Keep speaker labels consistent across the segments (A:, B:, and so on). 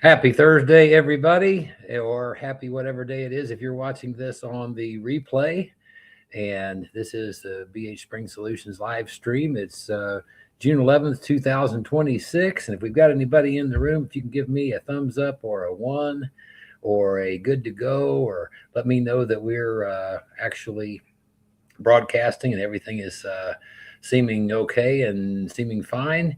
A: Happy Thursday, everybody, or happy whatever day it is if you're watching this on the replay. And this is the BH Spring Solutions live stream. It's June 11th, 2026. And if we've got anybody in the room, if you can give me a thumbs up or a one or a good to go, or let me know that we're actually broadcasting and everything is seeming okay and seeming fine.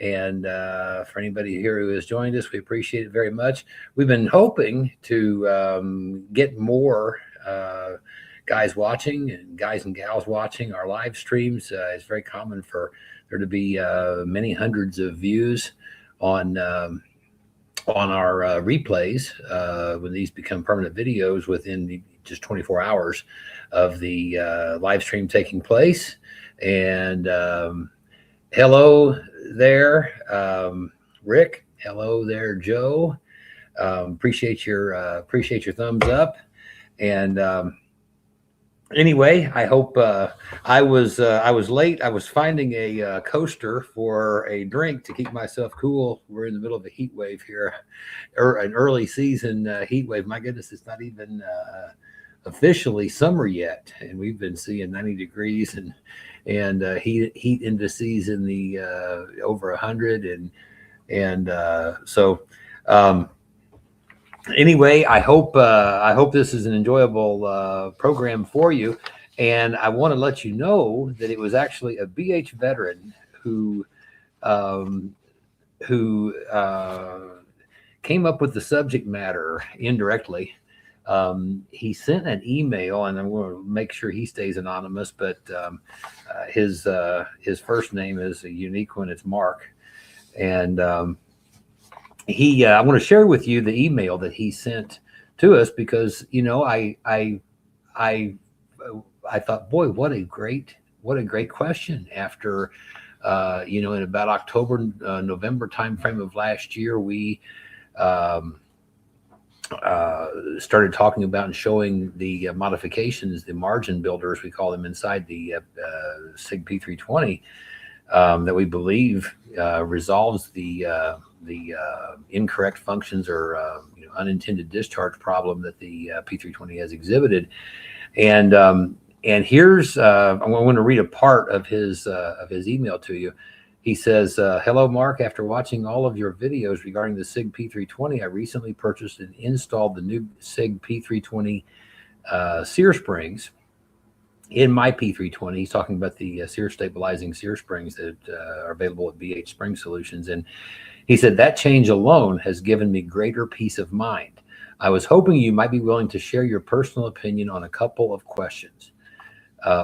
A: And for anybody here who has joined us, we appreciate it very much. We've been hoping to get more guys watching and guys and gals watching our live streams. It's very common for there to be many hundreds of views on our replays when these become permanent videos within just 24 hours of the live stream taking place. And hello there, Rick. Hello there, Joe. Appreciate your thumbs up. And anyway, I hope I was late. I was finding a coaster for a drink to keep myself cool. We're in the middle of a heat wave here, or an early season heat wave. My goodness, it's not even officially summer yet, and we've been seeing 90 degrees and heat indices in the over 100, so anyway, I hope this is an enjoyable program for you. And I want to let you know that it was actually a BH veteran who came up with the subject matter indirectly. He sent an email, and I'm going to make sure he stays anonymous, but his first name is a unique one. It's Mark. And I want to share with you the email that he sent to us because, you know, I thought, boy, what a great question after, in about October, November timeframe of last year, we started talking about and showing the modifications, the margin builders, we call them, inside the SIG P320 that we believe resolves the incorrect functions or unintended discharge problem that the P320 has exhibited. And here's I'm going to read a part of his email to you. He says, hello, Mark. After watching all of your videos regarding the SIG P320, I recently purchased and installed the new SIG P320 sear springs in my P320. He's talking about the sear stabilizing sear springs that are available at BH Spring Solutions. And he said, that change alone has given me greater peace of mind. I was hoping you might be willing to share your personal opinion on a couple of questions.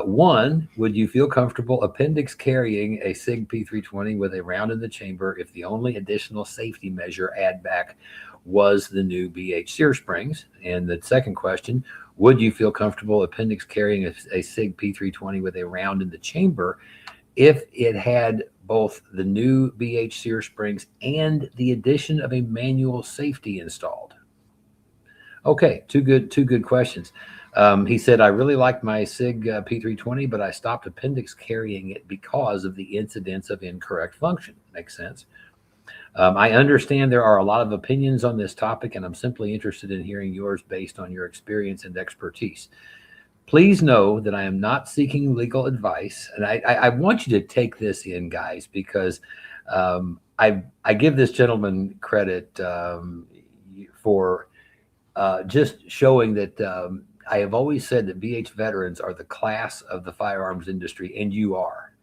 A: One, would you feel comfortable appendix carrying a SIG P320 with a round in the chamber if the only additional safety measure add back was the new BH sear springs? And the second question, would you feel comfortable appendix carrying a SIG P320 with a round in the chamber if it had both the new BH sear springs and the addition of a manual safety installed? Okay, two good questions. He said, I really like my SIG P320, but I stopped appendix carrying it because of the incidence of incorrect function. Makes sense. I understand there are a lot of opinions on this topic, and I'm simply interested in hearing yours based on your experience and expertise. Please know that I am not seeking legal advice, and I want you to take this in, guys, because I give this gentleman credit for just showing that I have always said that BH veterans are the class of the firearms industry, and you are.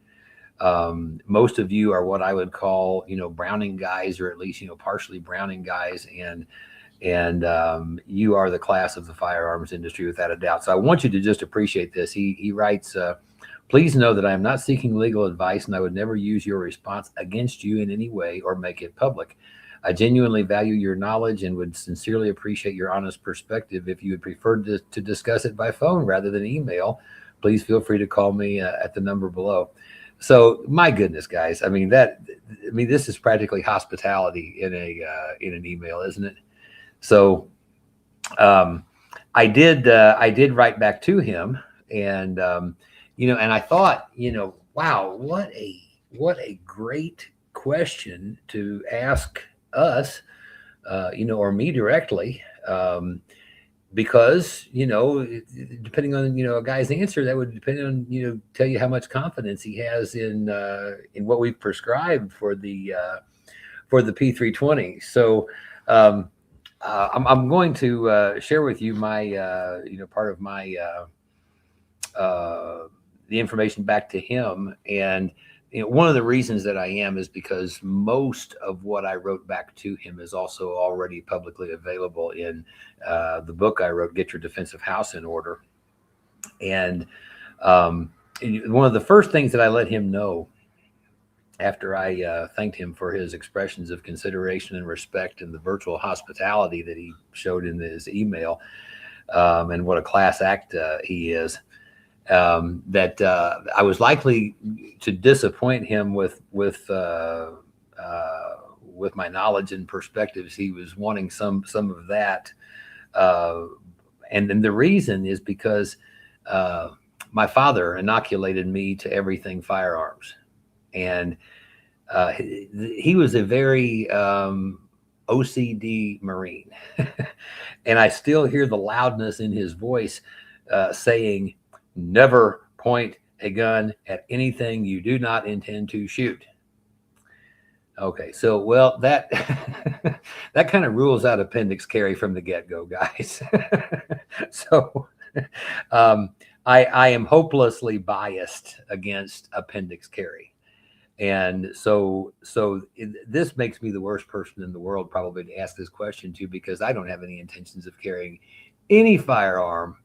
A: Most of you are what I would call, Browning guys, or at least, partially Browning guys, and you are the class of the firearms industry without a doubt. So I want you to just appreciate this. He writes, please know that I am not seeking legal advice, and I would never use your response against you in any way or make it public. I genuinely value your knowledge and would sincerely appreciate your honest perspective. If you would prefer to discuss it by phone rather than email, please feel free to call me at the number below. So, my goodness, guys, this is practically hospitality in an email, isn't it? So, I did write back to him, and and I thought, wow, what a great question to ask us or me directly. Because, depending on, a guy's answer, that would depend on, tell you how much confidence he has in what we've prescribed for the P320. So, I'm going to share with you my, part of my, the information back to him. And one of the reasons that I am is because most of what I wrote back to him is also already publicly available in the book I wrote, Get Your Defensive House in Order. And one of the first things that I let him know after I thanked him for his expressions of consideration and respect and the virtual hospitality that he showed in his email, and what a class act he is, that I was likely to disappoint him with my knowledge and perspectives. He was wanting some of that, and then the reason is because my father inoculated me to everything firearms, and he was a very OCD Marine, and I still hear the loudness in his voice saying, "Never point a gun at anything you do not intend to shoot." Okay, so well, that that kind of rules out Appendix-Carry from the get-go, guys. So I am hopelessly biased against Appendix-Carry, and so this makes me the worst person in the world probably to ask this question to, because I don't have any intentions of carrying any firearm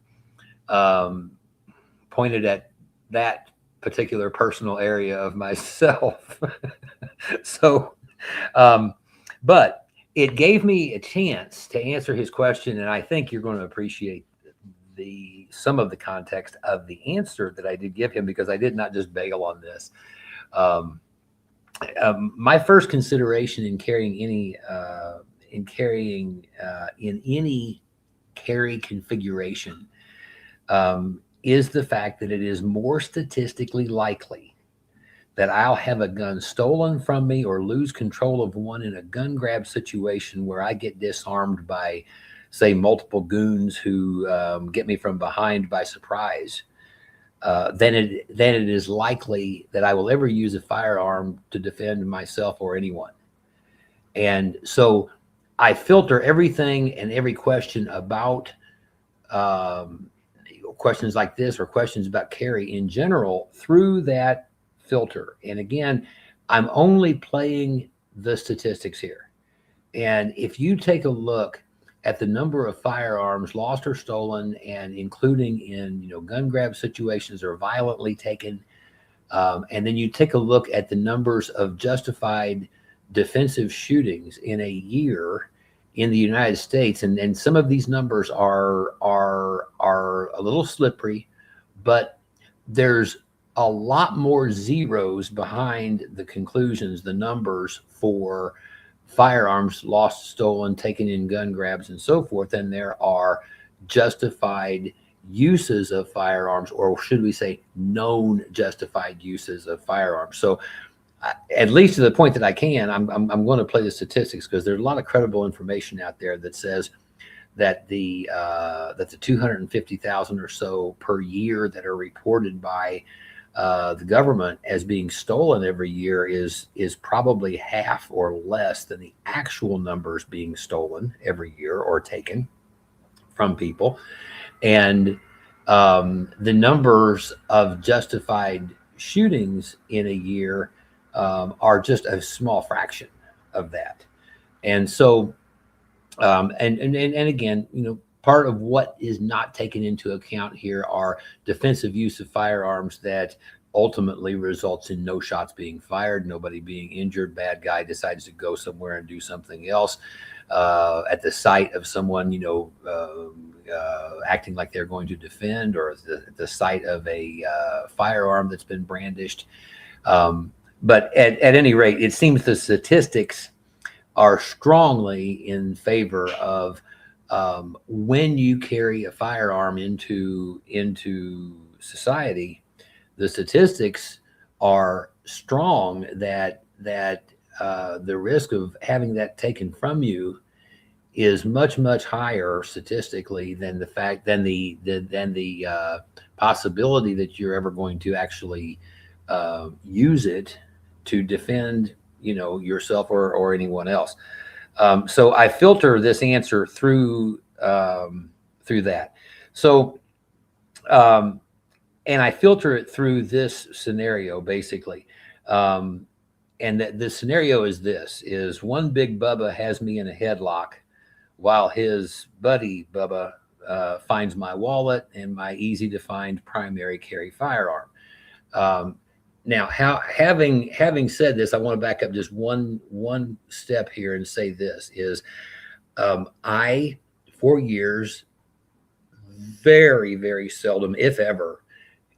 A: pointed at that particular personal area of myself. So, but it gave me a chance to answer his question, and I think you're going to appreciate some of the context of the answer that I did give him, because I did not just bail on this. My first consideration in carrying in any carry configuration is the fact that it is more statistically likely that I'll have a gun stolen from me or lose control of one in a gun grab situation where I get disarmed by, say, multiple goons who get me from behind by surprise, than it is likely that I will ever use a firearm to defend myself or anyone. And so I filter everything and every question about questions like this, or questions about carry in general, through that filter. And again, I'm only playing the statistics here. And if you take a look at the number of firearms lost or stolen, and including in gun grab situations or violently taken, and then you take a look at the numbers of justified defensive shootings in a year in the United States, and some of these numbers are a little slippery, but there's a lot more zeros behind the conclusions, the numbers for firearms lost, stolen, taken in gun grabs, and so forth, than there are justified uses of firearms, or should we say known justified uses of firearms. So at least to the point that I can, I'm going to play the statistics, because there's a lot of credible information out there that says that the 250,000 or so per year that are reported by the government as being stolen every year is probably half or less than the actual numbers being stolen every year or taken from people. And the numbers of justified shootings in a year are just a small fraction of that. And so, and again, part of what is not taken into account here are defensive use of firearms that ultimately results in no shots being fired, nobody being injured. Bad guy decides to go somewhere and do something else at the sight of someone, acting like they're going to defend, or at the sight of a firearm that's been brandished. But at any rate, it seems the statistics are strongly in favor of when you carry a firearm into society. The statistics are strong that the risk of having that taken from you is much, much higher statistically than the possibility that you're ever going to actually use it to defend, yourself or anyone else. So I filter this answer through that. So um, and I filter it through this scenario basically. Um, and the scenario is this: is one big Bubba has me in a headlock while his buddy Bubba finds my wallet and my easy to find primary carry firearm. Um, Now, having said this, I want to back up just one step here and say this is I for years very seldom, if ever,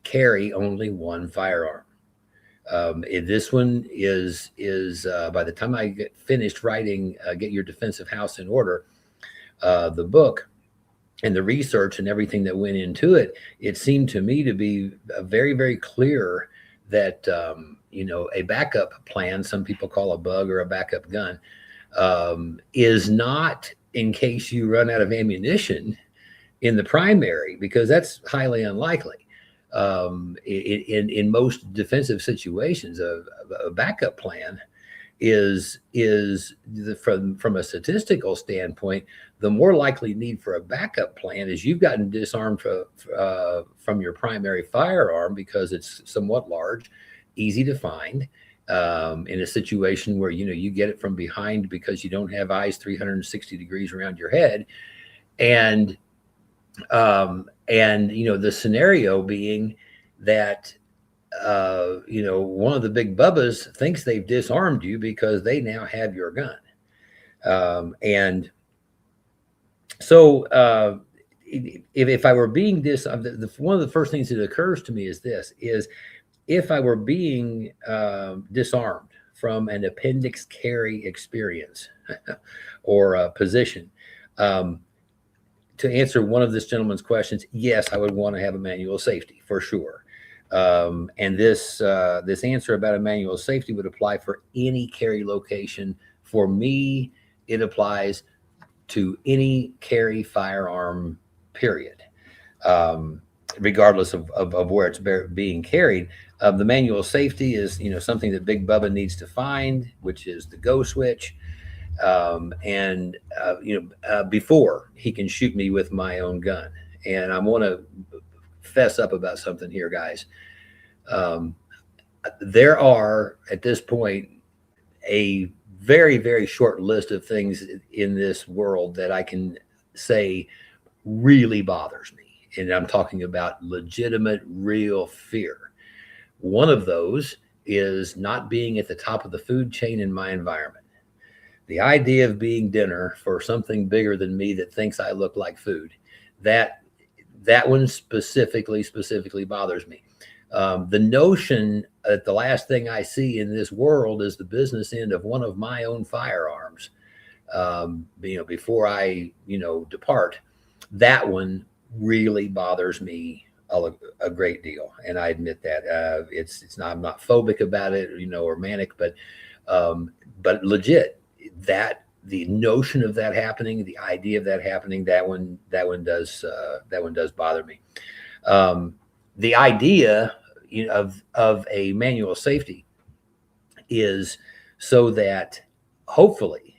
A: carry only one firearm. This one is by the time I get finished writing Get Your Defensive House in Order, the book and the research and everything that went into it, it seemed to me to be very clear that a backup plan, some people call a bug or a backup gun, is not in case you run out of ammunition in the primary, because that's highly unlikely. In most defensive situations, a backup plan from a statistical standpoint, the more likely need for a backup plan is you've gotten disarmed from your primary firearm because it's somewhat large, easy to find, in a situation where you get it from behind because you don't have eyes 360 degrees around your head, and the scenario being that one of the big bubbas thinks they've disarmed you because they now have your gun. And so if I were being one of the first things that occurs to me is this, is if I were being disarmed from an Appendix-Carry experience or position, to answer one of this gentleman's questions, yes, I would want to have a manual safety for sure. And this answer about a manual safety would apply for any carry location. For me, it applies to any carry firearm, period, regardless of where it's being carried. The manual safety is something that Big Bubba needs to find, which is the go switch. Before he can shoot me with my own gun. And I want to fess up about something here, guys. There are at this point a very short list of things in this world that I can say really bothers me. And I'm talking about legitimate, real fear. One of those is not being at the top of the food chain in my environment. The idea of being dinner for something bigger than me that thinks I look like food, that one specifically bothers me. The notion that the last thing I see in this world is the business end of one of my own firearms, before I, depart, that one really bothers me a great deal. And I admit that it's not, I'm not phobic about it, or manic, but legit, that the notion of that happening, the idea of that happening, that one does bother me. The idea of a manual safety is so that hopefully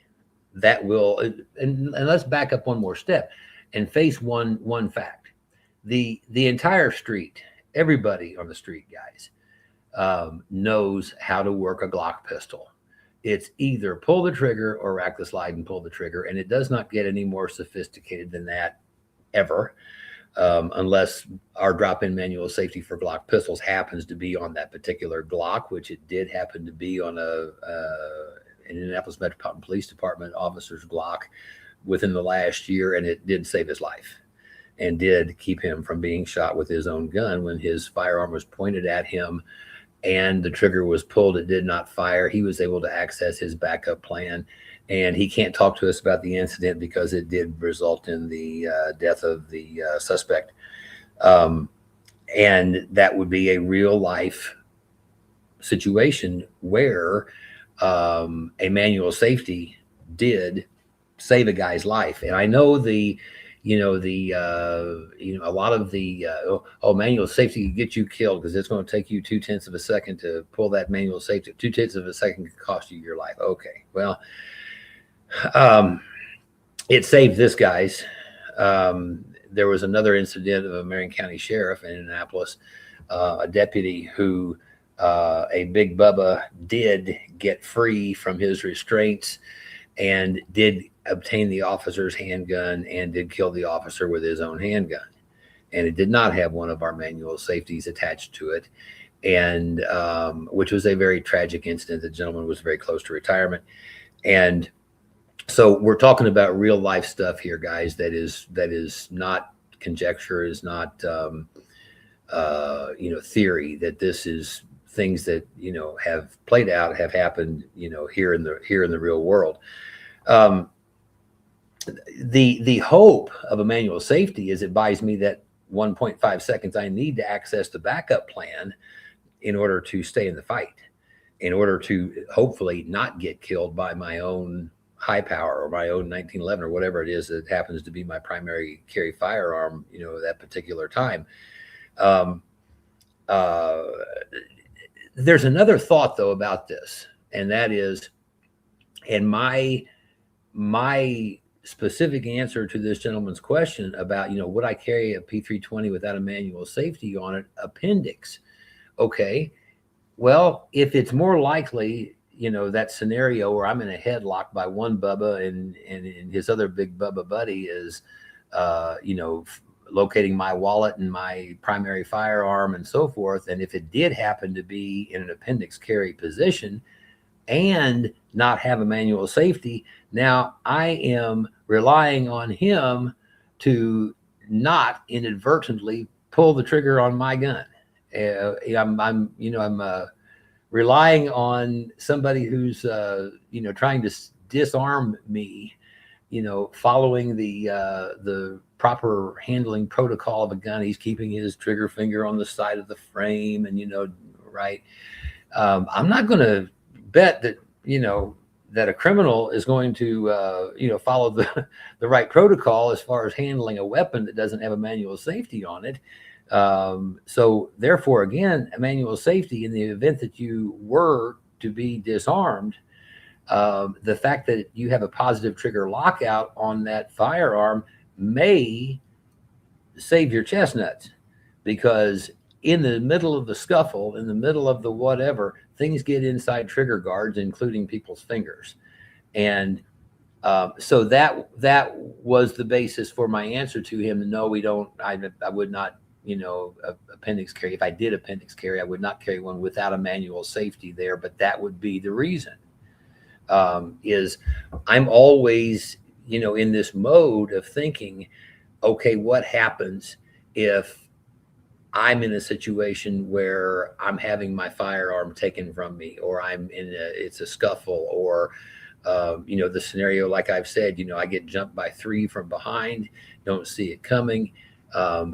A: that will, and let's back up one more step and face one fact. The entire street, everybody on the street, guys, knows how to work a Glock pistol. It's either pull the trigger or rack the slide and pull the trigger. And it does not get any more sophisticated than that ever, unless our drop-in manual safety for Glock pistols happens to be on that particular Glock, which it did happen to be on an Indianapolis Metropolitan Police Department officer's Glock within the last year. And it did save his life and did keep him from being shot with his own gun when his firearm was pointed at him and the trigger was pulled. It did not fire. He was able to access his backup plan, and he can't talk to us about the incident because it did result in the death of the suspect. And that would be a real life situation where a manual safety did save a guy's life. And I know a lot of the manual safety can get you killed because it's going to take you 0.2 of a second to pull that manual safety. 0.2 of a second could cost you your life. Okay, well, it saved this guy's. There was another incident of a Marion County sheriff in Annapolis, a deputy who a big bubba did get free from his restraints and did obtain the officer's handgun and did kill the officer with his own handgun. And it did not have one of our manual safeties attached to it, and which was a very tragic incident. The gentleman was very close to retirement. And so we're talking about real life stuff here, guys. That is not conjecture, is not theory. That this is things that have played out, have happened here in the real world. The hope of a manual safety is it buys me that 1.5 seconds I need to access the backup plan in order to stay in the fight, in order to hopefully not get killed by my own high power or my own 1911 or whatever it is that happens to be my primary carry firearm, that particular time. There's another thought though about this, and that is, and my specific answer to this gentleman's question about, would I carry a P320 without a manual safety on it? Appendix. Okay. Well, if it's more likely, that scenario where I'm in a headlock by one bubba and his other big bubba buddy is, locating my wallet and my primary firearm and so forth. And if it did happen to be in an appendix carry position and not have a manual safety, now I am relying on him to not inadvertently pull the trigger on my gun. I'm relying on somebody who's trying to disarm me, following the proper handling protocol of a gun. He's keeping his trigger finger on the side of the frame, and right. I'm not going to bet that that a criminal is going to follow the right protocol as far as handling a weapon that doesn't have a manual safety on it. So therefore, again, a manual safety in the event that you were to be disarmed, the fact that you have a positive trigger lockout on that firearm may save your chestnuts, because in the middle of the scuffle, in the middle of the whatever, things get inside trigger guards, including people's fingers. And so that was the basis for my answer to him. No, we don't. I would not, appendix carry. If I did appendix carry, I would not carry one without a manual safety there. But that would be the reason. Is I'm always, in this mode of thinking, okay, what happens if I'm in a situation where I'm having my firearm taken from me, or it's a scuffle, or, the scenario, like I've said, I get jumped by 3 from behind, don't see it coming.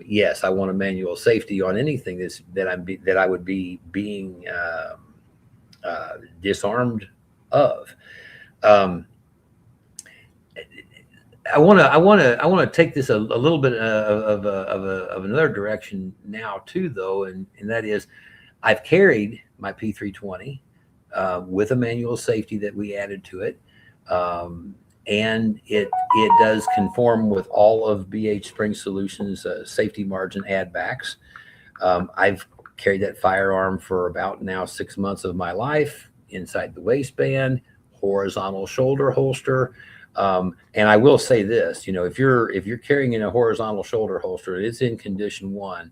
A: Yes, I want a manual safety on anything that I would be being disarmed of. I want to take this a little bit of another direction now too, though, and that is, I've carried my P320 with a manual safety that we added to it, and it does conform with all of BH Spring Solutions safety margin add backs. I've carried that firearm for about now 6 months of my life, inside the waistband, horizontal shoulder holster. And I will say this, if you're carrying in a horizontal shoulder holster, it's in condition 1,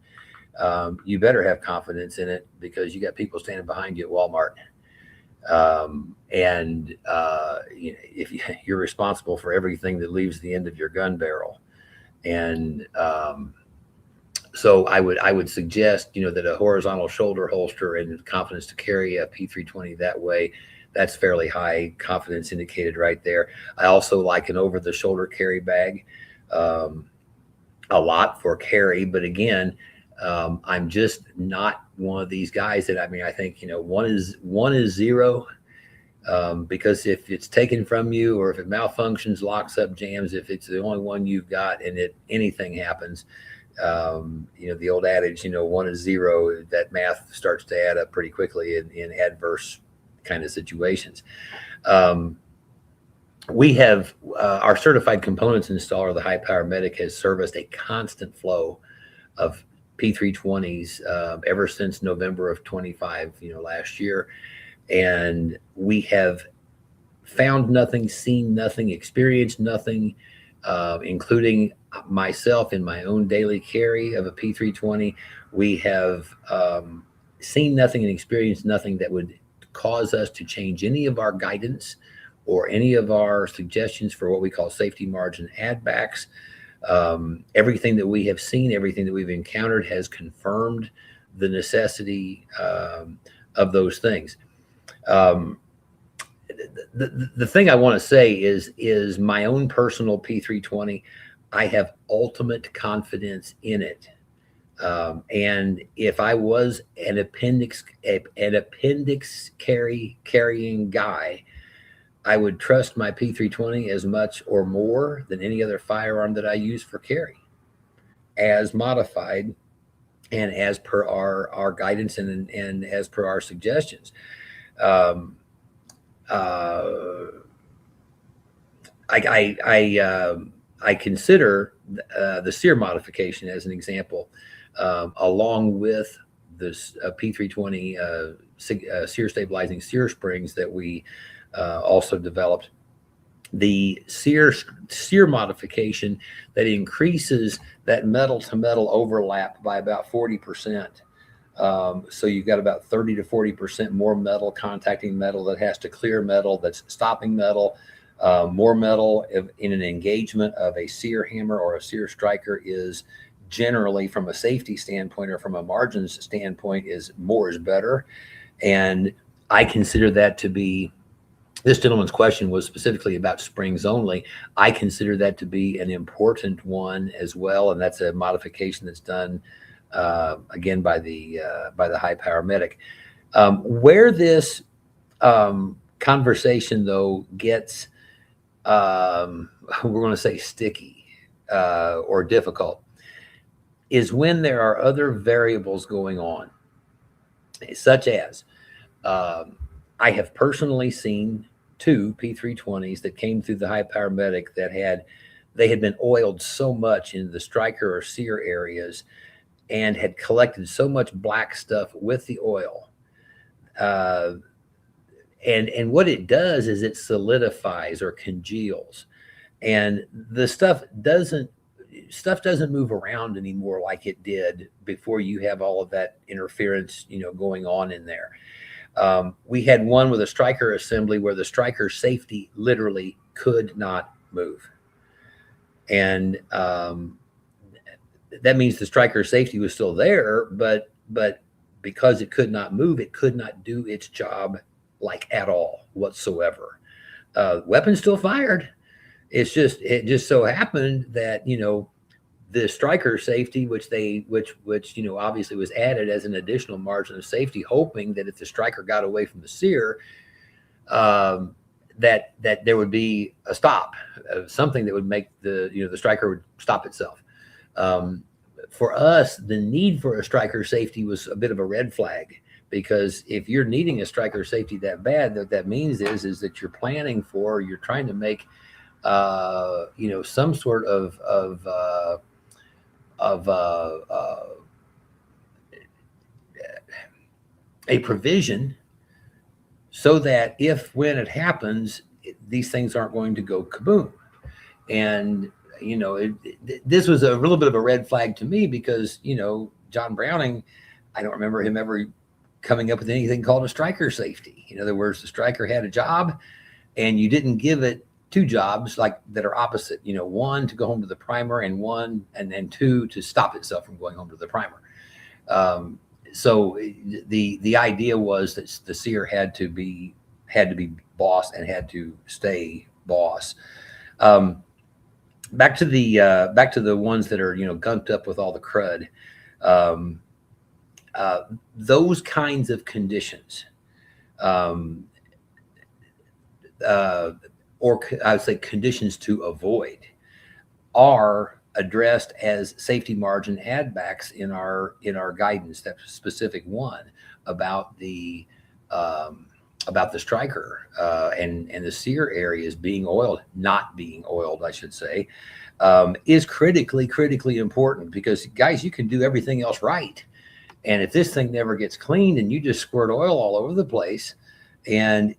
A: you better have confidence in it, because you got people standing behind you at Walmart. If you're responsible for everything that leaves the end of your gun barrel. And, so I would suggest, that a horizontal shoulder holster and confidence to carry a P320 that way, that's fairly high confidence indicated right there. I also like an over-the-shoulder carry bag a lot for carry, but again, I'm just not one of these guys that, I think, one is 0. Because if it's taken from you, or if it malfunctions, locks up, jams, if it's the only one you've got and anything happens, the old adage, 1 is 0, that math starts to add up pretty quickly in adverse kind of situations. We have our certified components installer, the High Power Medic, has serviced a constant flow of P320s ever since November of 25, last year. And we have found nothing, seen nothing, experienced nothing, including myself in my own daily carry of a P320. We have seen nothing and experienced nothing that would cause us to change any of our guidance or any of our suggestions for what we call safety margin add backs. Everything that we have seen, everything that we've encountered has confirmed the necessity of those things. The thing I want to say is my own personal P320. I have ultimate confidence in it. And if I was an appendix carrying guy, I would trust my P320 as much or more than any other firearm that I use for carry, as modified and as per our guidance and as per our suggestions. I consider the SEER modification as an example, along with this P320 SEER stabilizing SEER springs that we also developed. The SEER modification that increases that metal to metal overlap by about 40%. So you've got about 30 to 40% more metal contacting metal that has to clear metal, that's stopping metal. More metal in an engagement of a SEER hammer or a SEER striker is generally, from a safety standpoint or from a margins standpoint, more is better. And I consider that to be, this gentleman's question was specifically about springs only. I consider that to be an important one as well, and that's a modification that's done again by the High Power Medic. Where this conversation though gets, we're going to say sticky or difficult, is when there are other variables going on, such as I have personally seen 2 P320s that came through the High Power Medic that had been oiled so much in the striker or SEER areas and had collected so much black stuff with the oil. And what it does is it solidifies or congeals, and the stuff doesn't move around anymore like it did before you have all of that interference, going on in there. We had one with a striker assembly where the striker safety literally could not move. And that means the striker safety was still there, but because it could not move, it could not do its job like at all whatsoever. Weapon still fired. It just so happened that, the striker safety, which obviously was added as an additional margin of safety, hoping that if the striker got away from the SEER, that there would be a stop, something that would make the striker would stop itself. For us, the need for a striker safety was a bit of a red flag, because if you're needing a striker safety that bad, that means is that you're planning for, you're trying to make, some sort of a provision so that when it happens, these things aren't going to go kaboom. And, this was a little bit of a red flag to me because, John Browning, I don't remember him ever coming up with anything called a striker safety. In other words, the striker had a job and you didn't give it 2 jobs like that are opposite, 1 to go home to the primer and 2 to stop itself from going home to the primer. So the idea was that the SEER had to be boss and had to stay boss. Back to the ones that are, gunked up with all the crud. Those kinds of conditions, or I would say conditions to avoid, are addressed as safety margin add backs in our guidance. That specific one about the striker and the sear areas being oiled, not being oiled, I should say, is critically important, because guys, you can do everything else right, and if this thing never gets cleaned and you just squirt oil all over the place, and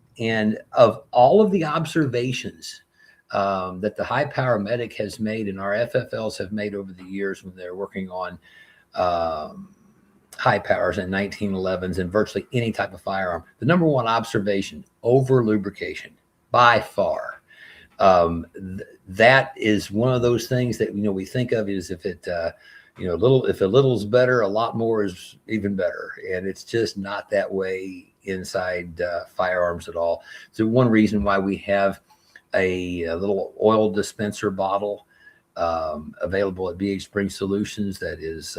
A: of all of the observations that the high power medic has made and our FFLs have made over the years when they're working on high powers and 1911s and virtually any type of firearm, the number one observation: over lubrication, by far. That is one of those things that we think of is if it if a little's better, a lot more is even better, and it's just not that way inside firearms at all. So one reason why we have a little oil dispenser bottle available at BH Spring Solutions that is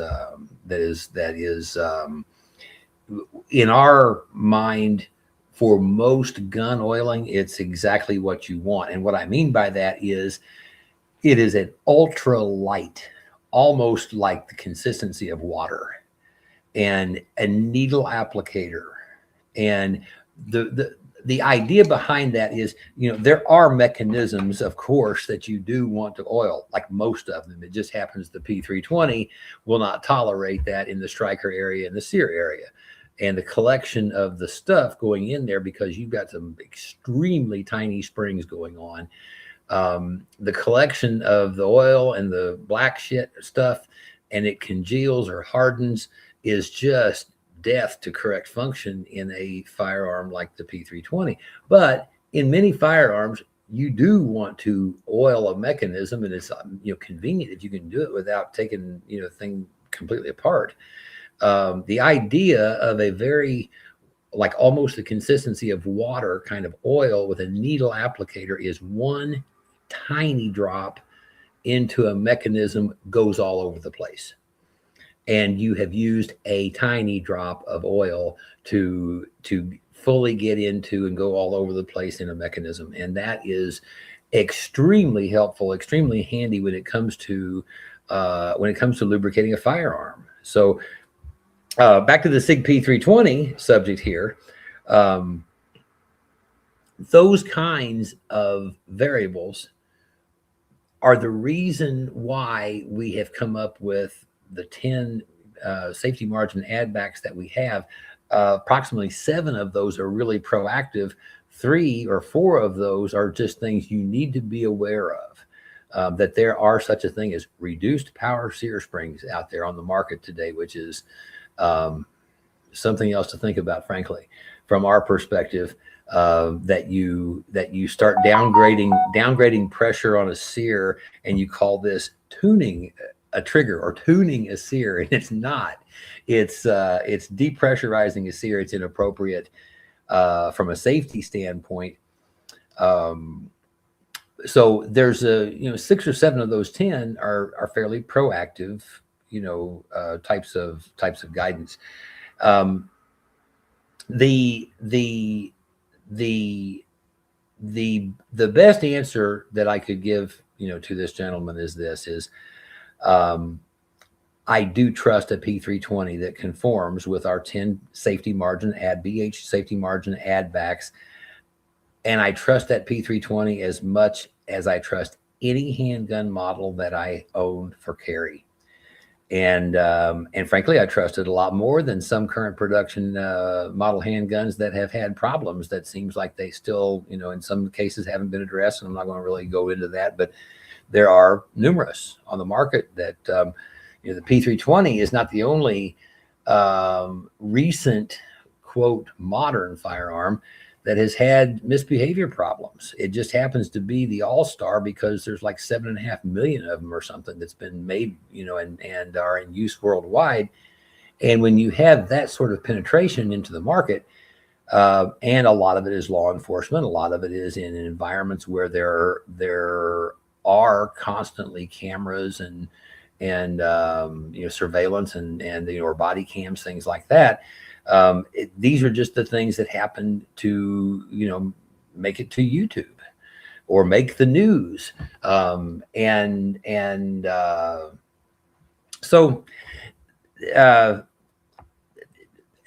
A: in our mind, for most gun oiling, it's exactly what you want. And what I mean by that is it is an ultra light, almost like the consistency of water, and a needle applicator. And the idea behind that is, there are mechanisms, of course, that you do want to oil, like most of them. It just happens the P320 will not tolerate that in the striker area and the sear area. And the collection of the stuff going in there, because you've got some extremely tiny springs going on, the collection of the oil and the black shit stuff, and it congeals or hardens, is just death to correct function in a firearm like the P320. But in many firearms, you do want to oil a mechanism, and it's convenient if you can do it without taking thing completely apart. The idea of a very, like, almost the consistency of water kind of oil with a needle applicator is one tiny drop into a mechanism, goes all over the place. And you have used a tiny drop of oil to fully get into and go all over the place in a mechanism. And that is extremely helpful, extremely handy when it comes to lubricating a firearm. So back to the SIG P320 subject here. Those kinds of variables are the reason why we have come up with the 10 safety margin add backs that we have. Approximately 7 of those are really proactive. 3 or 4 of those are just things you need to be aware of, that there are such a thing as reduced power sear springs out there on the market today, which is something else to think about, frankly, from our perspective. That you start downgrading pressure on a sear, and you call this tuning a trigger or tuning a sear, and it's not. It's depressurizing a sear. It's inappropriate from a safety standpoint. So there's 6 or 7 of those 10 are fairly proactive, types of guidance. The best answer that I could give, to this gentleman is I do trust a P320 that conforms with our 10 safety margin BH safety margin add backs. And I trust that P320 as much as I trust any handgun model that I own for carry. And frankly, I trust it a lot more than some current production model handguns that have had problems that seems like they still, in some cases haven't been addressed. And I'm not going to really go into that, but there are numerous on the market that, the P320 is not the only recent, quote, modern firearm that has had misbehavior problems. It just happens to be the all-star because there's like 7.5 million of them or something that's been made, and are in use worldwide. And when you have that sort of penetration into the market, and a lot of it is law enforcement, a lot of it is in environments where there are constantly cameras and surveillance and or body cams, things like that. These are just the things that happen to make it to YouTube or make the news. So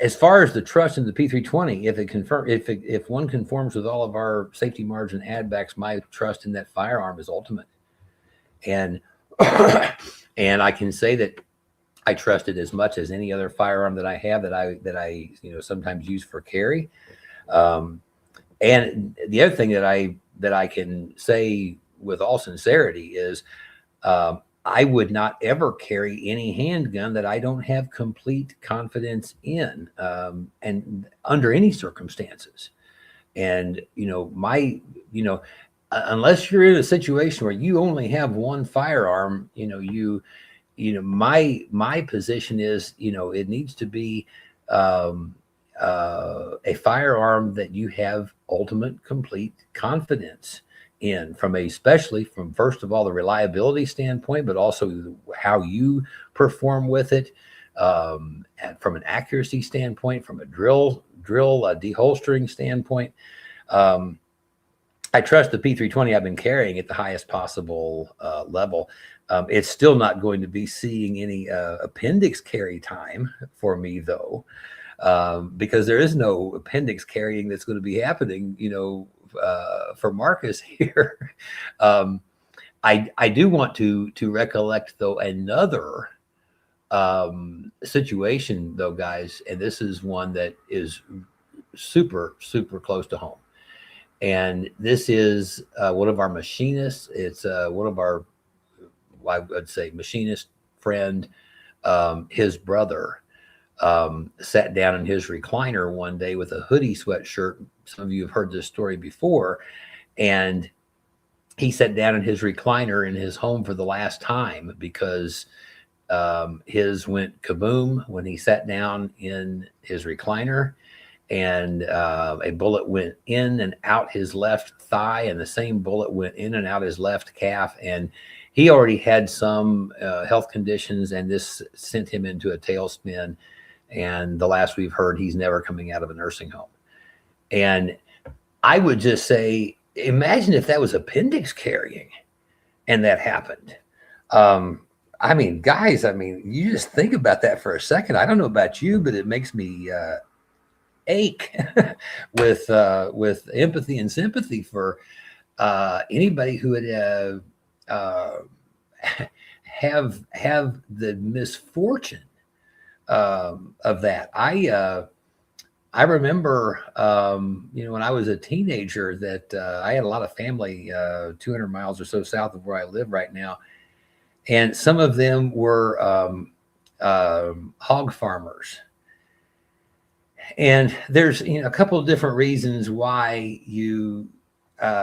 A: as far as the trust in the P320, if one conforms with all of our safety margin add backs, my trust in that firearm is ultimate. And and I can say that I trust it as much as any other firearm that I have that I sometimes use for carry. And the other thing that I can say with all sincerity is I would not ever carry any handgun that I don't have complete confidence in, and under any circumstances. And unless you're in a situation where you only have one firearm, my position is, it needs to be a firearm that you have ultimate complete confidence in, especially from first of all the reliability standpoint, but also how you perform with it, and from an accuracy standpoint, from a drill deholstering standpoint. I trust the P320 I've been carrying at the highest possible level. It's still not going to be seeing any appendix carry time for me, though, because there is no appendix carrying that's going to be happening, for Marcus here. I do want to recollect, though, another situation, though, guys, and this is one that is super, super close to home. And this is one of our machinists. It's one of our, I would say, machinist friend. His brother sat down in his recliner one day with a hoodie sweatshirt. Some of you have heard this story before. And he sat down in his recliner in his home for the last time because his went kaboom when he sat down in his recliner. And a bullet went in and out his left thigh, and the same bullet went in and out his left calf. And he already had some health conditions, and this sent him into a tailspin. And the last we've heard, he's never coming out of a nursing home. And I would just say, imagine if that was appendix carrying and that happened. I mean, guys, you just think about that for a second. I don't know about you, but it makes me ache with empathy and sympathy for anybody who would have the misfortune of that. I remember, when I was a teenager that I had a lot of family 200 miles or so south of where I live right now, and some of them were hog farmers. And there's a couple of different reasons why you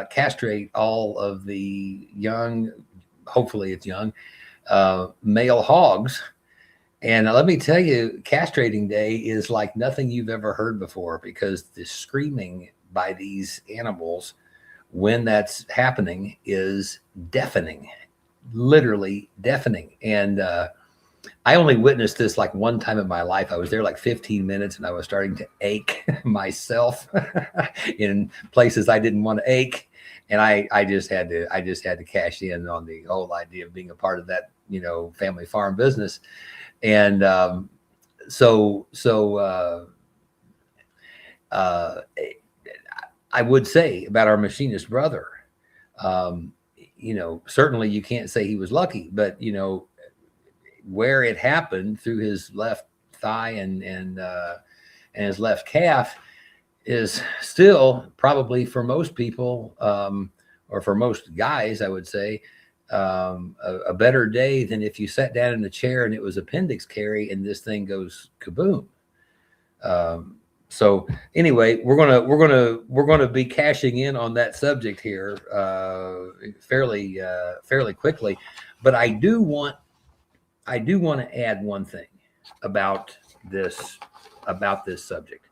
A: castrate all of the young, hopefully it's young, male hogs. And let me tell you, castrating day is like nothing you've ever heard before, because the screaming by these animals when that's happening is deafening, literally deafening. And I only witnessed this like one time in my life. I was there like 15 minutes and I was starting to ache myself in places I didn't want to ache. And I just had to cash in on the whole idea of being a part of that, family farm business. And so I would say about our machinist brother, certainly you can't say he was lucky, but where it happened through his left thigh and his left calf is still probably for most people, or for most guys, I would say, a better day than if you sat down in a chair and it was appendix carry and this thing goes kaboom. So anyway, we're gonna be cashing in on that subject here fairly quickly, but I do want to add one thing about this subject,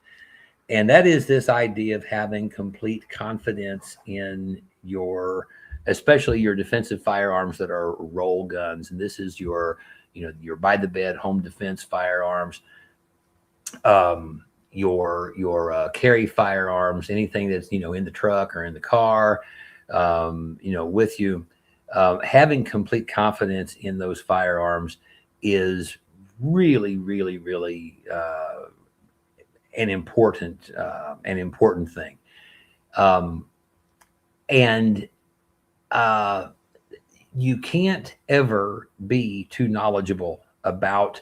A: and that is this idea of having complete confidence in especially your defensive firearms that are roll guns. And this is your by the bed home defense firearms. your carry firearms, anything that's in the truck or in the car, with you. Having complete confidence in those firearms is really, really, really an important thing. Um, and you can't ever be too knowledgeable about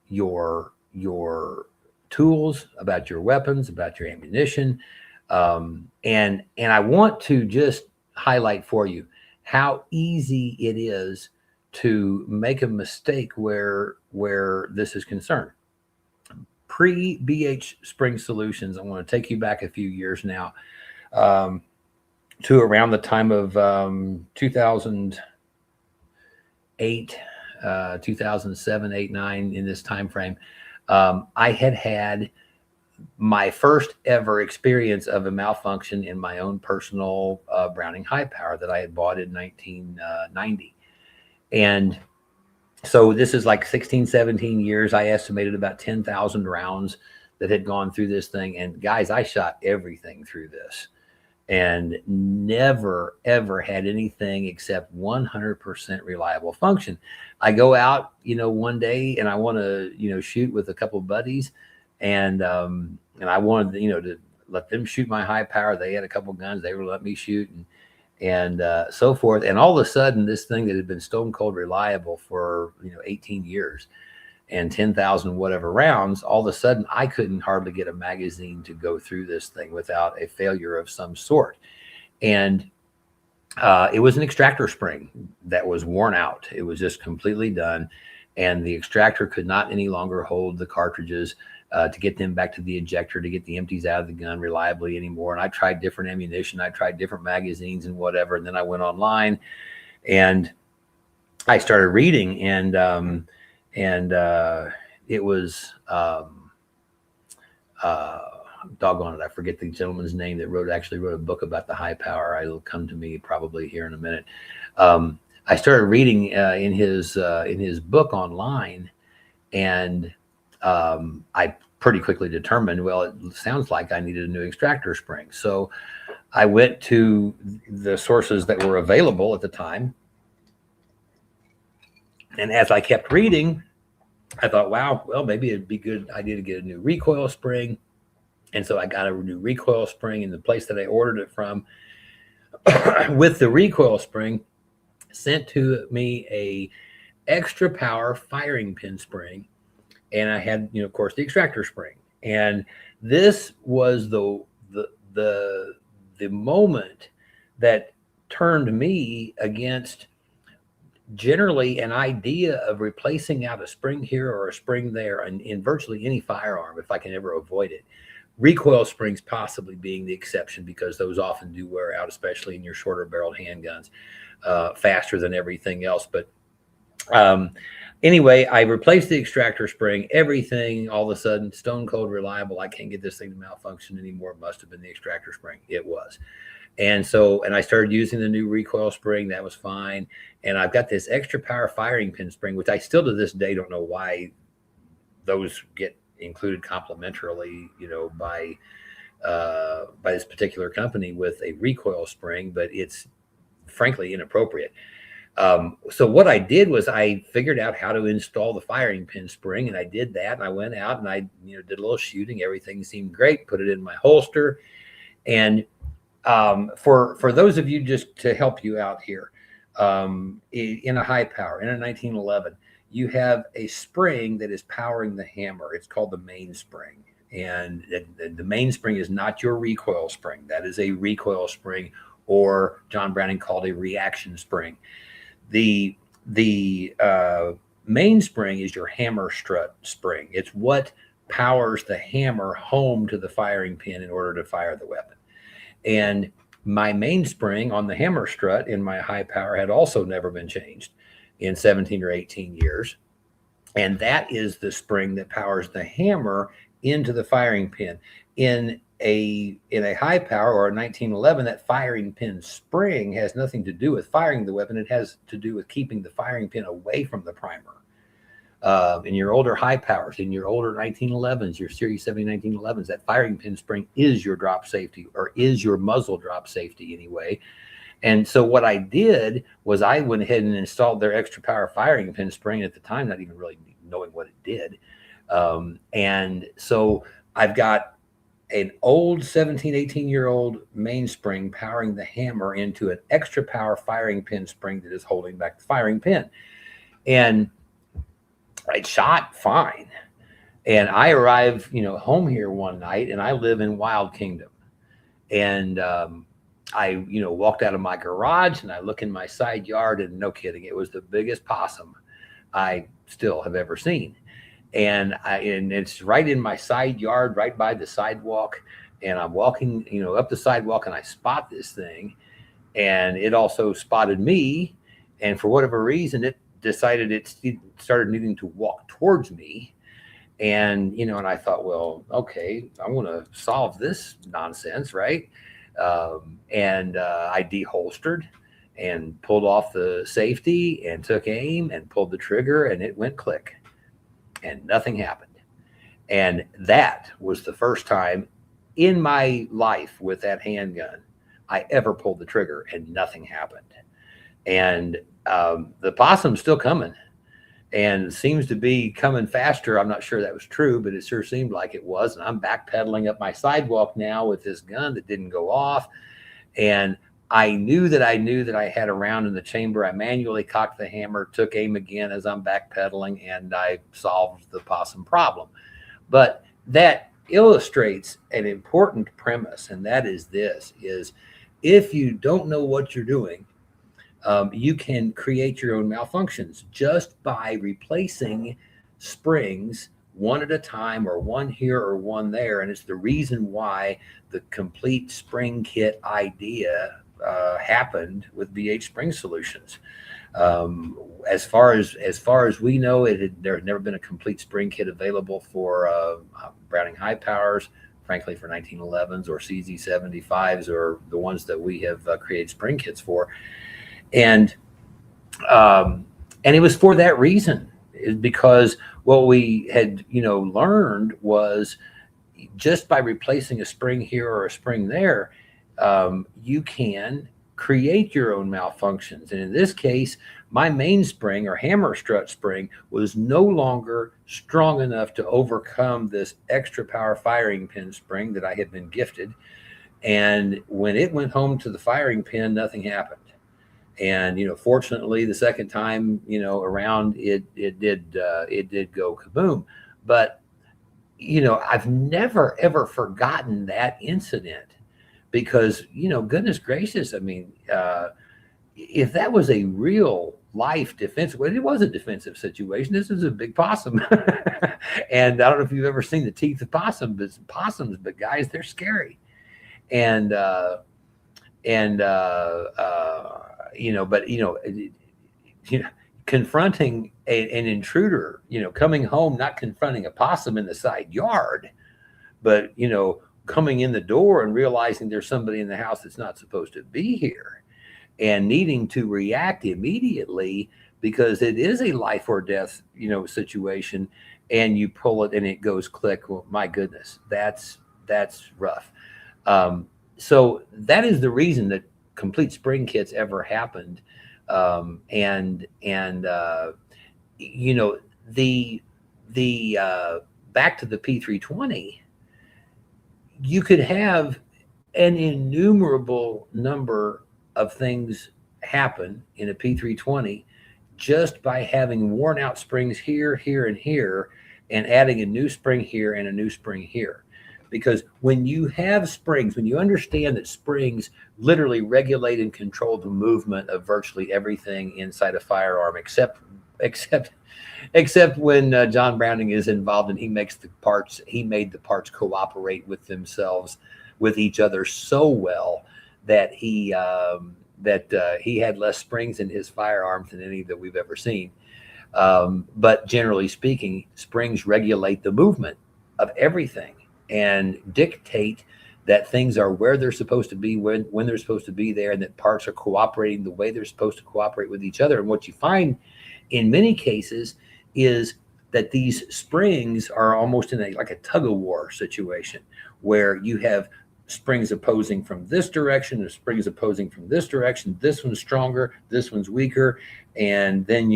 A: your tools, about your weapons, about your ammunition. And I want to just highlight for you how easy it is to make a mistake where this is concerned. Pre BH Spring Solutions, I want to take you back a few years now, um, to around the time of 2008, 2007, 8, 9, in this time frame. I had my first ever experience of a malfunction in my own personal Browning high power that I had bought in 1990. And so this is like 16, 17 years. I estimated about 10,000 rounds that had gone through this thing. And guys, I shot everything through this and never, ever had anything except 100% reliable function. I go out, one day and I want to, shoot with a couple of buddies, and I wanted, to let them shoot my high power. They had a couple guns, they would let me shoot, and so forth. And all of a sudden, this thing that had been stone cold reliable for 18 years and 10,000 whatever rounds, all of a sudden I couldn't hardly get a magazine to go through this thing without a failure of some sort. And it was an extractor spring that was worn out. It was just completely done, and the extractor could not any longer hold the cartridges to get them back to the ejector, to get the empties out of the gun reliably anymore. And I tried different ammunition, I tried different magazines and whatever. And then I went online and I started reading, and it was doggone it, I forget the gentleman's name that actually wrote a book about the high power. It'll come to me probably here in a minute. I started reading in his book online, and I pretty quickly determined, well, it sounds like I needed a new extractor spring. So I went to the sources that were available at the time. And as I kept reading, I thought, wow, well, maybe it'd be a good idea to get a new recoil spring. And so I got a new recoil spring in the place that I ordered it from. With the recoil spring, sent to me a extra power firing pin spring. And I had, of course, the extractor spring. And this was the moment that turned me against generally an idea of replacing out a spring here or a spring there in virtually any firearm, if I can ever avoid it. Recoil springs possibly being the exception, because those often do wear out, especially in your shorter barreled handguns, faster than everything else. But anyway, I replaced the extractor spring, everything all of a sudden stone cold reliable. I can't get this thing to malfunction anymore. It must have been the extractor spring. It was. And I started using the new recoil spring. That was fine. And I've got this extra power firing pin spring, which I still to this day don't know why those get included complimentarily, by this particular company with a recoil spring, but it's frankly inappropriate. So what I did was I figured out how to install the firing pin spring, and I did that. And I went out and I, did a little shooting. Everything seemed great. Put it in my holster. And for those of you, just to help you out here, in a high power, in a 1911, you have a spring that is powering the hammer. It's called the mainspring. And the mainspring is not your recoil spring. That is a recoil spring, or John Browning called a reaction spring. The mainspring is your hammer strut spring. It's what powers the hammer home to the firing pin in order to fire the weapon. And my mainspring on the hammer strut in my high power had also never been changed in 17 or 18 years. And that is the spring that powers the hammer into the firing pin. In a high power or a 1911, that firing pin spring has nothing to do with firing the weapon. It has to do with keeping the firing pin away from the primer. In your older high powers, in your older 1911s, your Series 70 1911s, that firing pin spring is your drop safety, or is your muzzle drop safety anyway. And so what I did was I went ahead and installed their extra power firing pin spring at the time, not even really knowing what it did. And so I've got an old 17, 18-year-old mainspring powering the hammer into an extra power firing pin spring that is holding back the firing pin. And it shot fine. And I arrive, home here one night, and I live in Wild Kingdom. And I, walked out of my garage and I look in my side yard, and no kidding, it was the biggest possum I still have ever seen. And it's right in my side yard, right by the sidewalk. And I'm walking, up the sidewalk, and I spot this thing, and it also spotted me. And for whatever reason, it decided it started needing to walk towards me. And, and I thought, well, okay, I want to solve this nonsense, right? And I deholstered and pulled off the safety and took aim and pulled the trigger, and it went click. And nothing happened. And that was the first time in my life with that handgun I ever pulled the trigger and nothing happened. And the possum's still coming, and seems to be coming faster. I'm not sure that was true, but it sure seemed like it was. And I'm backpedaling up my sidewalk now with this gun that didn't go off. And I knew that I had a round in the chamber. I manually cocked the hammer, took aim again as I'm backpedaling, and I solved the possum problem. But that illustrates an important premise, and that is this: is if you don't know what you're doing, you can create your own malfunctions just by replacing springs one at a time, or one here or one there. And it's the reason why the complete spring kit idea happened with BH Spring Solutions. As far as we know, there had never been a complete spring kit available for Browning high powers, frankly, for 1911s or CZ75s, or the ones that we have created spring kits for. And it was for that reason, because what we had learned was, just by replacing a spring here or a spring there, you can create your own malfunctions. And in this case, my mainspring or hammer strut spring was no longer strong enough to overcome this extra power firing pin spring that I had been gifted. And when it went home to the firing pin, nothing happened. And fortunately, the second time around, it did go kaboom. But I've never ever forgotten that incident, because goodness gracious, I mean, if that was a real life defensive, well, it was a defensive situation. This is a big possum. And I don't know if you've ever seen the teeth of possums, but guys, they're scary. And confronting an intruder, coming home, not confronting a possum in the side yard, but, coming in the door and realizing there's somebody in the house that's not supposed to be here, and needing to react immediately because it is a life or death, situation, and you pull it and it goes click. Well, my goodness, that's rough. So that is the reason that complete spring kits ever happened. Back to the P320, you could have an innumerable number of things happen in a P320 just by having worn out springs here, here, and here, and adding a new spring here and a new spring here. Because when you have springs, when you understand that springs literally regulate and control the movement of virtually everything inside a firearm, except when John Browning is involved and he made the parts cooperate with themselves, with each other so well that he had less springs in his firearms than any that we've ever seen. But generally speaking, springs regulate the movement of everything and dictate that things are where they're supposed to be, when they're supposed to be there, and that parts are cooperating the way they're supposed to cooperate with each other. And what you find in many cases is that these springs are almost in like a tug of war situation, where you have springs opposing from this direction, the springs opposing from this direction. This one's stronger, this one's weaker, and then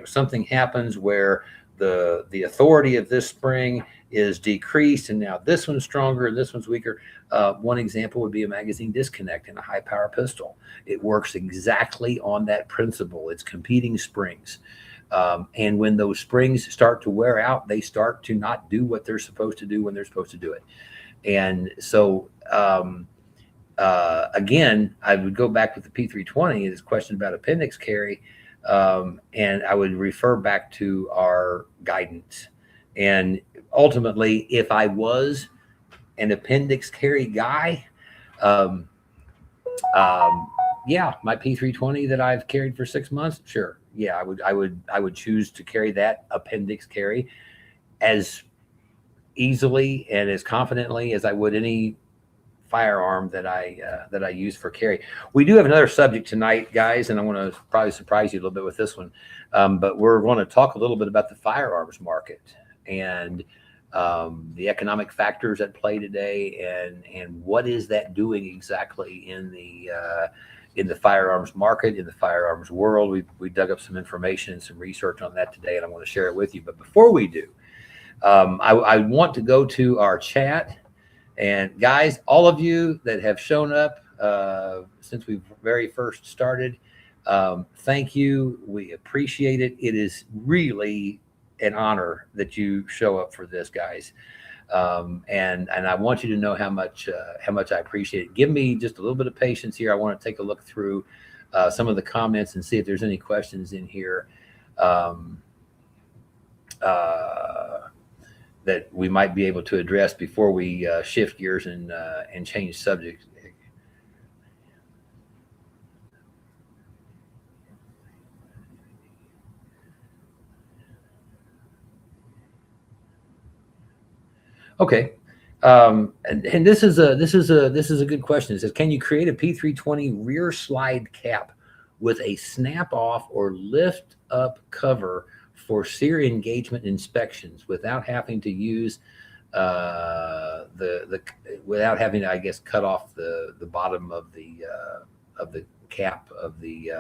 A: something happens where the authority of this spring is decreased, and now this one's stronger and this one's weaker. One example would be a magazine disconnect in a high power pistol. It works exactly on that principle. It's competing springs. And when those springs start to wear out, they start to not do what they're supposed to do when they're supposed to do it. And so, again, I would go back with the P320, this question about appendix carry, and I would refer back to our guidance. And ultimately, if I was an appendix carry guy, yeah, my P320 that I've carried for 6 months, sure. Yeah, I would choose to carry that appendix carry as easily and as confidently as I would any firearm that I use for carry. We do have another subject tonight, guys, and I want to probably surprise you a little bit with this one. But we're going to talk a little bit about the firearms market and the economic factors at play today, and what is that doing exactly in the firearms market, in the firearms world. We dug up some information and some research on that today, and I want to share it with you. But before we do, I want to go to our chat. And guys, all of you that have shown up since we very first started, thank you. We appreciate it. It is really an honor that you show up for this, guys. And I want you to know how much I appreciate it. Give me just a little bit of patience here. I want to take a look through some of the comments and see if there's any questions in here that we might be able to address before we shift gears and change subjects. Okay, and this is a good question. It says, can you create a P320 rear slide cap with a snap off or lift up cover for sear engagement inspections without having to use without having to, I guess, cut off the bottom of the cap of the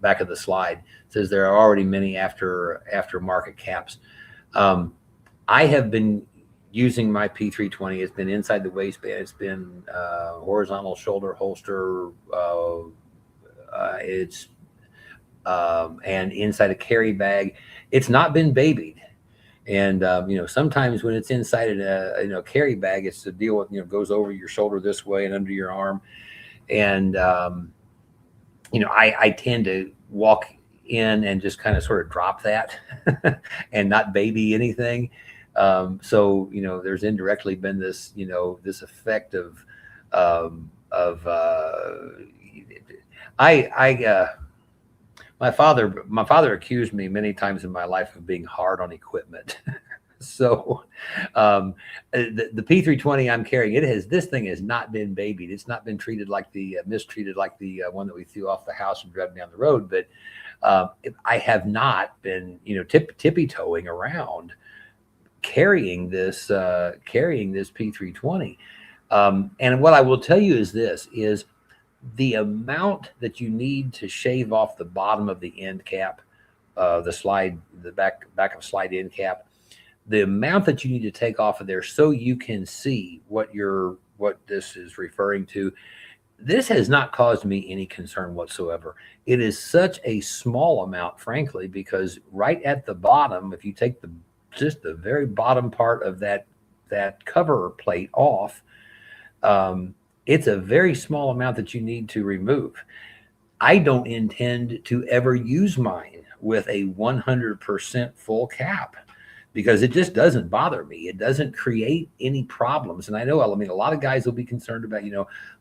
A: back of the slide? It says there are already many aftermarket caps. I have been using my P320. It's been inside the waistband. It's been horizontal shoulder holster. And inside a carry bag. It's not been babied. And sometimes when it's inside a carry bag, it's the deal with goes over your shoulder this way and under your arm. And I tend to walk in and just kind of sort of drop that and not baby anything. So there's indirectly been this this effect of my father accused me many times in my life of being hard on equipment. So the P320 I'm carrying, this thing has not been babied. It's not been treated like mistreated like the one that we threw off the house and drove down the road. But I have not been tippy-toeing around carrying this P320. And what I will tell you is this is the amount that you need to shave off the bottom of the end cap, the back of slide end cap, the amount that you need to take off of there so you can see what this is referring to. This has not caused me any concern whatsoever. It is such a small amount, frankly, because right at the bottom, if you take just the very bottom part of that cover plate off, it's a very small amount that you need to remove. I don't intend to ever use mine with a 100% full cap because it just doesn't bother me. It doesn't create any problems. And I know, a lot of guys will be concerned about,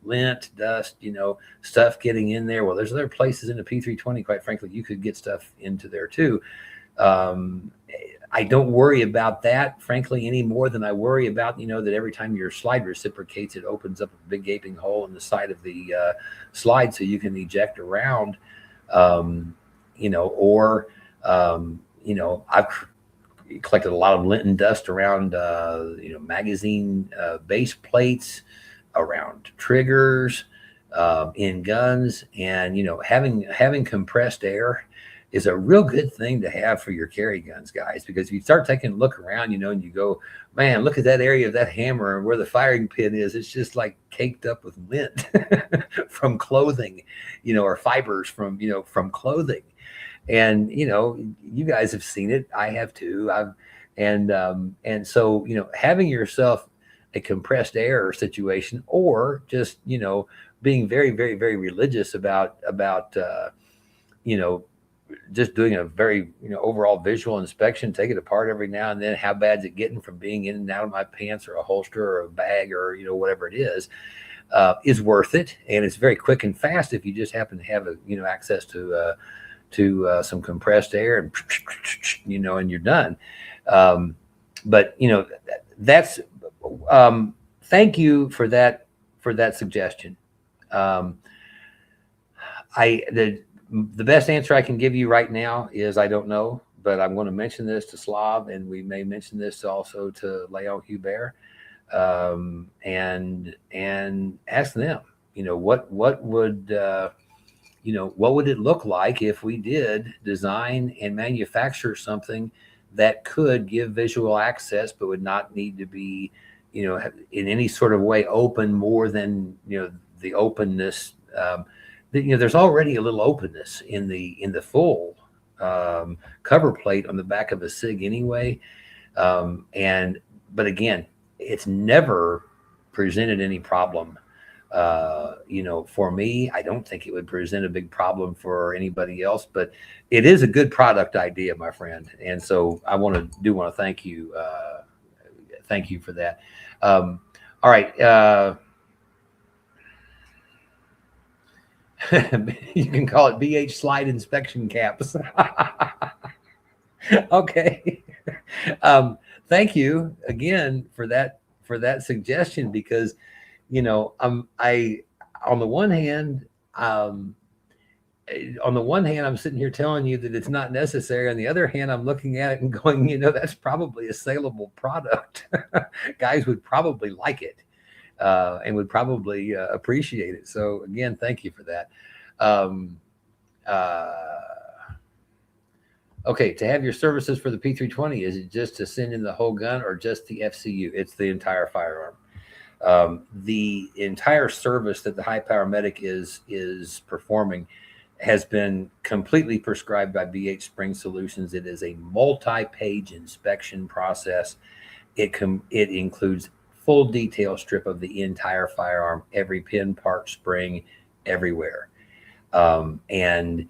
A: lint, dust, stuff getting in there. Well, there's other places in the P320, quite frankly, you could get stuff into there too. I don't worry about that, frankly, any more than I worry about, that every time your slide reciprocates, it opens up a big gaping hole in the side of the slide so you can eject around, collected a lot of lint and dust around, magazine base plates, around triggers, in guns, and having compressed air is a real good thing to have for your carry guns, guys, because if you start taking a look around, and you go, man, look at that area of that hammer and where the firing pin is. It's just like caked up with lint from clothing, or fibers from clothing. And, you guys have seen it. I have too. And so, having yourself a compressed air situation, or just, being very, very, very religious about just doing a very, overall visual inspection, take it apart every now and then. How bad's it getting from being in and out of my pants or a holster or a bag or, whatever it is worth it. And it's very quick and fast if you just happen to have access to some compressed air and, and you're done. But that's, thank you for that suggestion. The best answer I can give you right now is I don't know, but I'm going to mention this to Slav, and we may mention this also to Leon Hubert, and ask them, what would it look like if we did design and manufacture something that could give visual access, but would not need to be, in any sort of way open more than, the openness. There's already a little openness in the full cover plate on the back of a SIG anyway. But again, it's never presented any problem. For me, I don't think it would present a big problem for anybody else, but it is a good product idea, my friend. And so I want to thank you. Thank you for that. All right. You can call it BH slide inspection caps. Okay. Thank you again for that suggestion, because on the one hand I'm sitting here telling you that it's not necessary. On the other hand, I'm looking at it and going, that's probably a saleable product. Guys would probably like it. And would probably appreciate it. So again, thank you for that. Okay, to have your services for the P320, is it just to send in the whole gun or just the FCU? It's the entire firearm. The entire service that the High Power Medic is performing has been completely prescribed by BH Spring Solutions. It is a multi-page inspection process. It includes full detail strip of the entire firearm, every pin, part, spring, everywhere. And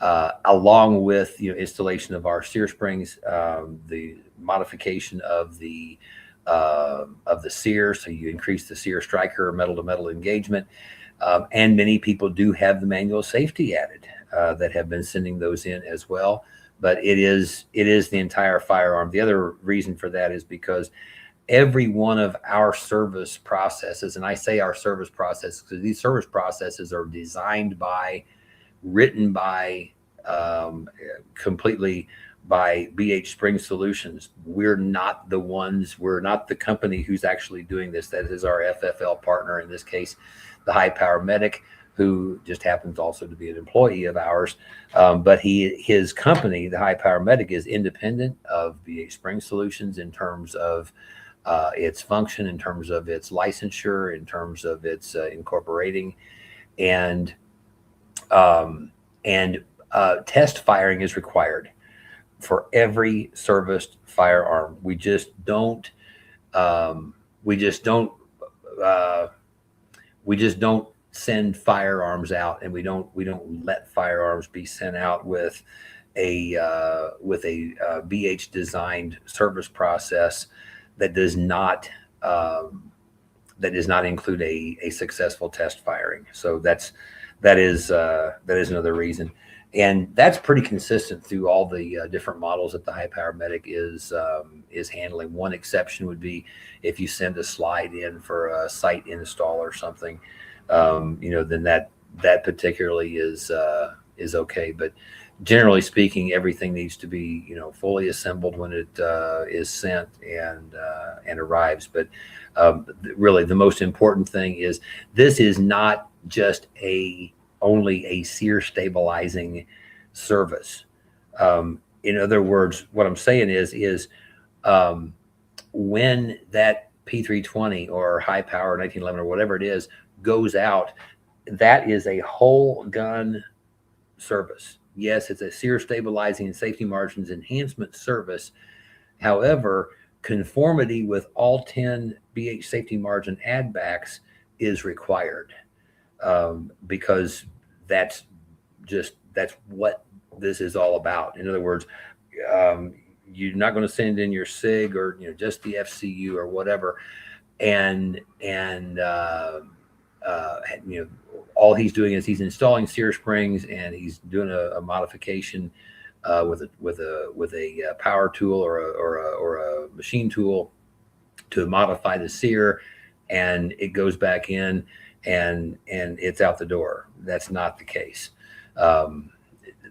A: along with installation of our sear springs, the modification of the sear, so you increase the sear striker or metal to metal engagement, and many people do have the manual safety added that have been sending those in as well. But it is the entire firearm. The other reason for that is because every one of our service processes, and I say our service processes because these service processes are designed by, written by, completely by BH Spring Solutions. We're not the company who's actually doing this. That is our FFL partner, in this case, the High Power Medic, who just happens also to be an employee of ours. But his company, the High Power Medic, is independent of BH Spring Solutions in terms of its function, in terms of its licensure, in terms of its incorporating, and test firing is required for every serviced firearm. We just don't send firearms out, and we don't let firearms be sent out with a BH designed service process that does not include a successful test firing. So that is another reason, and that's pretty consistent through all the different models that the High Power Medic is handling. One exception would be if you send a slide in for a site install or something, then that particularly is is okay. But generally speaking, everything needs to be, fully assembled when it is sent and arrives. But really, the most important thing is this is not just only a sear stabilizing service. In other words, what I'm saying is um, when that P320 or high power 1911 or whatever it is goes out, that is a whole gun service. Yes, it's a sear stabilizing and safety margins enhancement service. However, conformity with all 10 BH safety margin add backs is required, because that's that's what this is all about. In other words, um, you're not going to send in your SIG or just the FCU or whatever, and all he's doing is he's installing sear springs and he's doing a modification with a power tool or a machine tool to modify the sear, and it goes back in and it's out the door. That's not the case. Um,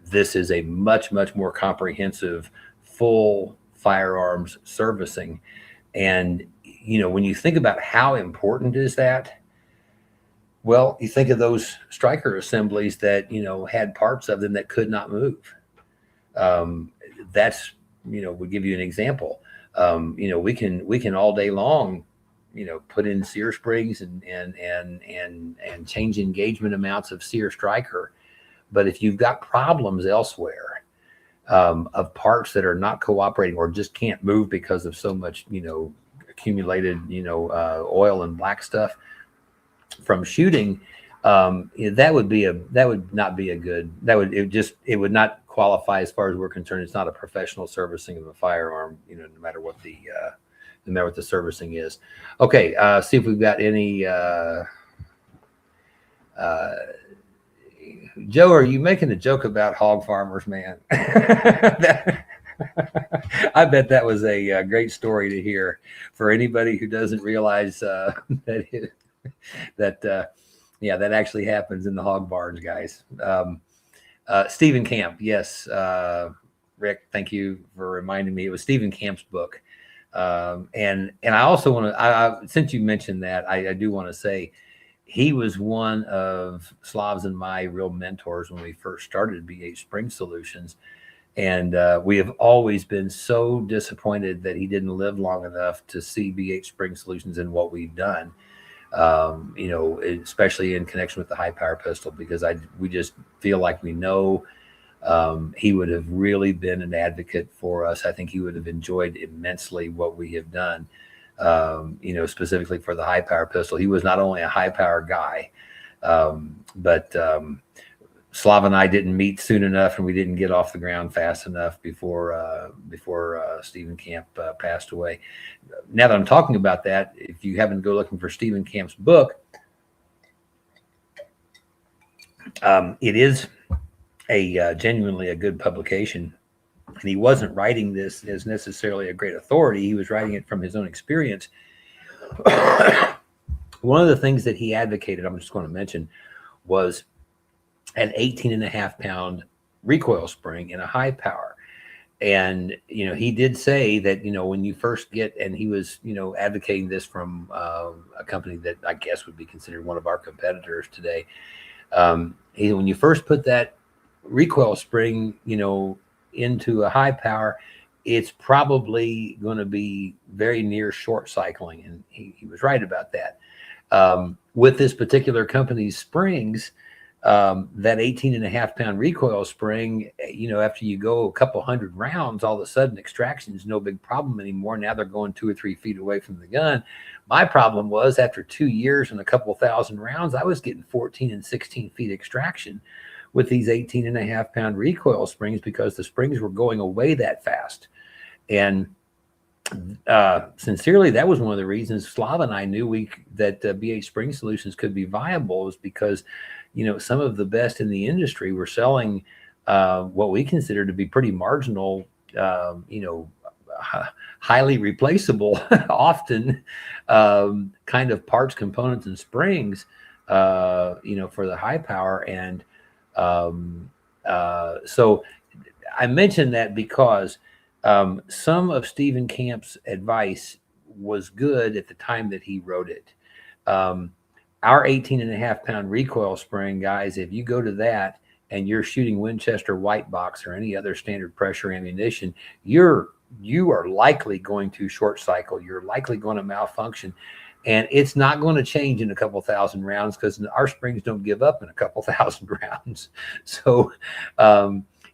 A: this is a much more comprehensive, full firearms servicing, and when you think about how important is that, well, you think of those striker assemblies that had parts of them that could not move. Um, that's we'll give you an example. We can all day long, put in sear springs and change engagement amounts of sear striker, but if you've got problems elsewhere, of parts that are not cooperating or just can't move because of so much accumulated oil and black stuff from shooting, that would not be a good, it would not qualify as far as we're concerned. It's not a professional servicing of a firearm, no matter what the servicing is. Okay, see if we've got any. Joe, are you making a joke about hog farmers, man? I bet that was a great story to hear for anybody who doesn't realize that that actually happens in the hog barns, guys. Stephen Camp, yes, Rick, thank you for reminding me. It was Stephen Camp's book, and I also want to, since you mentioned that, I do want to say he was one of Slav's and my real mentors when we first started BH Spring Solutions. And we have always been so disappointed that he didn't live long enough to see BH Spring Solutions and what we've done, especially in connection with the high power pistol, because we just feel like we know he would have really been an advocate for us. I think he would have enjoyed immensely what we have done. Specifically for the high power pistol. He was not only a high power guy, but Slav and I didn't meet soon enough, and we didn't get off the ground fast enough before Stephen Camp passed away. Now that I'm talking about that, if you happen to go looking for Stephen Camp's book, it is a genuinely a good publication. And he wasn't writing this as necessarily a great authority. He was writing it from his own experience. One of the things that he advocated, I'm just going to mention, was an 18.5-pound recoil spring in a high power. And, he did say that, when you first get, and he was, advocating this from a company that I guess would be considered one of our competitors today. When you first put that recoil spring, into a high power, it's probably going to be very near short cycling. And he was right about that. With this particular company's springs, that 18.5-pound recoil spring, after you go a couple hundred rounds, all of a sudden extraction is no big problem anymore. Now they're going 2 or 3 feet away from the gun. My problem was after 2 years and a couple thousand rounds, I was getting 14 and 16 feet extraction with these 18.5-pound recoil springs because the springs were going away that fast. And sincerely, that was one of the reasons Slav and I knew that BH Spring Solutions could be viable, was because some of the best in the industry were selling what we consider to be pretty marginal, highly replaceable, often kind of parts, components, and springs, for the high power. And So I mentioned that because some of Stephen Camp's advice was good at the time that he wrote it. Our 18.5-pound recoil spring, guys, if you go to that and you're shooting Winchester white box or any other standard pressure ammunition, you are likely going to short cycle. You're likely going to malfunction. And it's not going to change in a couple thousand rounds because our springs don't give up in a couple thousand rounds. So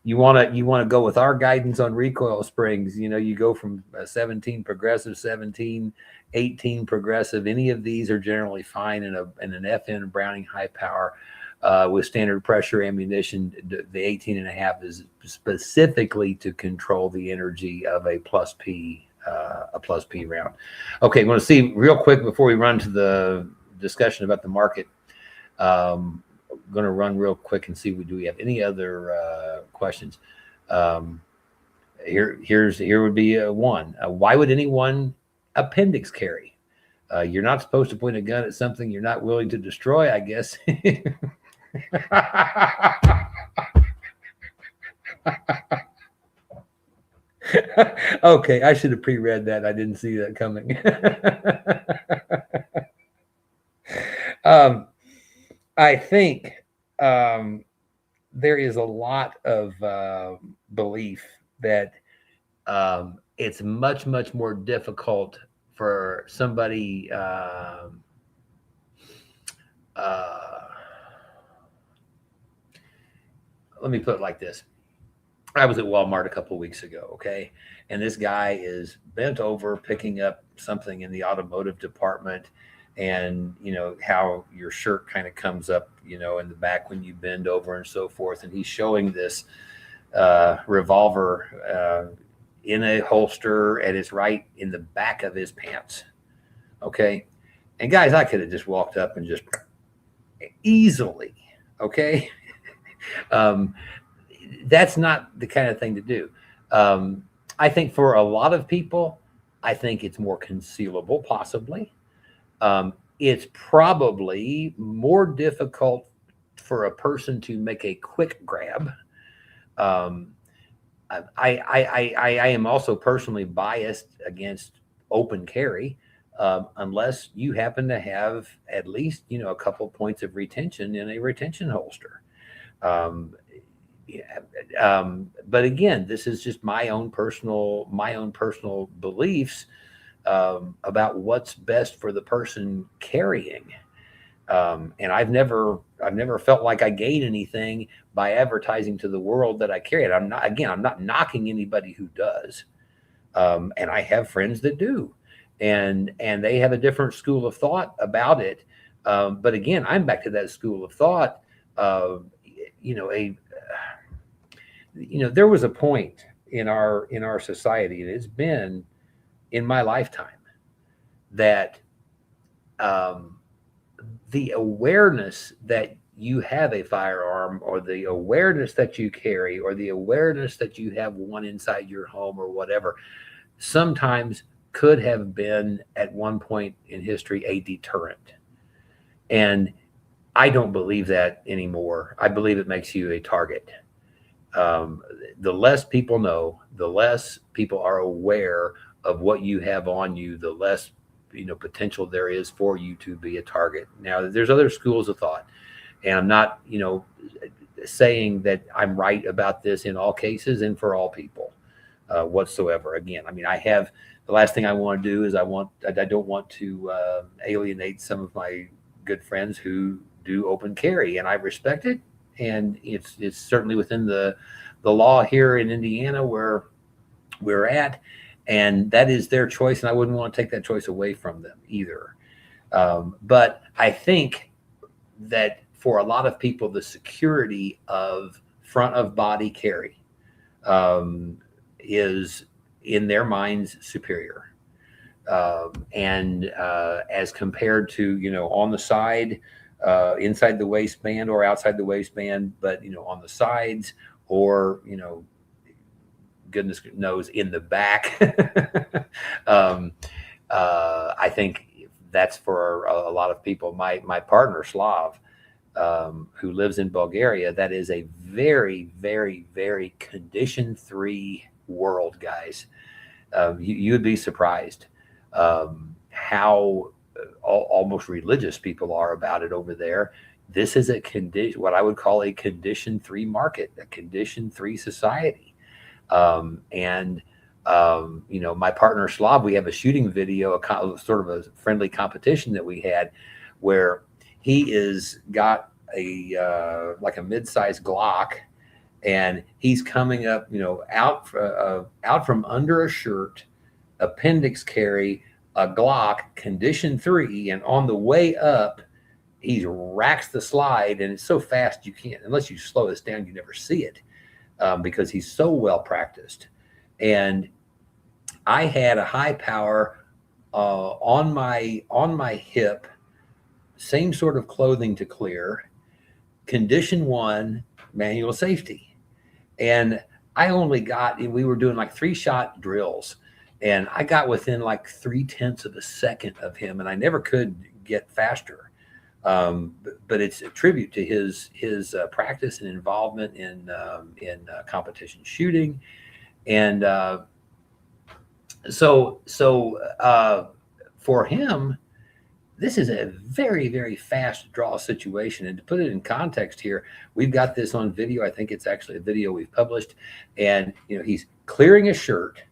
A: you want to go with our guidance on recoil springs. You go from 17 progressive, 17, 18 progressive. Any of these are generally fine in an FN Browning high power. With standard pressure ammunition, the 18.5 is specifically to control the energy of a plus P round. Okay, I'm going to see real quick before we run to the discussion about the market. I'm going to run real quick and see do we have any other questions. Here would be one. Why would anyone appendix carry? You're not supposed to point a gun at something you're not willing to destroy, I guess. Okay, I should have pre-read that. I didn't see that coming. I think there is a lot of belief that it's much, much more difficult for somebody let me put it like this. I was at Walmart a couple of weeks ago, okay? And this guy is bent over picking up something in the automotive department, and how your shirt kind of comes up, in the back when you bend over and so forth. And he's showing this revolver in a holster, and it's right in the back of his pants, okay? And guys, I could have just walked up and just easily, okay? That's not the kind of thing to do. I think for a lot of people, I think it's more concealable, possibly. It's probably more difficult for a person to make a quick grab. I am also personally biased against open carry, unless you happen to have at least a couple points of retention in a retention holster. But again, this is just my own personal beliefs about what's best for the person carrying. And I've never felt like I gain anything by advertising to the world that I carry it. I'm not knocking anybody who does. And I have friends that do, and they have a different school of thought about it. But again, I'm back to that school of thought. There was a point in our society, and it's been in my lifetime, that the awareness that you have a firearm, or the awareness that you carry, or the awareness that you have one inside your home or whatever, sometimes could have been at one point in history a deterrent. And I don't believe that anymore. I believe it makes you a target. The less people know, the less people are aware of what you have on you, the less potential there is for you to be a target. Now, there's other schools of thought, and I'm not saying that I'm right about this in all cases and for all people whatsoever. Again, I have, the last thing I want to do is I don't want to alienate some of my good friends who do open carry, and I respect it. And it's certainly within the law here in Indiana where we're at, and that is their choice, and I wouldn't want to take that choice away from them either. But I think that for a lot of people, the security of front of body carry is in their minds superior, and as compared to on the side, inside the waistband or outside the waistband, but on the sides, or goodness knows in the back. I think that's for a lot of people. My partner Slav, who lives in Bulgaria. That is a very, very, very condition-free world, guys. You would be surprised how almost religious people are about it over there. This is what I would call a condition-free market, a condition-free society. My partner Slav, we have a shooting video, sort of a friendly competition that we had, where he got a like a mid-sized Glock, and he's coming up, out from under a shirt, Appendix-Carry, a Glock, condition 3, and on the way up, he racks the slide, and it's so fast you can't, unless you slow this down, you never see it, because he's so well practiced. And I had a high power on my hip, same sort of clothing to clear, condition 1, manual safety. And I only got, we were doing like 3-shot drills, and I got within like 0.3 of a second of him, and I never could get faster. But it's a tribute to his practice and involvement in competition shooting. And so for him, this is a very, very fast draw situation. And to put it in context here, we've got this on video. I think it's actually a video we've published. And, he's clearing a shirt,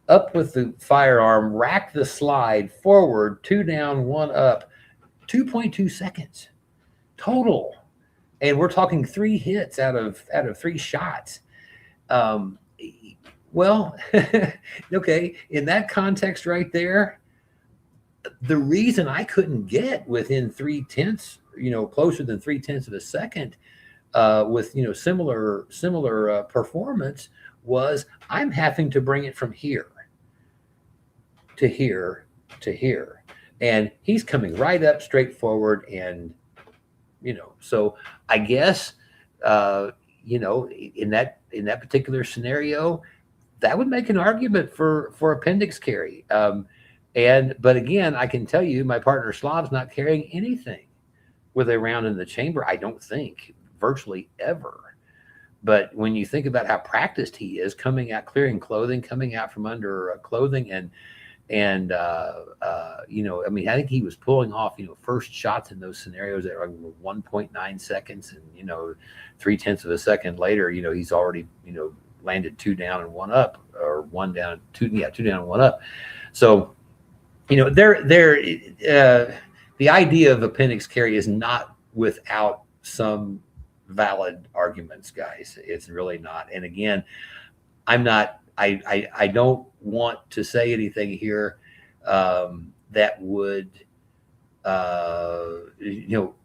A: up with the firearm, rack the slide, forward, 2 down, 1 up, 2.2 seconds total. And we're talking 3 hits out of 3 shots. Well, okay, in that context right there, the reason I couldn't get within 0.3, closer than 0.3 of a second, with, similar performance, was I'm having to bring it from here to here to here. And he's coming right up, straight forward. And, so I guess, in that particular scenario, that would make an argument for Appendix-Carry. But again, I can tell you, my partner Slav's not carrying anything with a round in the chamber, I don't think, virtually ever. But when you think about how practiced he is, coming out, clearing clothing, coming out from under clothing, and I think he was pulling off, first shots in those scenarios at like 1.9 seconds, and 0.3 of a second later, he's already, landed 2 down and 1 up, or 1 down, 2 down and 1 up. So, the idea of Appendix-Carry is not without some valid arguments, guys. It's really not. And again, I don't want to say anything here that would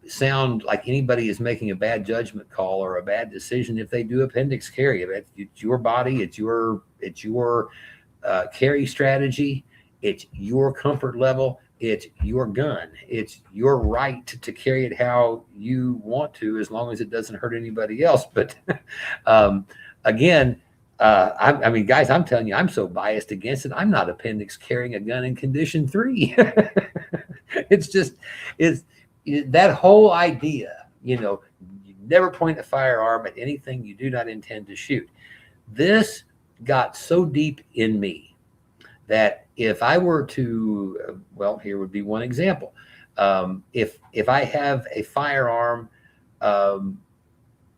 A: sound like anybody is making a bad judgment call or a bad decision if they do Appendix-Carry. It's your body, it's your carry strategy, it's your comfort level, it's your gun, it's your right to carry it how you want to, as long as it doesn't hurt anybody else. But again, guys, I'm telling you, I'm so biased against it. I'm not Appendix-Carrying a gun in condition 3. It's that whole idea, you never point a firearm at anything you do not intend to shoot. This got so deep in me that if I were to, here would be one example. If I have a firearm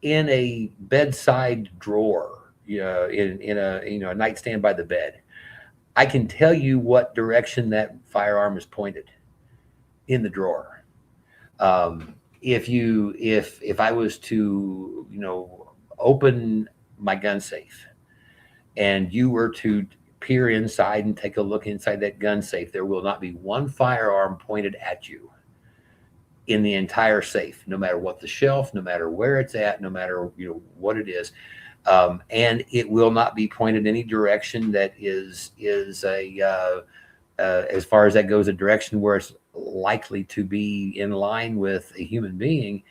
A: in a bedside drawer, in a nightstand by the bed, I can tell you what direction that firearm is pointed in the drawer. If I was to, open my gun safe, and you were to peer inside and take a look inside that gun safe, there will not be one firearm pointed at you in the entire safe, no matter what the shelf, no matter where it's at, no matter what it is. And it will not be pointed any direction that is as far as that goes, a direction where it's likely to be in line with a human being,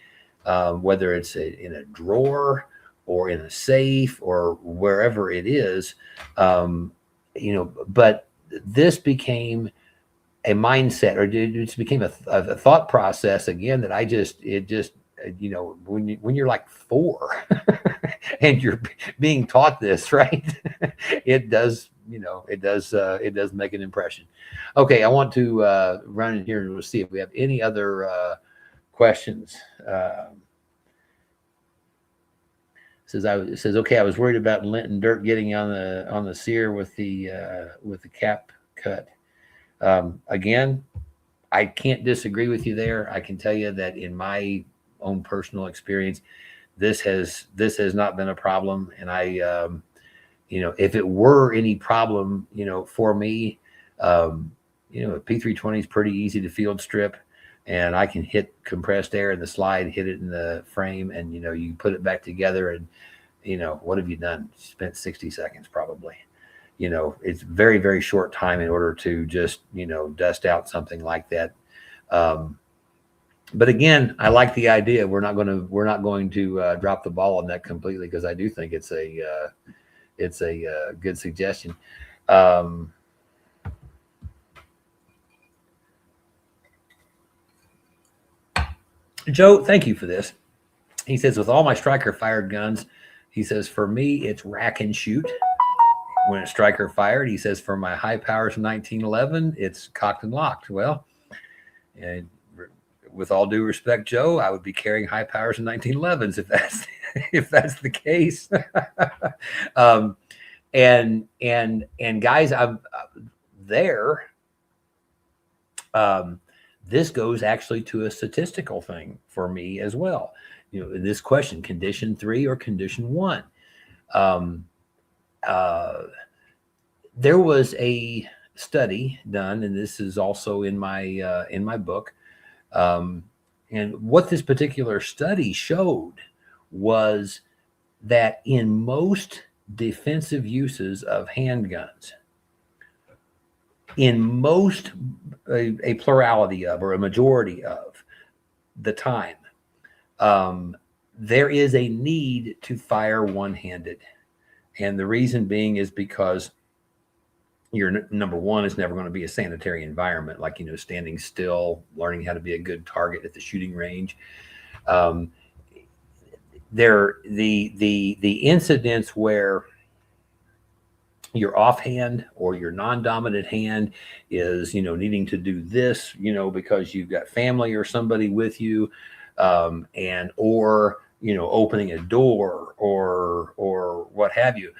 A: whether it's in a drawer or in a safe or wherever it is. But this became a mindset, or it just became a thought process again, that it just when you're like 4 and you're being taught this, right? It does, it does make an impression. Okay, I want to run in here and we'll see if we have any other questions. Says okay, I was worried about lint and dirt getting on the sear with the cap cut. Again, I can't disagree with you there. I can tell you that in my own personal experience, this has not been a problem. And I, if it were any problem, for me, a P320 is pretty easy to field strip, and I can hit compressed air in the slide, hit it in the frame, and you put it back together, and what have you done? Spent 60 seconds probably. It's very, very short time in order to just, dust out something like that. But again, I like the idea. We're not going to drop the ball on that completely, because I do think it's a good suggestion. Joe, thank you for this. He says, with all my striker fired guns, he says, for me, it's rack and shoot. When it's striker fired, he says, for my high powers 1911, it's cocked and locked. Well, and with all due respect, Joe, I would be carrying high powers in 1911s if that's the case. And guys, I'm there. This goes actually to a statistical thing for me as well. This question, condition 3 or condition 1. There was a study done, and this is also in my book. And what this particular study showed was that in most defensive uses of handguns, in most, a plurality of, or a majority of the time, there is a need to fire one-handed. And the reason being is because your number one is never going to be a sanitary environment, like, standing still, learning how to be a good target at the shooting range. The incidents where your offhand or your non-dominant hand is, needing to do this, because you've got family or somebody with you, or opening a door or what have you.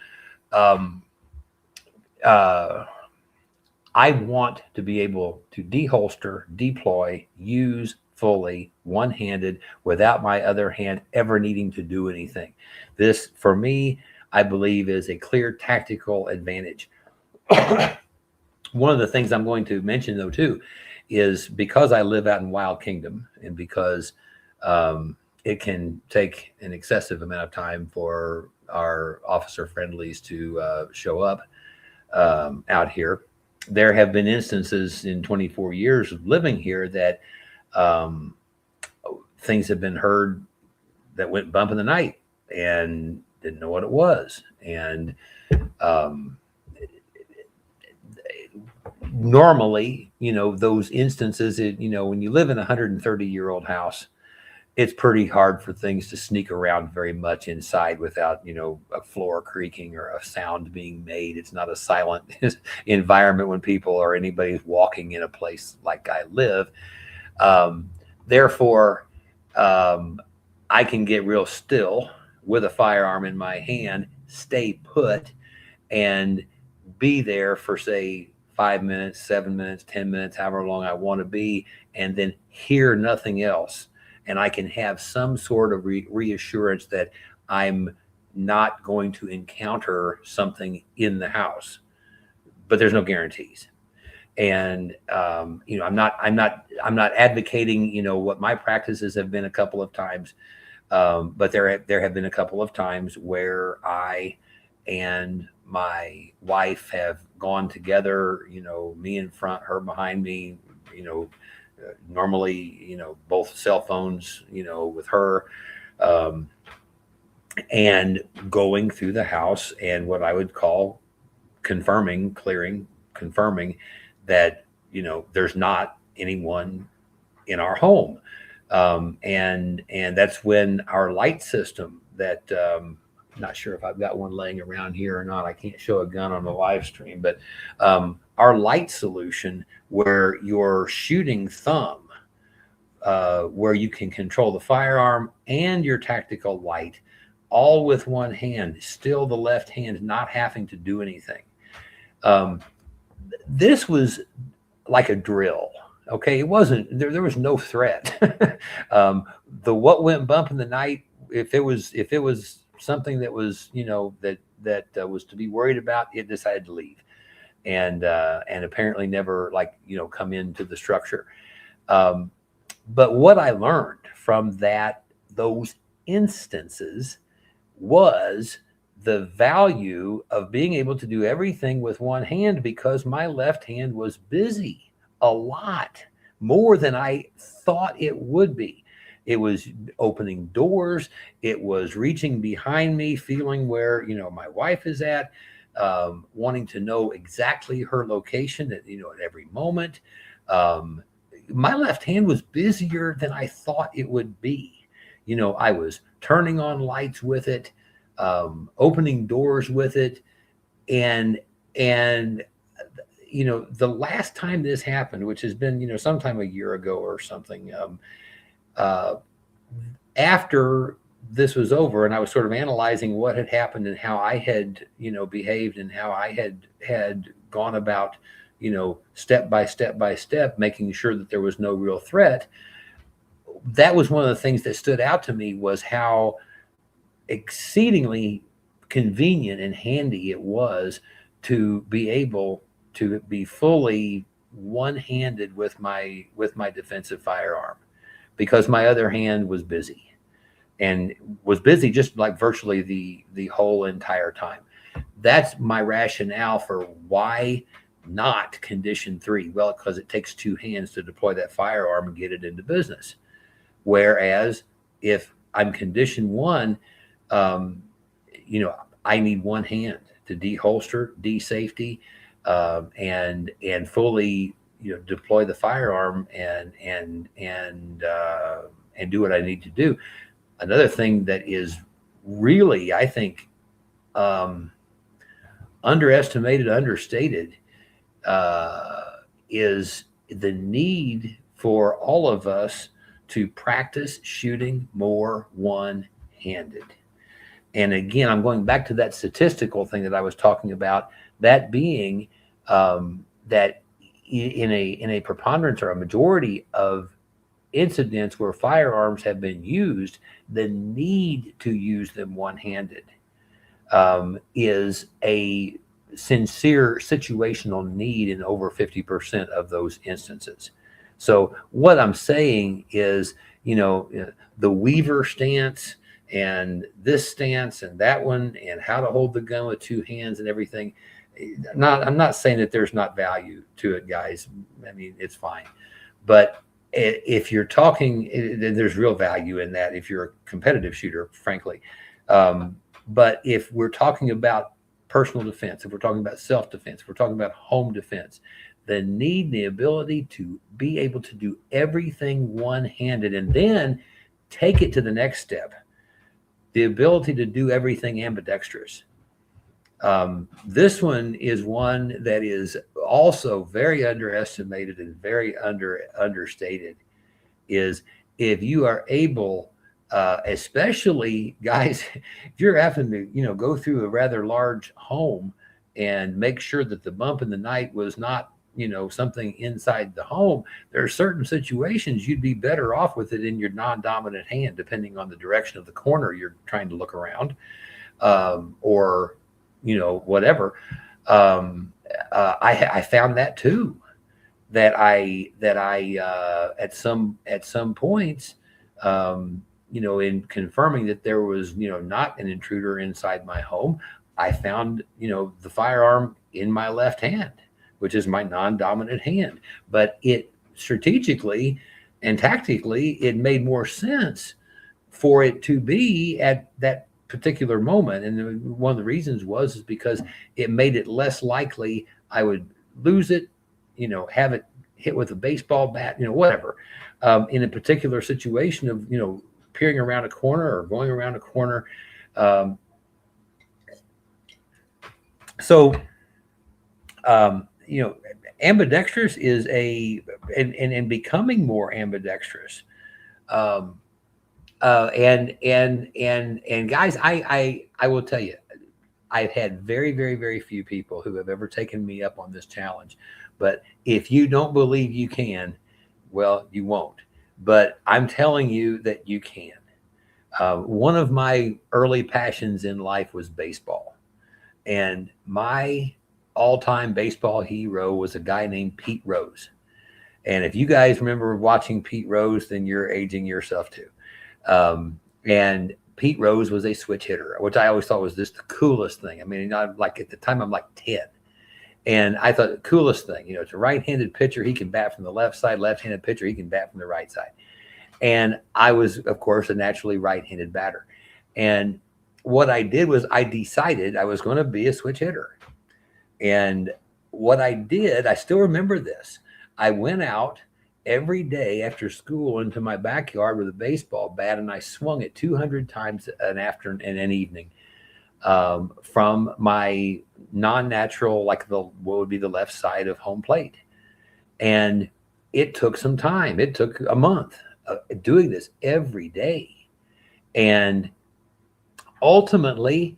A: I want to be able to deholster, deploy, use fully one-handed without my other hand ever needing to do anything. This, for me, I believe, is a clear tactical advantage. One of the things I'm going to mention, though, too, is because I live out in Wild Kingdom, and because it can take an excessive amount of time for our officer friendlies to show up out here. There have been instances in 24 years of living here that things have been heard that went bump in the night and didn't know what it was. And normally, those instances, when you live in a 130-year-old house, it's pretty hard for things to sneak around very much inside without, a floor creaking or a sound being made. It's not a silent environment when people or anybody's walking in a place like I live. Therefore, I can get real still with a firearm in my hand, stay put, and be there for, say, 5 minutes, 7 minutes, 10 minutes, however long I want to be, and then hear nothing else. And I can have some sort of reassurance that I'm not going to encounter something in the house, but there's no guarantees. And I'm not advocating, what my practices have been a couple of times, but there have been a couple of times where I and my wife have gone together, me in front, her behind me, normally, both cell phones, with her, and going through the house, and what I would call confirming that, there's not anyone in our home. And that's when our light system that not sure if I've got one laying around here or not. I can't show a gun on the live stream, but our light solution where you're shooting thumb, where you can control the firearm and your tactical light all with one hand, still the left hand not having to do anything. This was like a drill. Okay, it wasn't there was no threat. The what went bump in the night, if it was something that was, that was to be worried about, it decided to leave, and apparently never, come into the structure. But what I learned from those instances was the value of being able to do everything with one hand, because my left hand was busy a lot more than I thought it would be. It was opening doors. It was reaching behind me, feeling where, my wife is at, wanting to know exactly her location at every moment. My left hand was busier than I thought it would be. I was turning on lights with it, opening doors with it. And the last time this happened, which has been, sometime a year ago or something, after this was over and I was sort of analyzing what had happened and how I had, behaved and how I had gone about, step by step, making sure that there was no real threat. That was one of the things that stood out to me, was how exceedingly convenient and handy it was to be able to be fully one-handed with my defensive firearm, because my other hand was busy, and was busy just like virtually the whole entire time. That's my rationale for why not condition 3. Well, because it takes 2 hands to deploy that firearm and get it into business. Whereas if I'm condition 1, I need one hand to deholster, de-safety, and fully, deploy the firearm and do what I need to do. Another thing that is really, I think, underestimated, understated, is the need for all of us to practice shooting more one-handed. And again, I'm going back to that statistical thing that I was talking about, that being that in a preponderance or a majority of incidents where firearms have been used, the need to use them one-handed is a sincere situational need in over 50% of those instances. So what I'm saying is, the Weaver stance and this stance and that one, and how to hold the gun with 2 hands and everything. I'm not saying that there's not value to it, guys. I mean, it's fine. But if you're talking, there's real value in that if you're a competitive shooter, frankly. But if we're talking about personal defense, if we're talking about self-defense, if we're talking about home defense, the need, the ability to be able to do everything one-handed, and then take it to the next step, the ability to do everything ambidextrous. This one is one that is also very underestimated and very understated, is if you are able, especially guys, if you're having to, go through a rather large home and make sure that the bump in the night was not, something inside the home, there are certain situations you'd be better off with it in your non-dominant hand, depending on the direction of the corner you're trying to look around, or, whatever. I found that too, that I at some points, in confirming that there was, not an intruder inside my home, I found, the firearm in my left hand, which is my non-dominant hand. But it strategically and tactically, it made more sense for it to be at that particular moment. And one of the reasons is because it made it less likely I would lose it, have it hit with a baseball bat, whatever. in a particular situation of, peering around a corner or going around a corner. Um, so, ambidextrous is and becoming more ambidextrous. Um, and guys, I will tell you, I've had very, very, very few people who have ever taken me up on this challenge. But if you don't believe you can, well, you won't. But I'm telling you that you can. One of my early passions in life was baseball. And my all-time baseball hero was a guy named Pete Rose. And if you guys remember watching Pete Rose, then you're aging yourself too. And Pete Rose was a switch hitter, which I always thought was just the coolest thing. I mean, like at the time I'm like 10. And I thought the coolest thing, it's a right-handed pitcher. He can bat from the left side, left-handed pitcher. He can bat from the right side. And I was, of course, a naturally right-handed batter. And what I did was I decided I was going to be a switch hitter. And what I did, I still remember this. I went out every day after school into my backyard with a baseball bat, and I swung it 200 times an afternoon and an evening, from my non-natural, like what would be the left side of home plate. And it took some time. It took a month doing this every day. And ultimately,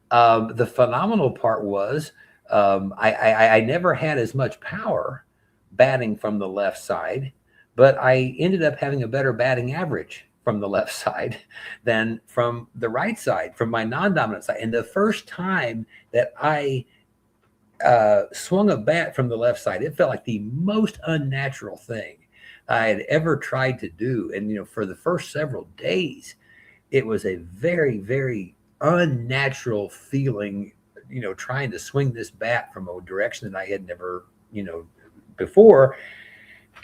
A: the phenomenal part was I never had as much power batting from the left side, but I ended up having a better batting average from the left side than from the right side, from my non-dominant side. And the first time that I swung a bat from the left side, it felt like the most unnatural thing I had ever tried to do. And, for the first several days, it was a very, very unnatural feeling, trying to swing this bat from a direction that I had never, before.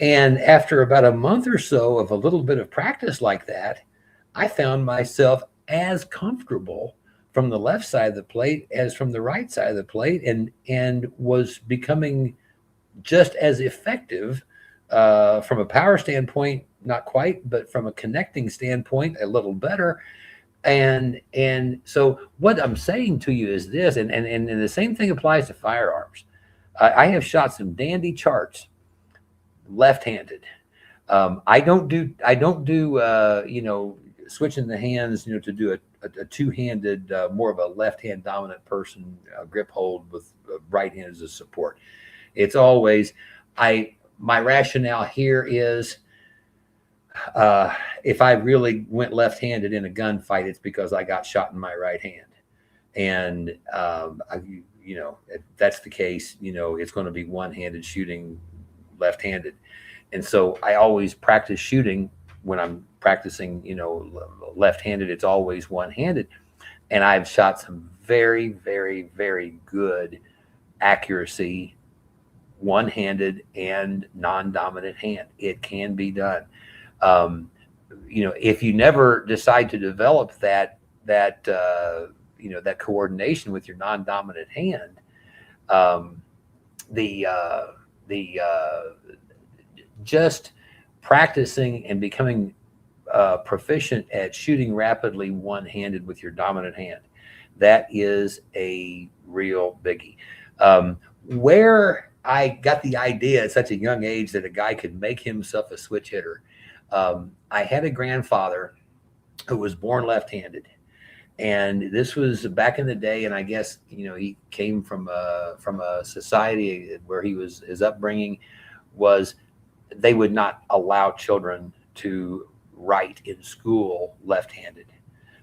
A: And after about a month or so of a little bit of practice like that, I found myself as comfortable from the left side of the plate as from the right side of the plate, and was becoming just as effective from a power standpoint, not quite, but from a connecting standpoint, a little better. And so what I'm saying to you is this, and the same thing applies to firearms. I have shot some dandy charts left-handed. I don't do switching the hands, to do a two-handed, more of a left-hand dominant person grip hold with right hand as a support. It's always, my rationale here is, if I really went left-handed in a gunfight, it's because I got shot in my right hand. And, if that's the case, it's going to be one-handed shooting left-handed. And so I always practice shooting when I'm practicing, left-handed. It's always one-handed. And I've shot some very, very, very good accuracy, one-handed and non-dominant hand. It can be done. If you never decide to develop that coordination with your non-dominant hand, just practicing and becoming proficient at shooting rapidly one-handed with your dominant hand, that is a real biggie. Where I got the idea at such a young age that a guy could make himself a switch hitter, I had a grandfather who was born left-handed. And this was back in the day, and I guess he came from a society where his upbringing was they would not allow children to write in school left-handed.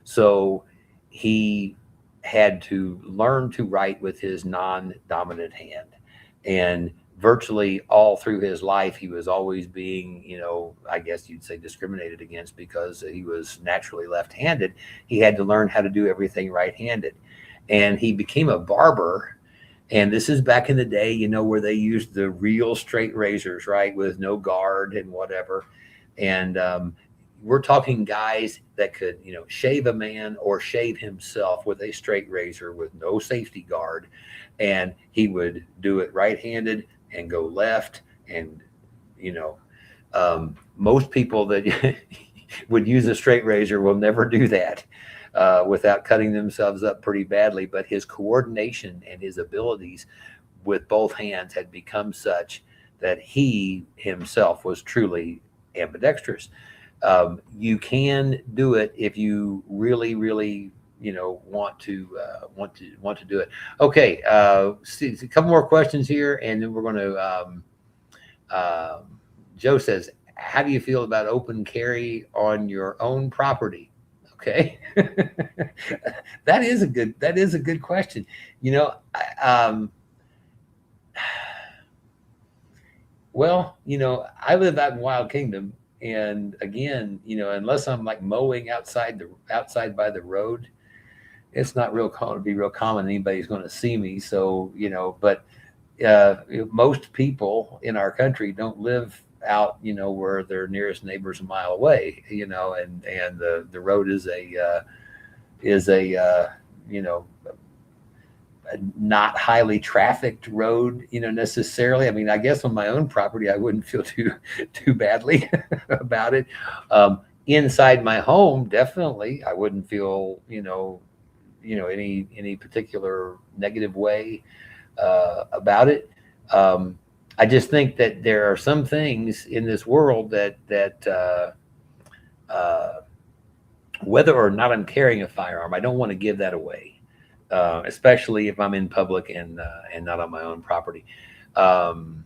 A: So he had to learn to write with his non-dominant hand, and virtually all through his life, he was always being, I guess you'd say discriminated against because he was naturally left-handed. He had to learn how to do everything right-handed. And he became a barber. And this is back in the day, where they used the real straight razors, right, with no guard and whatever. And we're talking guys that could, shave a man or shave himself with a straight razor with no safety guard. And he would do it right-handed and go left, and Most people that would use a straight razor will never do that without cutting themselves up pretty badly. But his coordination and his abilities with both hands had become such that he himself was truly ambidextrous. You can do it if you really, really, want to do it. Okay, see, a couple more questions here, and then we're going to. Joe says, "How do you feel about open carry on your own property?" Okay, that is a good question. Well, I live out in Wild Kingdom, and again, unless I'm like mowing outside by the road, it's not real common to be real common. Anybody's going to see me. So, but most people in our country don't live out, where their nearest neighbor's a mile away, and the road is a not highly trafficked road, necessarily. I mean, I guess on my own property, I wouldn't feel too badly about it. Inside my home, definitely, I wouldn't feel, any particular negative way about it. I just think that there are some things in this world that whether or not I'm carrying a firearm, I don't want to give that away. Especially if I'm in public and not on my own property. Um,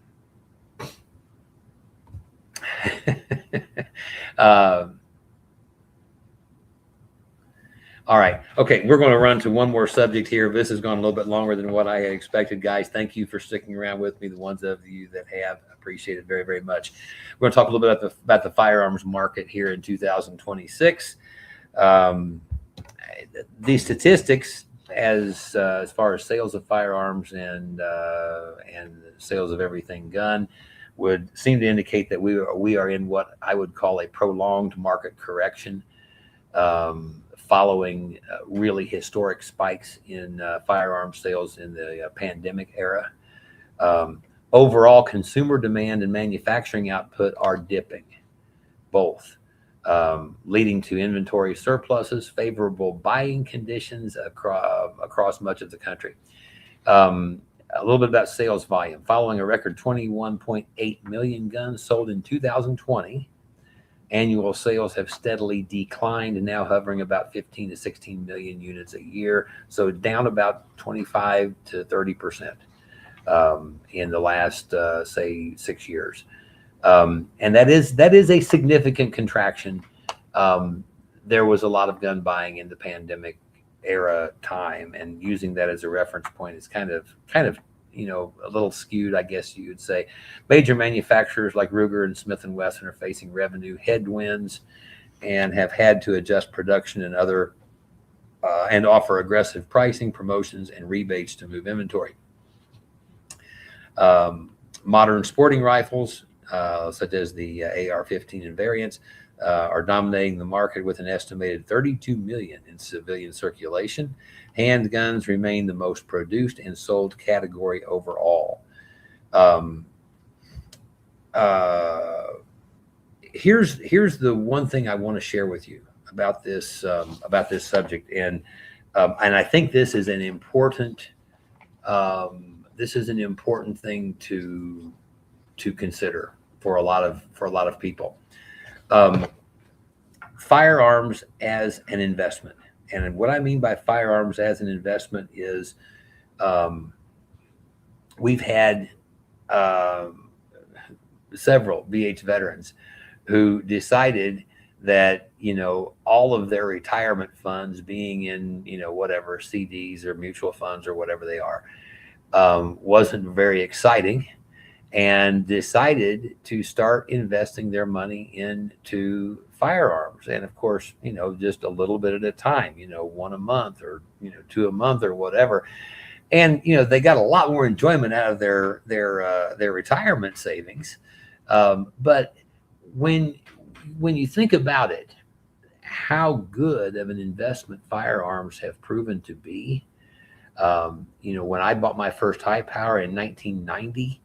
A: all right. Okay, we're going to run to one more subject here. This has gone a little bit longer than what I had expected, guys. Thank you for sticking around with me. The ones of you that have, appreciate it very, very much. We're going to talk a little bit about the firearms market here in 2026. These statistics, as far as sales of firearms and sales of everything gun, would seem to indicate that we are in what I would call a prolonged market correction, following really historic spikes in firearm sales in the pandemic era. Overall, consumer demand and manufacturing output are dipping, both. Leading to inventory surpluses, favorable buying conditions across much of the country. A little bit about sales volume. Following a record 21.8 million guns sold in 2020, annual sales have steadily declined and now hovering about 15 to 16 million units a year. So down about 25 to 30% in the last, say, 6 years. And that is a significant contraction. There was a lot of gun buying in the pandemic era time, and using that as a reference point is kind of a little skewed, I guess you would say. Major manufacturers like Ruger and Smith & Wesson are facing revenue headwinds and have had to adjust production and and offer aggressive pricing, promotions, and rebates to move inventory. Modern sporting rifles, such as the AR-15 and variants, are dominating the market with an estimated 32 million in civilian circulation. Handguns remain the most produced and sold category overall. Here's the one thing I want to share with you about this subject, and I think this is an important thing to consider for a lot of people. Firearms as an investment. And what I mean by firearms as an investment is we've had several VH veterans who decided that, all of their retirement funds being in, whatever CDs or mutual funds or whatever they are, wasn't very exciting, and decided to start investing their money into firearms. And of course, just a little bit at a time, one a month or, two a month or whatever. And, they got a lot more enjoyment out of their retirement savings. But when you think about it, how good of an investment firearms have proven to be. When I bought my first high power in 1990,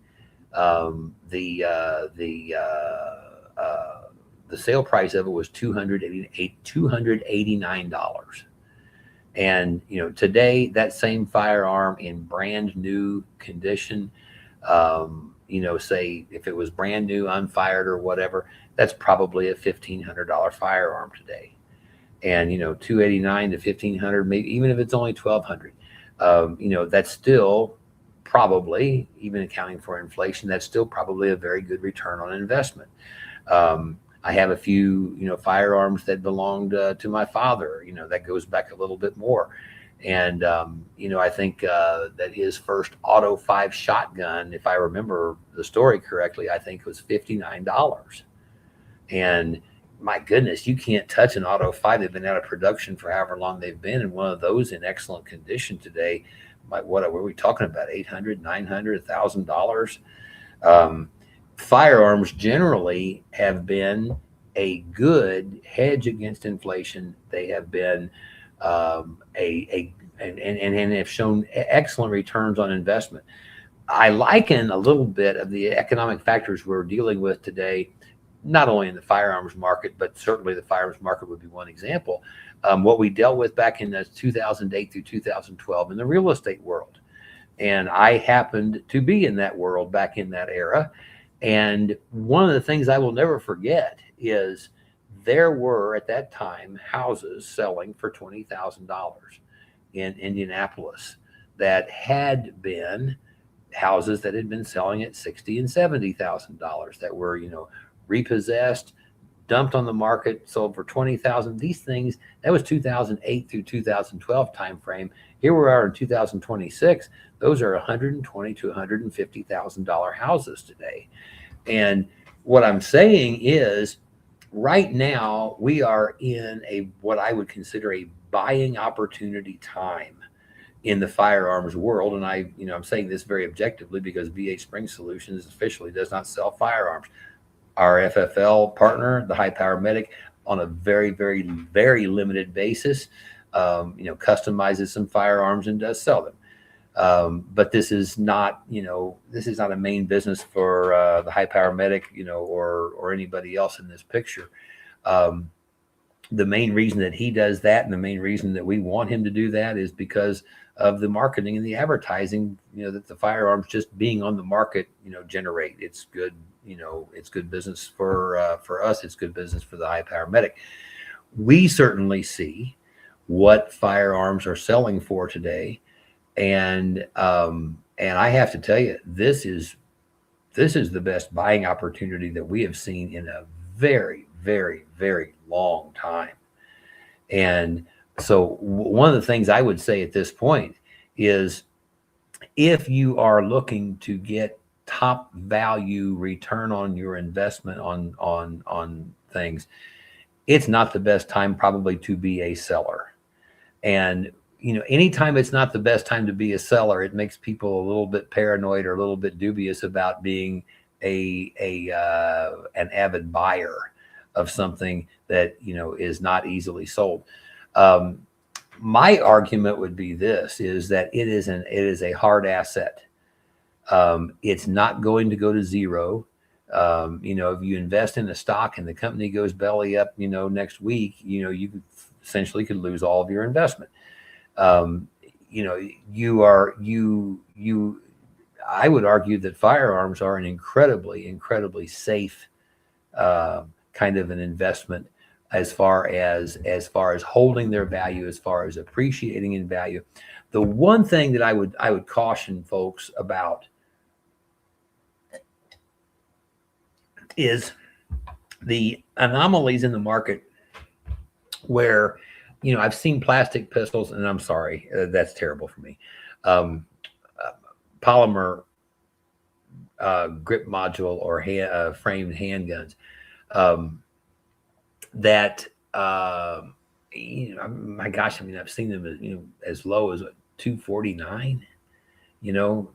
A: the sale price of it was $289. And today that same firearm in brand new condition, say if it was brand new, unfired or whatever, that's probably a $1,500 firearm today. And 289 to 1,500, maybe even if it's only 1,200, that's still probably, even accounting for inflation, that's still probably a very good return on investment. I have a few, firearms that belonged to my father, that goes back a little bit more. And, I think that his first Auto 5 shotgun, if I remember the story correctly, I think was $59. And my goodness, you can't touch an Auto 5. They've been out of production for however long they've been. And one of those in excellent condition today, what were we talking about? $800, $900, $1,000. Firearms generally have been a good hedge against inflation. They have been and have shown excellent returns on investment. I liken a little bit of the economic factors we're dealing with today, not only in the firearms market, but certainly the firearms market would be one example. What we dealt with back in the 2008 through 2012 in the real estate world. And I happened to be in that world back in that era. And one of the things I will never forget is there were at that time houses selling for $20,000 in Indianapolis that had been houses that had been selling at $60,000 and $70,000 that were, repossessed, dumped on the market, sold for $20,000. These things, that was 2008 through 2012 timeframe. Here we are in 2026. Those are $120,000 to $150,000 houses today. And what I'm saying is, right now we are in what I would consider a buying opportunity time in the firearms world. And I'm saying this very objectively because VH Spring Solutions officially does not sell firearms. Our FFL partner, the High Power Medic, on a very, very, very limited basis, customizes some firearms and does sell them. But this is not a main business for the High Power Medic, or anybody else in this picture. The main reason that he does that, and the main reason that we want him to do that, is because of the marketing and the advertising, that the firearms just being on the market, generate. It's good. It's good business for us. It's good business for the High Power Medic. We certainly see what firearms are selling for today. And I have to tell you, this is the best buying opportunity that we have seen in a very, very, very long time. And so one of the things I would say at this point is, if you are looking to get top value return on your investment on things, it's not the best time probably to be a seller. And anytime it's not the best time to be a seller, it makes people a little bit paranoid or a little bit dubious about being an avid buyer of something that is not easily sold. My argument would be this: is that it is a hard asset. It's not going to go to zero. If you invest in a stock and the company goes belly up, next week, you essentially could lose all of your investment. I would argue that firearms are an incredibly, incredibly safe kind of an investment as far as holding their value, as far as appreciating in value. The one thing that I would caution folks about is the anomalies in the market where, I've seen plastic pistols, and I'm sorry, that's terrible for me. Polymer grip module or framed handguns that, my gosh, I've seen them as low as $249.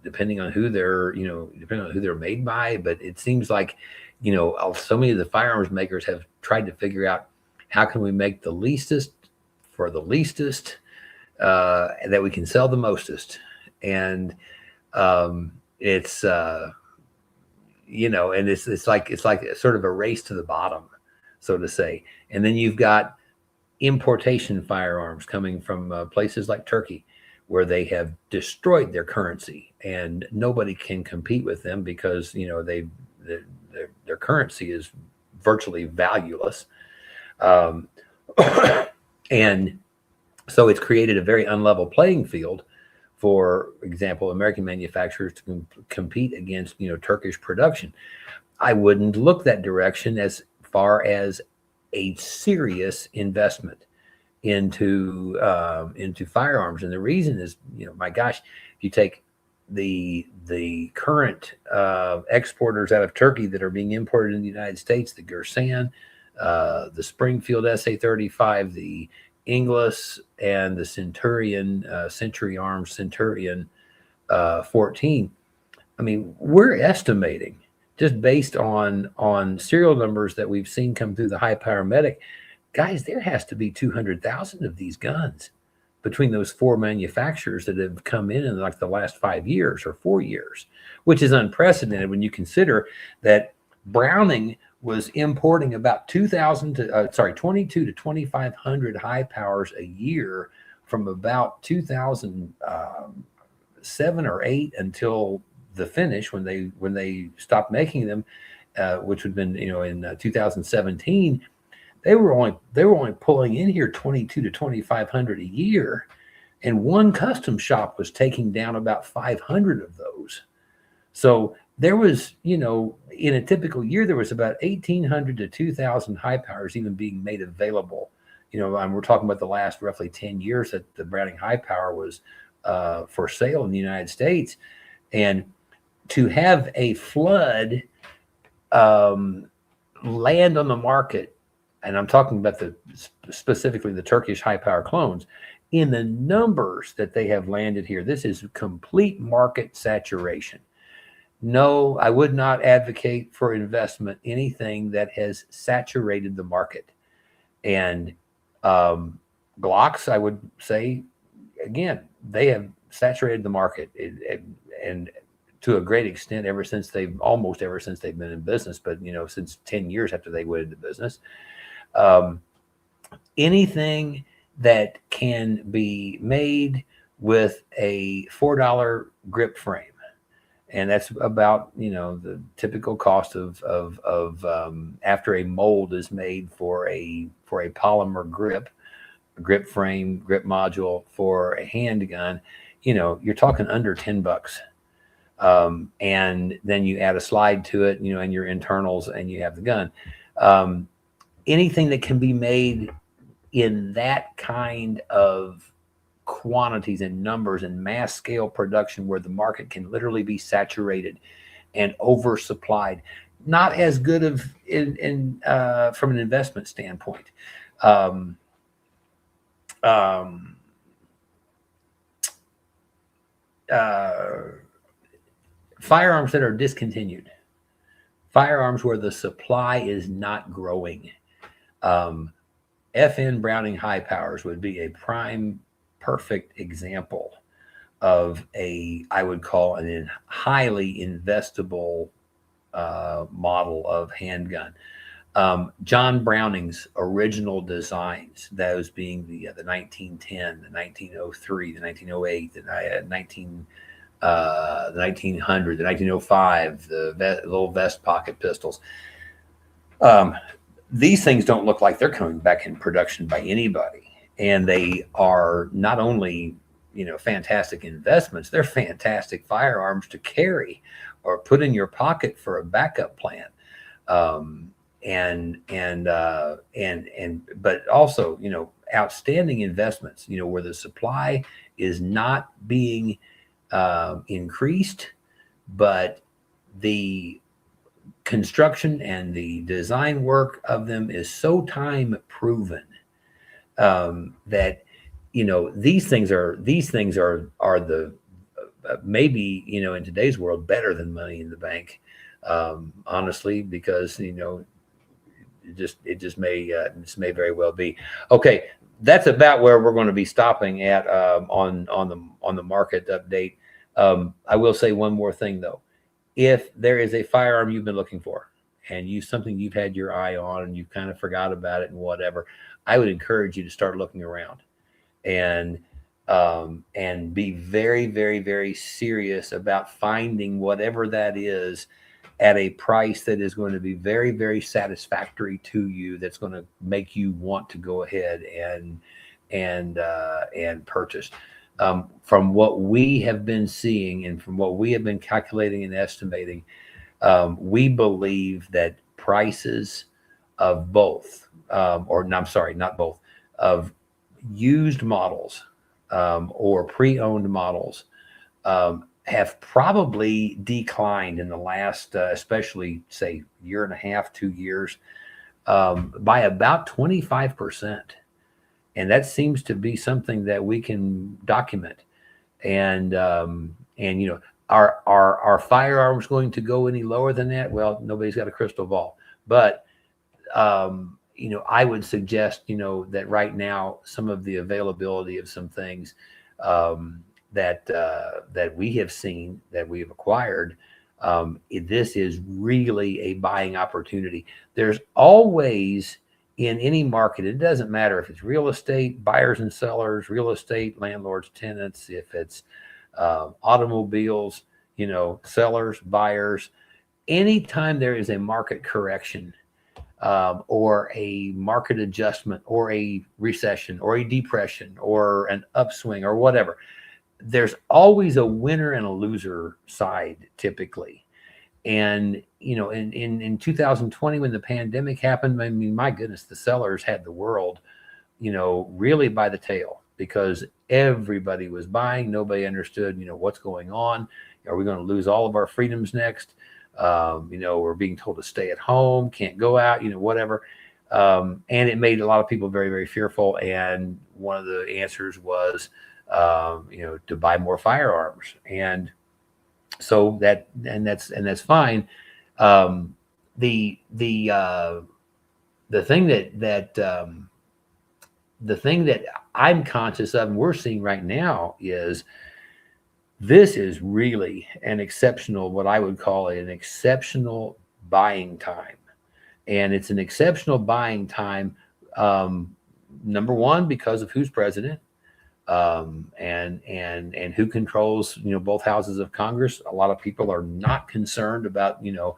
A: Depending on who they're made by. But it seems like, so many of the firearms makers have tried to figure out how can we make the leastest for the leastest that we can sell the mostest. And it's and it's like sort of a race to the bottom, so to say. And then you've got importation firearms coming from places like Turkey, where they have destroyed their currency, and nobody can compete with them because their currency is virtually valueless, um, and so it's created a very unlevel playing field. For example, American manufacturers to compete against Turkish production. I wouldn't look that direction as far as a serious investment into firearms, and the reason is, my gosh, if you take the current exporters out of Turkey that are being imported in the United States, the Gersan, the Springfield SA-35, the Inglis, and the Centurion, Century Arms Centurion 14. I mean, we're estimating, just based on serial numbers that we've seen come through the High Power Medic, guys, there has to be 200,000 of these guns between those four manufacturers that have come in like the last 5 years or 4 years, which is unprecedented when you consider that Browning was importing about 22 to 2,500 high powers a year from about 2007 or 8 until the finish, when they stopped making them, which would have been in 2017. They were only pulling in here 22 to 2,500 a year, and one custom shop was taking down about 500 of those. So there was, in a typical year, there was about 1,800 to 2,000 high powers even being made available. And we're talking about the last roughly 10 years that the Browning high power was for sale in the United States. And to have a flood land on the market, and I'm talking about specifically the Turkish high power clones, in the numbers that they have landed here, this is complete market saturation. No, I would not advocate for investment anything that has saturated the market. And Glocks, I would say, again, they have saturated the market, and to a great extent almost ever since they've been in business, but since 10 years after they went into business. Anything that can be made with a $4 grip frame, and that's about the typical cost of after a mold is made for a polymer grip frame, grip module for a handgun, you're talking under $10. And then you add a slide to it, and your internals, and you have the gun. Anything that can be made in that kind of quantities and numbers and mass scale production, where the market can literally be saturated and oversupplied, not as good from an investment standpoint. Firearms that are discontinued, firearms where the supply is not growing. FN Browning high powers would be a prime, perfect example of I would call a highly investable model of handgun. John Browning's original designs, those being the 1910, the 1903, the 1908, the 1900, the 1905, the little vest pocket pistols. These things don't look like they're coming back in production by anybody. And they are not only, fantastic investments, they're fantastic firearms to carry or put in your pocket for a backup plan. But also, outstanding investments, where the supply is not being increased, but the construction and the design work of them is so time proven that these things are the maybe in today's world better than money in the bank, honestly, because it may very well be. Okay, that's about where we're going to be stopping at on the market update. I will say one more thing though. if there is a firearm you've been looking for and something you've had your eye on and you kind of forgot about it and whatever, I would encourage you to start looking around and be very, very, very serious about finding whatever that is at a price that is going to be very, very satisfactory to you. That's going to make you want to go ahead and purchase. From what we have been seeing and from what we have been calculating and estimating, we believe that prices of both, or no, I'm sorry, not both, of used models or pre-owned models have probably declined in the last, especially say year and a half, 2 years, by about 25%. And that seems to be something that we can document. And you know, are firearms going to go any lower than that? Well, nobody's got a crystal ball, but you know, I would suggest, you know, that right now some of the availability of some things that we have seen, that we have acquired, this is really a buying opportunity. There's always, in any market, it doesn't matter if it's real estate, buyers and sellers, real estate, landlords, tenants, if it's automobiles, you know, sellers, buyers, anytime there is a market correction or a market adjustment or a recession or a depression or an upswing or whatever, there's always a winner and a loser side typically. And, you know, in 2020, when the pandemic happened, I mean, my goodness, the sellers had the world, you know, really by the tail, because everybody was buying. Nobody understood, you know, what's going on. Are we going to lose all of our freedoms next? You know, we're being told to stay at home, can't go out, you know, whatever. And it made a lot of people very, very fearful. And one of the answers was, you know, to buy more firearms. And so that's fine. The thing that I'm conscious of and we're seeing right now is this is really an exceptional, what I would call an exceptional buying time. And it's an exceptional buying time, number one, because of who's president, and who controls, you know, both houses of Congress. A lot of people are not concerned about, you know,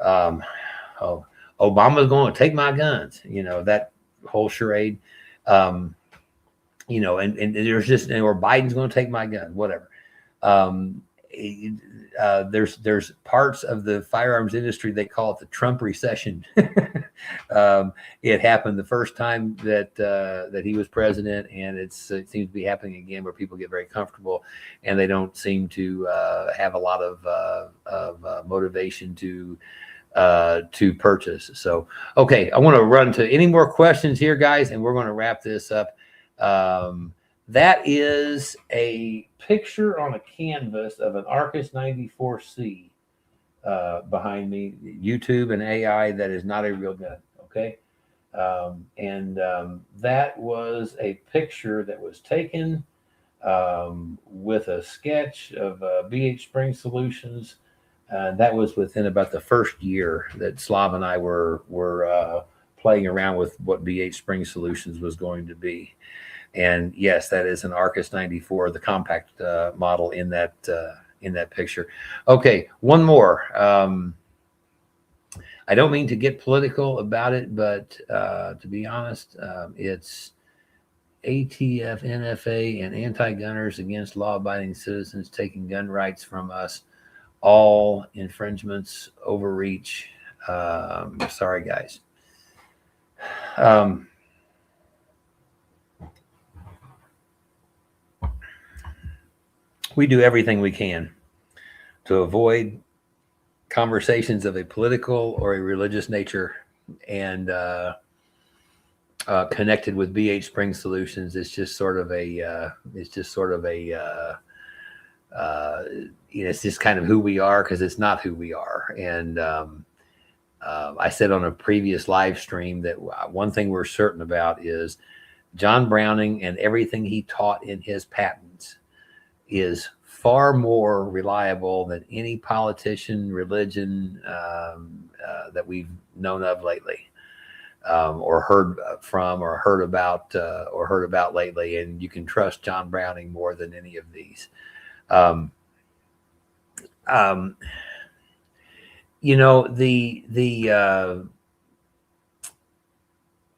A: oh, Obama's going to take my guns, you know, that whole charade, you know, and there's just, or Biden's going to take my gun, whatever. There's parts of the firearms industry, they call it the Trump recession. It happened the first time that he was president, and it seems to be happening again, where people get very comfortable and they don't seem to have a lot of motivation to purchase. So, okay, I want to run to any more questions here, guys, and we're going to wrap this up. That is a picture on a canvas of an Arcus 94C behind me. YouTube and AI, that is not a real gun, okay? That was a picture that was taken with a sketch of BH Spring Solutions. That was within about the first year that Slav and I were playing around with what BH Spring Solutions was going to be. And yes, that is an Arcus 94, the compact model in that picture. Okay, one more. I don't mean to get political about it, but to be honest, it's ATF, NFA, and anti-gunners against law-abiding citizens taking gun rights from us. All infringements, overreach. Sorry, guys. We do everything we can to avoid conversations of a political or a religious nature, and connected with BH Spring Solutions. It's just sort of a, you know, it's just kind of who we are, because it's not who we are. And I said on a previous live stream that one thing we're certain about is John Browning and everything he taught in his patents is far more reliable than any politician, religion that we've known of lately, or heard from, or heard about lately. And you can trust John Browning more than any of these. Um, um,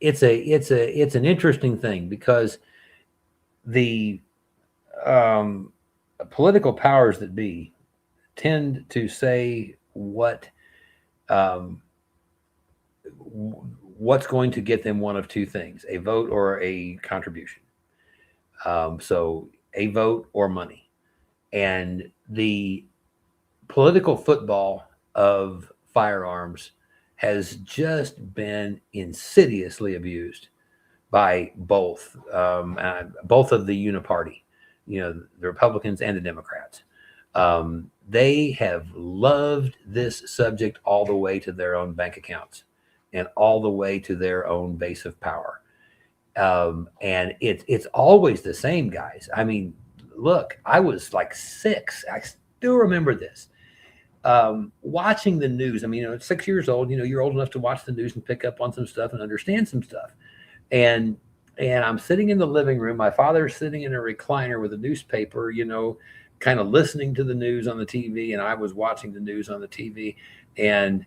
A: it's an interesting thing, because the political powers that be tend to say um, what's going to get them one of two things: a vote or a contribution. So a vote or money. And the political football of firearms has just been insidiously abused by both of the uniparty, the Republicans and the Democrats. They have loved this subject all the way to their own bank accounts and all the way to their own base of power. And it's always the same, guys. I mean, look, I was like 6. I still remember this. Watching the news. I mean, at 6 years old, you're old enough to watch the news and pick up on some stuff and understand some stuff. And I'm sitting in the living room. My father's sitting in a recliner with a newspaper, kind of listening to the news on the TV, and I was watching the news on the TV. And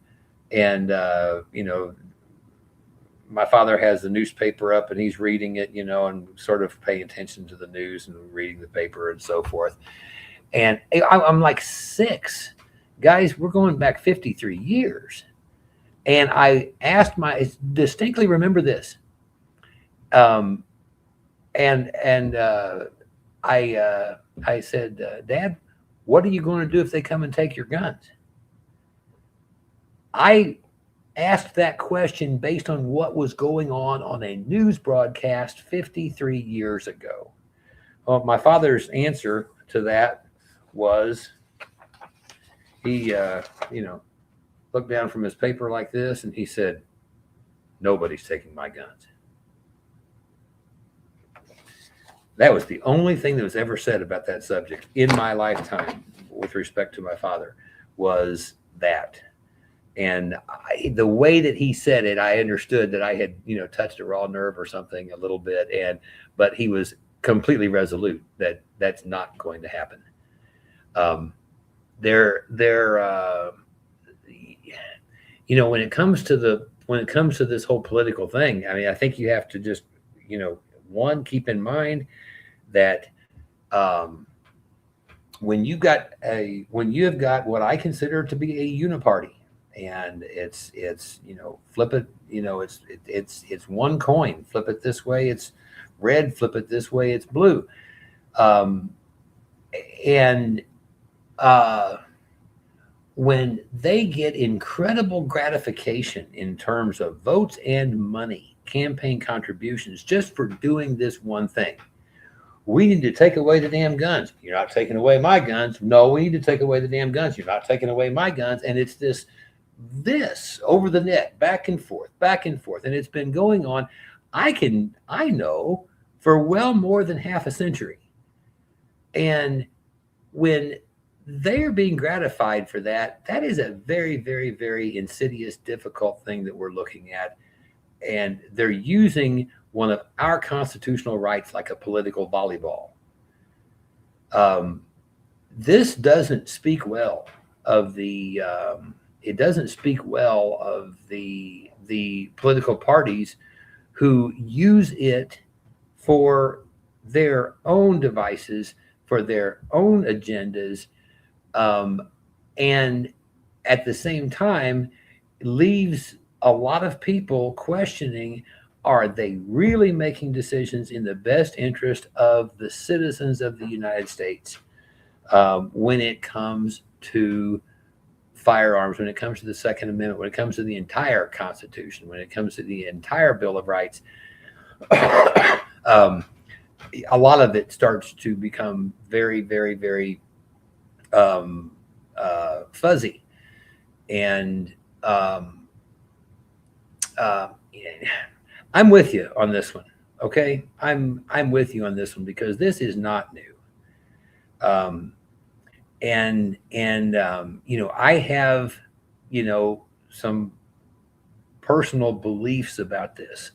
A: my father has the newspaper up and he's reading it, and sort of paying attention to the news and reading the paper and so forth. And I'm like 6. Guys, we're going back 53 years. And I distinctly remember this. I said, Dad, what are you going to do if they come and take your guns? I asked that question based on what was going on a news broadcast 53 years ago. Well, my father's answer to that was, he, looked down from his paper like this, and he said, "Nobody's taking my guns." That was the only thing that was ever said about that subject in my lifetime with respect to my father, was that. And the way that he said it, I understood that I had, touched a raw nerve or something a little bit. But he was completely resolute that that's not going to happen. When it comes to this whole political thing, I mean, I think you have to just, one, keep in mind that when you have got what I consider to be a uniparty, and it's flip it, it's one coin, flip it this way, it's red, flip it this way, it's blue. When they get incredible gratification in terms of votes and money, campaign contributions, just for doing this one thing. We need to take away the damn guns. You're not taking away my guns. No, we need to take away the damn guns. You're not taking away my guns. And it's this over the net, back and forth. And it's been going on, I know, for well more than half a century. And when they're being gratified for that, that is a very, very, very insidious, difficult thing that we're looking at. And they're using one of our constitutional rights like a political volleyball. This doesn't speak well of the political parties who use it for their own devices, for their own agendas, and at the same time leaves a lot of people questioning, are they really making decisions in the best interest of the citizens of the United States when it comes to firearms, when it comes to the Second Amendment, when it comes to the entire Constitution, when it comes to the entire Bill of Rights? A lot of it starts to become very, very, very fuzzy. And I'm with you on this one. Okay, I'm with you on this one, because this is not new. I have, some personal beliefs about this.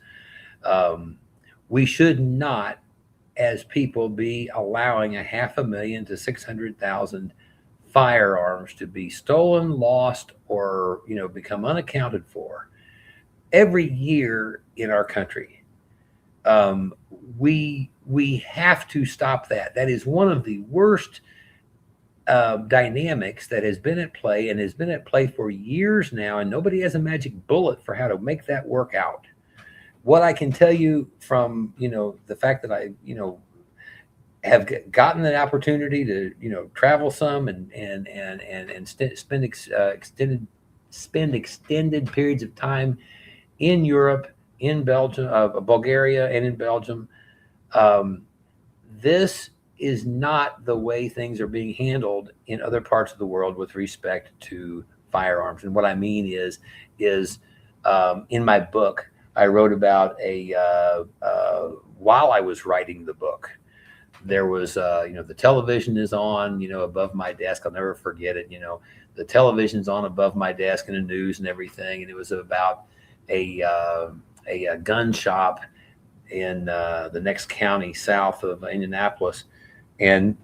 A: Um, we should not, as people, be allowing 500,000 to 600,000 firearms to be stolen, lost, or become unaccounted for every year in our country. Um, we have to stop that. That is one of the worst dynamics that has been at play and has been at play for years now, and nobody has a magic bullet for how to make that work out. What I can tell you from the fact that I have gotten the opportunity to travel some and spend extended periods of time in Europe, in Belgium, Bulgaria, and in Belgium. Um, this is not the way things are being handled in other parts of the world with respect to firearms. And what I mean is in my book, I wrote about while I was writing the book, there was the television is on above my desk. I'll never forget it. The television's on above my desk and the news and everything, and it was about a gun shop in the next county south of Indianapolis, and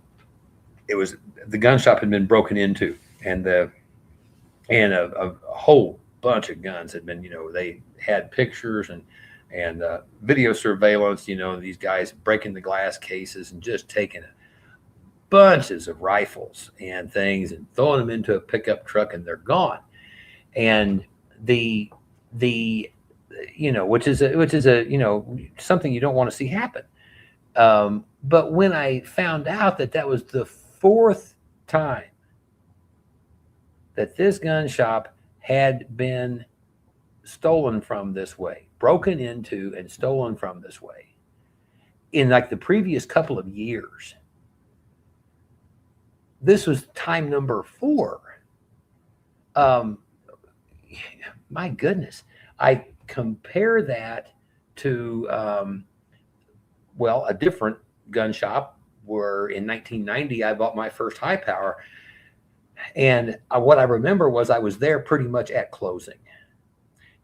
A: the gun shop had been broken into, and a whole bunch of guns had been, they had pictures and video surveillance, these guys breaking the glass cases and just taking bunches of rifles and things and throwing them into a pickup truck, and they're gone. And the which is a something you don't want to see happen. But when I found out that was the fourth time that this gun shop had been stolen from this way, broken into and stolen from this way, in like the previous couple of years, this was time number 4. Um, my goodness, I compare that to a different gun shop where in 1990 I bought my first high power, and what I remember was I was there pretty much at closing,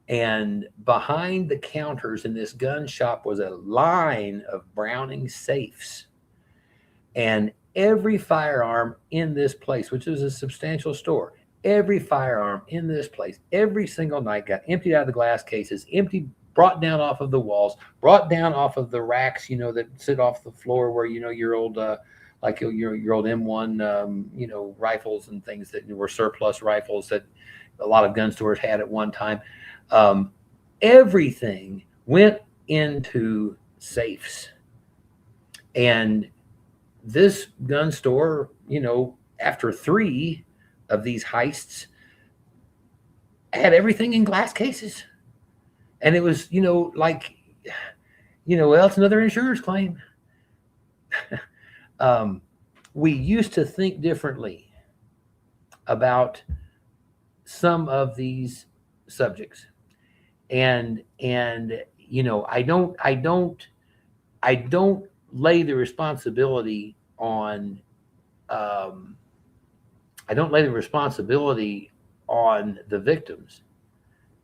A: and behind the counters in this gun shop was a line of Browning safes, and every firearm in this place, which is a substantial store, every firearm in this place, every single night got emptied out of the glass cases, emptied, brought down off of the walls, brought down off of the racks, that sit off the floor where, your old, like your old M1, rifles and things that were surplus rifles that a lot of gun stores had at one time. Everything went into safes. And this gun store, after 3 of these heists, had everything in glass cases. And it was, like, well, it's another insurance claim. We used to think differently about some of these subjects. And I don't lay the responsibility on the victims.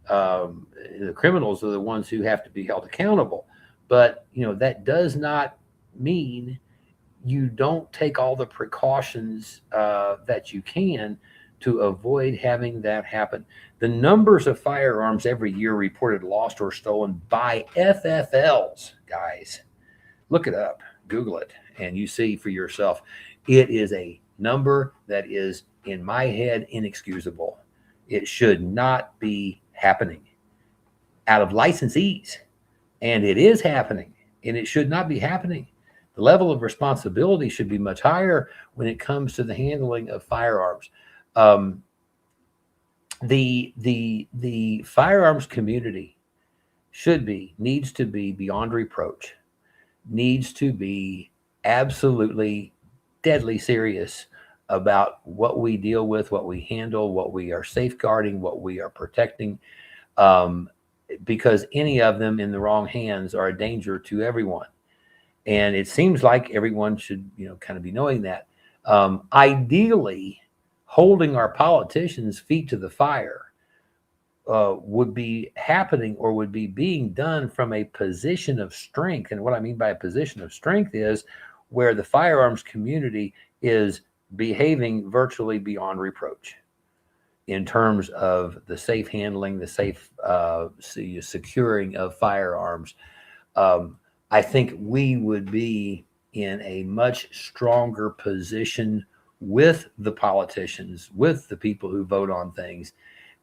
A: The criminals are the ones who have to be held accountable, but that does not mean you don't take all the precautions that you can to avoid having that happen. The numbers of firearms every year reported lost or stolen by FFLs, guys, look it up, Google it, and you see for yourself. It is a number that is, in my head, inexcusable. It should not be happening out of licensees, and it is happening, and it should not be happening. The level of responsibility should be much higher when it comes to the handling of firearms. The firearms community needs to be beyond reproach, needs to be absolutely deadly serious about what we deal with, what we handle, what we are safeguarding, what we are protecting, because any of them in the wrong hands are a danger to everyone. And it seems like everyone should, kind of be knowing that. Ideally, holding our politicians' feet to the fire would be happening or would be being done from a position of strength. And what I mean by a position of strength is where the firearms community is behaving virtually beyond reproach in terms of the safe handling, the safe securing of firearms. I think we would be in a much stronger position with the politicians, with the people who vote on things,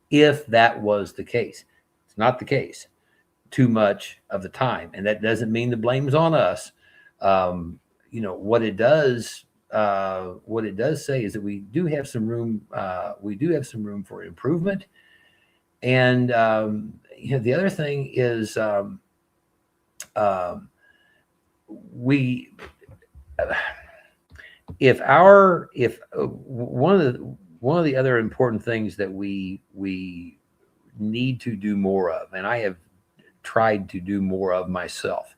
A: if that was the case. It's not the case too much of the time, and that doesn't mean the blame's on us. What it does say is that we do have some room. We do have some room for improvement, and the other thing is we if one of the other important things that we need to do more of, and I have tried to do more of myself,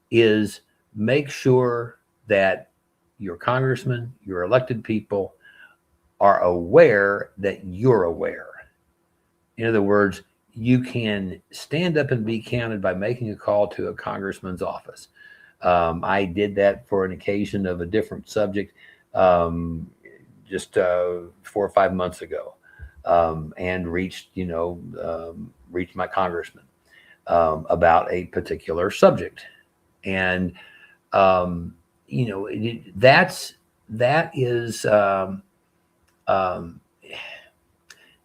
A: is make sure that your congressmen, your elected people, are aware that you're aware. In other words, you can stand up and be counted by making a call to a congressman's office. I did that for an occasion of a different subject just 4 or 5 months ago, and reached my congressman about a particular subject. And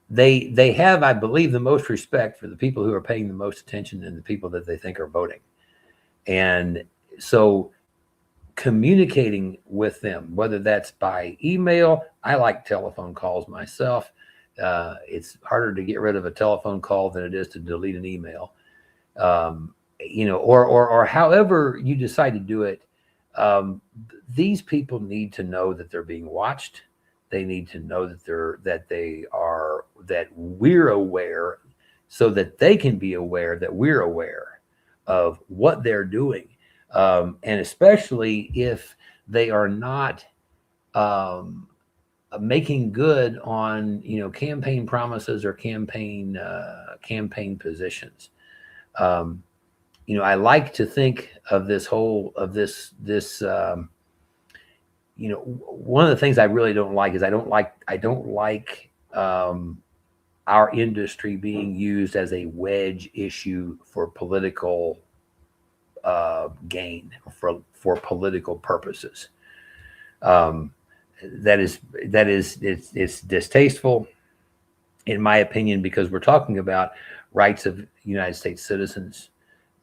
A: they have, I believe, the most respect for the people who are paying the most attention and the people that they think are voting. And so communicating with them, whether that's by email, I like telephone calls myself. It's harder to get rid of a telephone call than it is to delete an email. Or however you decide to do it. These people need to know that they're being watched. They need to know that we're aware, so that they can be aware that we're aware of what they're doing. And especially if they are not making good on campaign promises or campaign positions. I like to think of one of the things I really don't like is I don't like our industry being used as a wedge issue for political gain, for political purposes. It's distasteful, in my opinion, because we're talking about rights of United States citizens,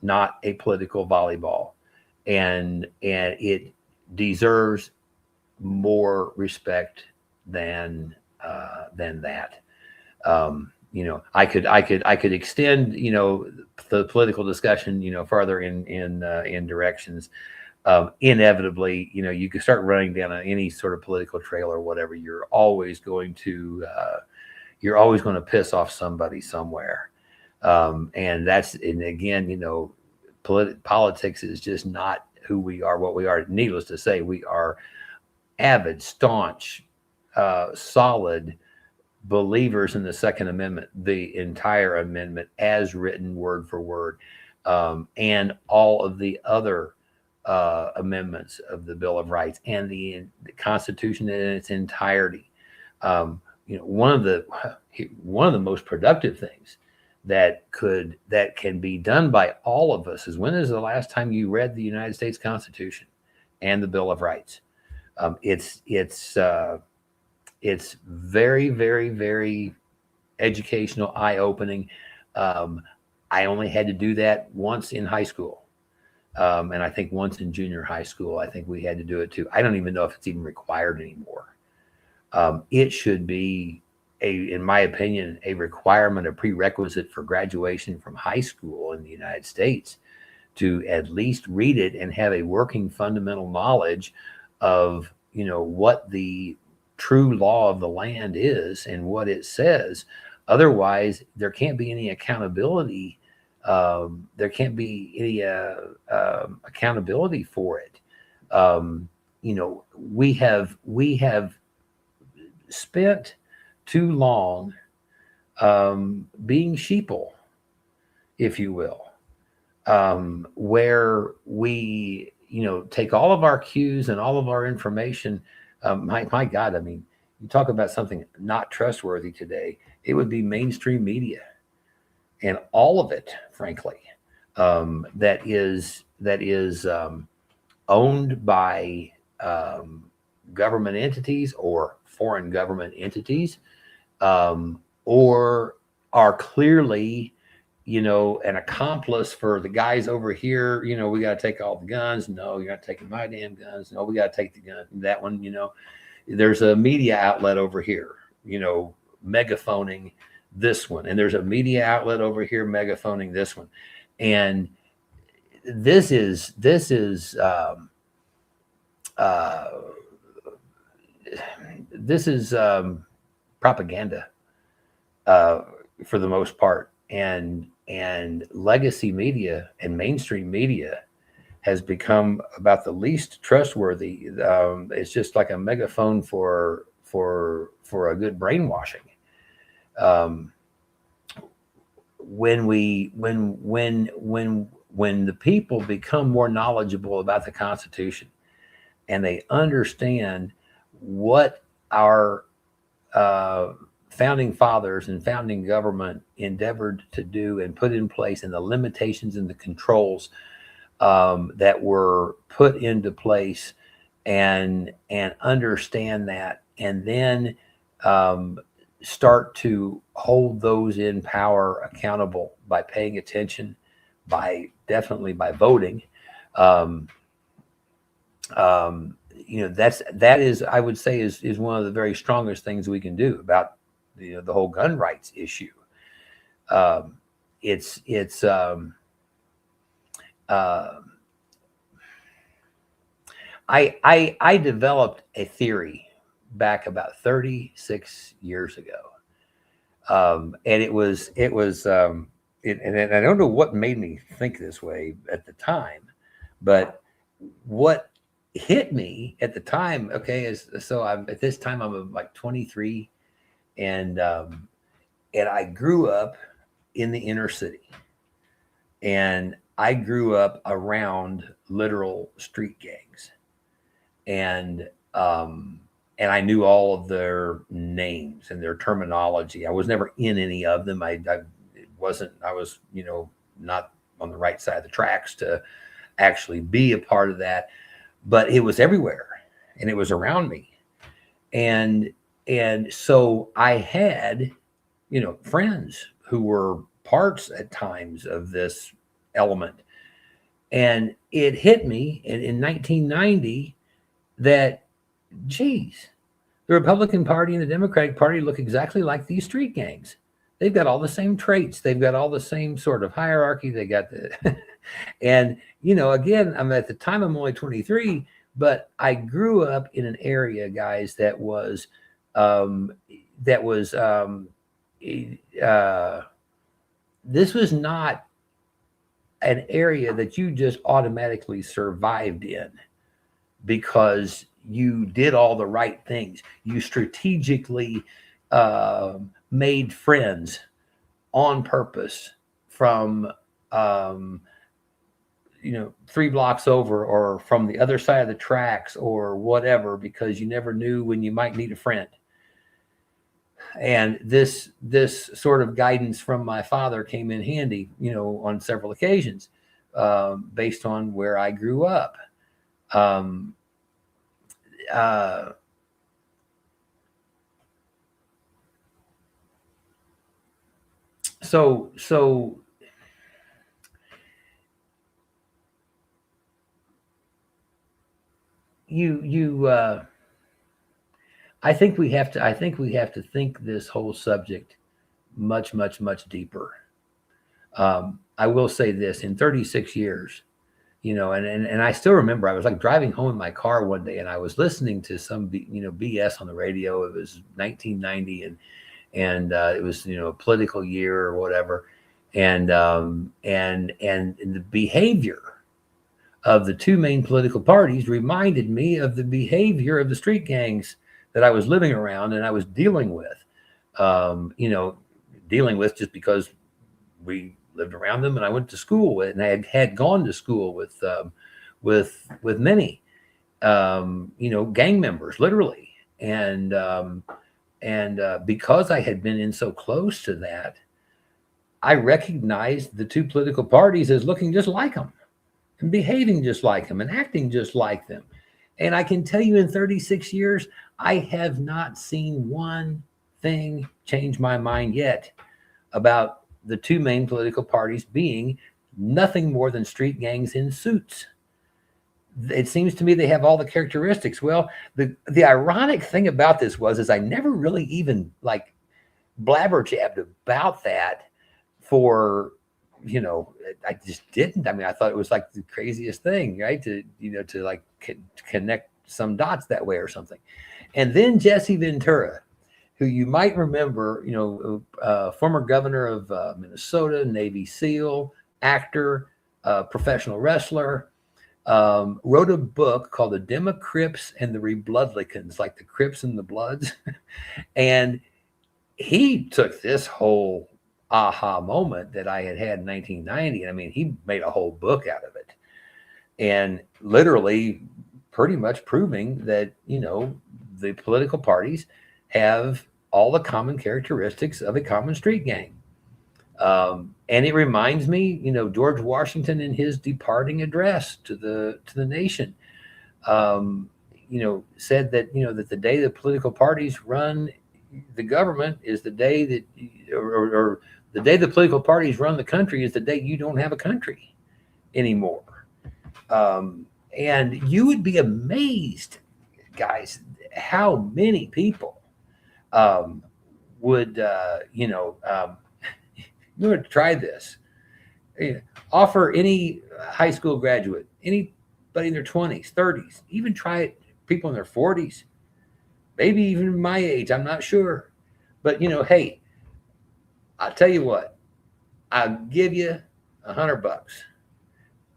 A: not a political volleyball, and it deserves more respect than that. I could extend the political discussion farther in directions. Inevitably, you can start running down any sort of political trail or whatever. You're always going to piss off somebody somewhere. And again, politics is just not who we are, what we are. Needless to say, we are avid, staunch, solid believers in the Second Amendment, the entire amendment as written, word for word, and all of the other amendments of the Bill of Rights and the Constitution in its entirety. One of the most productive things that can be done by all of us is, when is the last time you read the United States Constitution and the Bill of Rights? It's very, very, very educational, eye-opening. I only had to do that once in high school, and I think once in junior high school. I think we had to do it too. I don't even know if it's even required anymore. It should be, in my opinion, a requirement, a prerequisite for graduation from high school in the United States, to at least read it and have a working fundamental knowledge of what the true law of the land is and what it says. Otherwise, there can't be any accountability. There can't be any accountability for it. we have spent too long being sheeple, if you will, where we, take all of our cues and all of our information. My God, I mean, you talk about something not trustworthy today, it would be mainstream media and all of it, frankly, that is owned by government entities or foreign government entities, or are clearly, an accomplice for the guys over here. We got to take all the guns. No, you're not taking my damn guns. No, we got to take the gun. That one, there's a media outlet over here, megaphoning this one. And there's a media outlet over here megaphoning this one. And this is propaganda for the most part, and legacy media and mainstream media has become about the least trustworthy. It's just like a megaphone for a good brainwashing. When the people become more knowledgeable about the Constitution and they understand what our founding fathers and founding government endeavored to do and put in place, and the limitations and the controls that were put into place, and understand that, and then start to hold those in power accountable by paying attention, definitely by voting. That is, I would say, is one of the very strongest things we can do about the whole gun rights issue. I developed a theory back about 36 years ago, and and I don't know what made me think this way at the time, but what hit me at the time, okay, at this time I'm like 23, and I grew up in the inner city, and I grew up around literal street gangs, and I knew all of their names and their terminology. I was never in any of them. I was not on the right side of the tracks to actually be a part of that, but it was everywhere and it was around me. And so I had, friends who were parts at times of this element. And it hit me in 1990 that, geez, the Republican Party and the Democratic Party look exactly like these street gangs. They've got all the same traits. They've got all the same sort of hierarchy. They got the, and, again, at the time I'm only 23, but I grew up in an area, guys, this was not an area that you just automatically survived in because you did all the right things. You strategically made friends on purpose from 3 blocks over or from the other side of the tracks or whatever, because you never knew when you might need a friend. And this sort of guidance from my father came in handy, on several occasions, based on where I grew up. So I think we have to think this whole subject much, much, much deeper. I will say this: in 36 years, and I still remember, I was like driving home in my car one day and I was listening to some, BS on the radio. It was 1990 and it was, a political year or whatever. And the behavior of the two main political parties reminded me of the behavior of the street gangs that I was living around and I was dealing with. Dealing with just because we lived around them and I went to school with, and I had gone to school with many, gang members, literally. And because I had been in so close to that, I recognized the two political parties as looking just like them and behaving just like them and acting just like them. And I can tell you in 36 years, I have not seen one thing change my mind yet about the two main political parties being nothing more than street gangs in suits. It seems to me they have all the characteristics. Well, the ironic thing about this is I never really even like blabberjabbed about that for, I just didn't. I mean, I thought it was like the craziest thing, right? To like connect some dots that way or something. And then Jesse Ventura, who you might remember, former governor of Minnesota, Navy SEAL, actor, professional wrestler, wrote a book called The Democrips and the Rebloodlicans, like the Crips and the Bloods. And he took this whole aha moment that I had in 1990. I mean, he made a whole book out of it and literally pretty much proving that, the political parties have all the common characteristics of a common street gang. And it reminds me, George Washington in his departing address to the nation, said that, that the day the political parties run the government is the day that, or the day the political parties run the country is the day you don't have a country anymore. And you would be amazed, guys, how many people would, you want to try this. Offer any high school graduate, anybody in their 20s, 30s, even try it, people in their 40s, maybe even my age, I'm not sure. But, hey, I'll tell you what, I'll give you $100.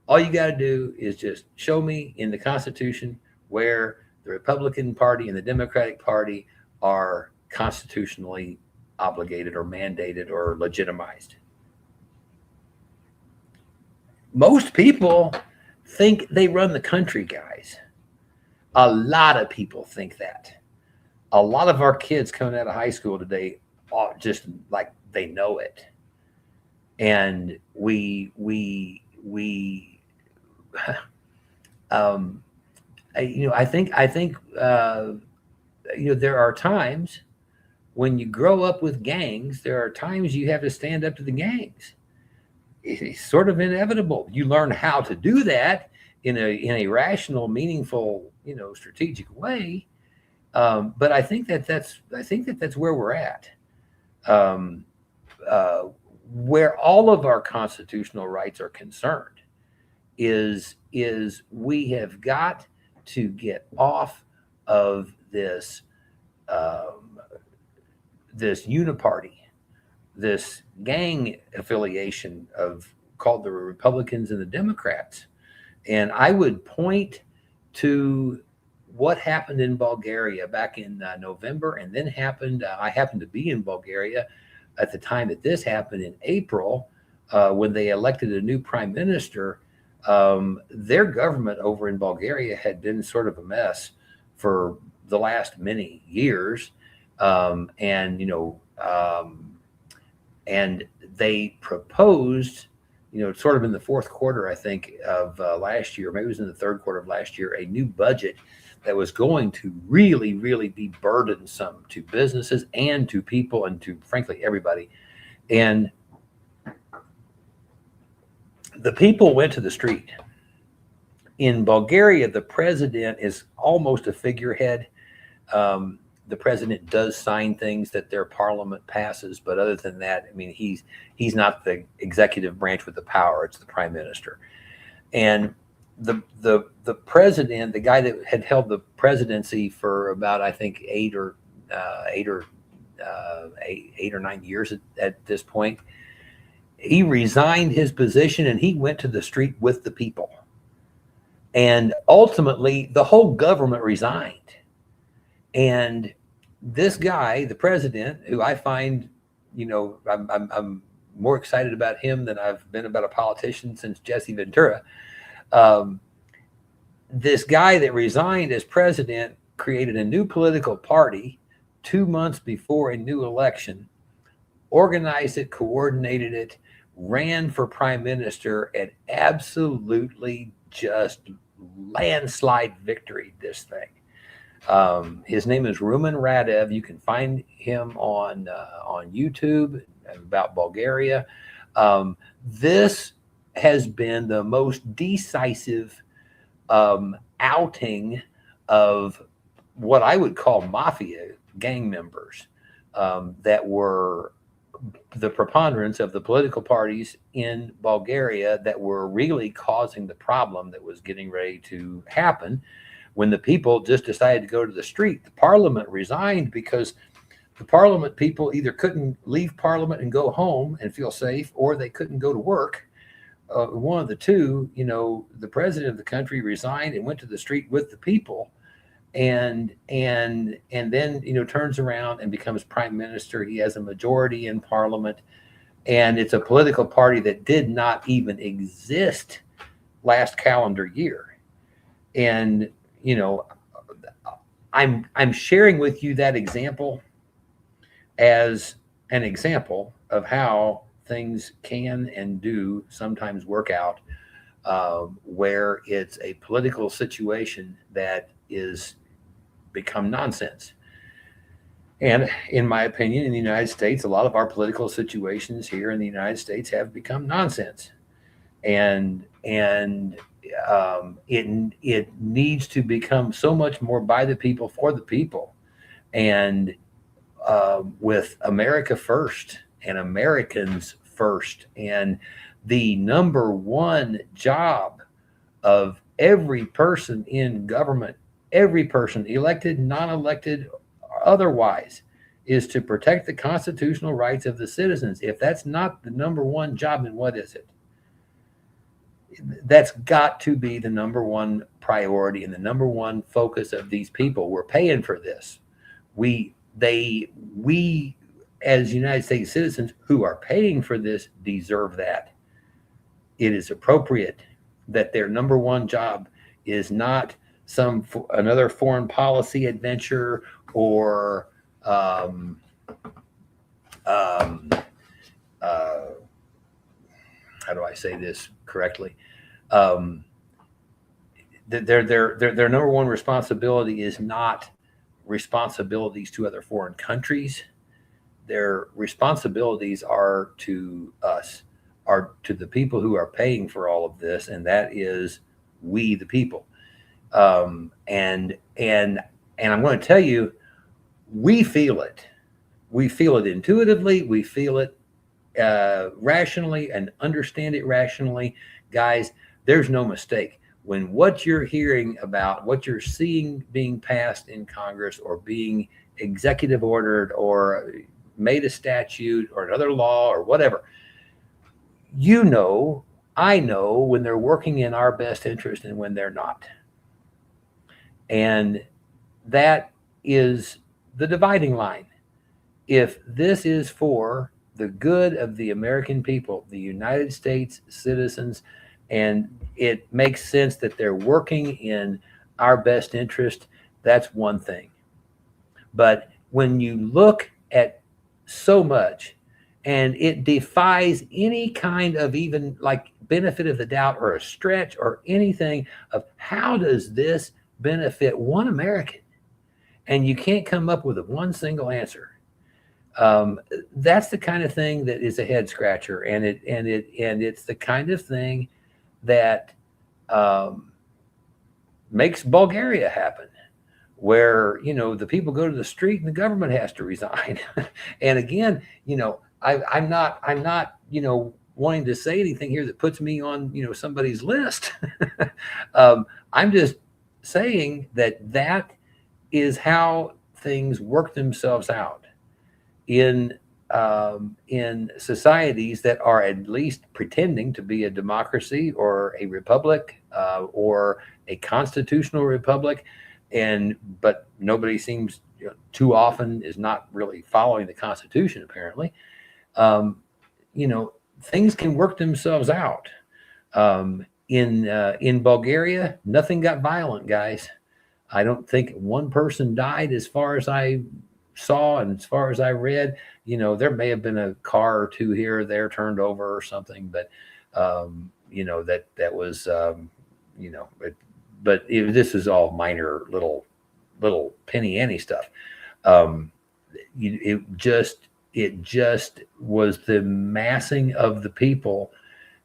A: All you got to do is just show me in the Constitution where the Republican Party and the Democratic Party are constitutionally obligated or mandated or legitimized. Most people think they run the country, guys. A lot of people think that. A lot of our kids coming out of high school today are just like they know it. And I think there are times when you grow up with gangs, there are times you have to stand up to the gangs. It's sort of inevitable. You learn how to do that in a rational, meaningful, strategic way. But I think that's where we're at, where all of our constitutional rights are concerned. Is we have got to get off of this this uniparty, this gang affiliation called the Republicans and the Democrats. And I would point to what happened in Bulgaria back in November, and then I happened to be in Bulgaria at the time that this happened in April, when they elected a new prime minister. Their government over in Bulgaria had been sort of a mess for the last many years. And they proposed, sort of in the fourth quarter, I think, of last year, maybe it was in the third quarter of last year, a new budget that was going to really, really be burdensome to businesses and to people and to, frankly, everybody. And the people went to the street. In Bulgaria, the president is almost a figurehead. The president does sign things that their parliament passes, but other than that, I mean, he's not the executive branch with the power. It's the prime minister. And the president, the guy that had held the presidency for about, I think, 8 or 9 years at this point, he resigned his position and he went to the street with the people. And ultimately, the whole government resigned. And this guy, the president, who I find, I'm more excited about him than I've been about a politician since Jesse Ventura. Um, this guy that resigned as president created a new political party 2 months before a new election, organized it, coordinated it, ran for prime minister, and absolutely just landslide victory this thing. His name is Rumen Radev. You can find him on YouTube about Bulgaria. This has been the most decisive outing of what I would call mafia gang members that were the preponderance of the political parties in Bulgaria that were really causing the problem that was getting ready to happen when the people just decided to go to the street. The parliament resigned because the parliament people either couldn't leave parliament and go home and feel safe, or they couldn't go to work. One of the two, the president of the country resigned and went to the street with the people, and then turns around and becomes prime minister. He has a majority in parliament, and it's a political party that did not even exist last calendar year. And I'm sharing with you that example as an example of how things can and do sometimes work out, where it's a political situation that is become nonsense. And in my opinion, in the United States, a lot of our political situations here in the United States have become nonsense. And it needs to become so much more by the people, for the people, and with America first and Americans first. And the number one job of every person in government, every person, elected, non-elected, otherwise, is to protect the constitutional rights of the citizens. If that's not the number one job, then what is it? That's got to be the number one priority and the number one focus of these people. We're paying for this. We as United States citizens who are paying for this deserve that. It is appropriate that their number one job is not another foreign policy adventure or how do I say this correctly? Their number one responsibility is not responsibilities to other foreign countries. Their responsibilities are to us, are to the people who are paying for all of this, and that is we, the people. And I'm going to tell you, we feel it. We feel it intuitively. We feel it rationally and understand it rationally. Guys, there's no mistake. When what you're hearing about, what you're seeing being passed in Congress or being executive ordered or made a statute or another law or whatever, I know when they're working in our best interest and when they're not. And that is the dividing line. If this is for the good of the American people, the United States citizens, and it makes sense that they're working in our best interest, that's one thing. But when you look at so much and it defies any kind of even like benefit of the doubt or a stretch or anything of how does this benefit one American, and you can't come up with one single answer. That's the kind of thing that is a head scratcher, and it's the kind of thing that makes Bulgaria happen, where the people go to the street and the government has to resign. And again, I'm not wanting to say anything here that puts me on somebody's list. I'm just saying that is how things work themselves out in in societies that are at least pretending to be a democracy or a republic or a constitutional republic, but nobody seems, too often is not really following the Constitution apparently. Um, Things can work themselves out. In Bulgaria, nothing got violent, guys. I don't think one person died, as far as I saw and as far as I read. There may have been a car or two here or there turned over or something, but that was this is all minor little penny ante stuff. It just was the massing of the people,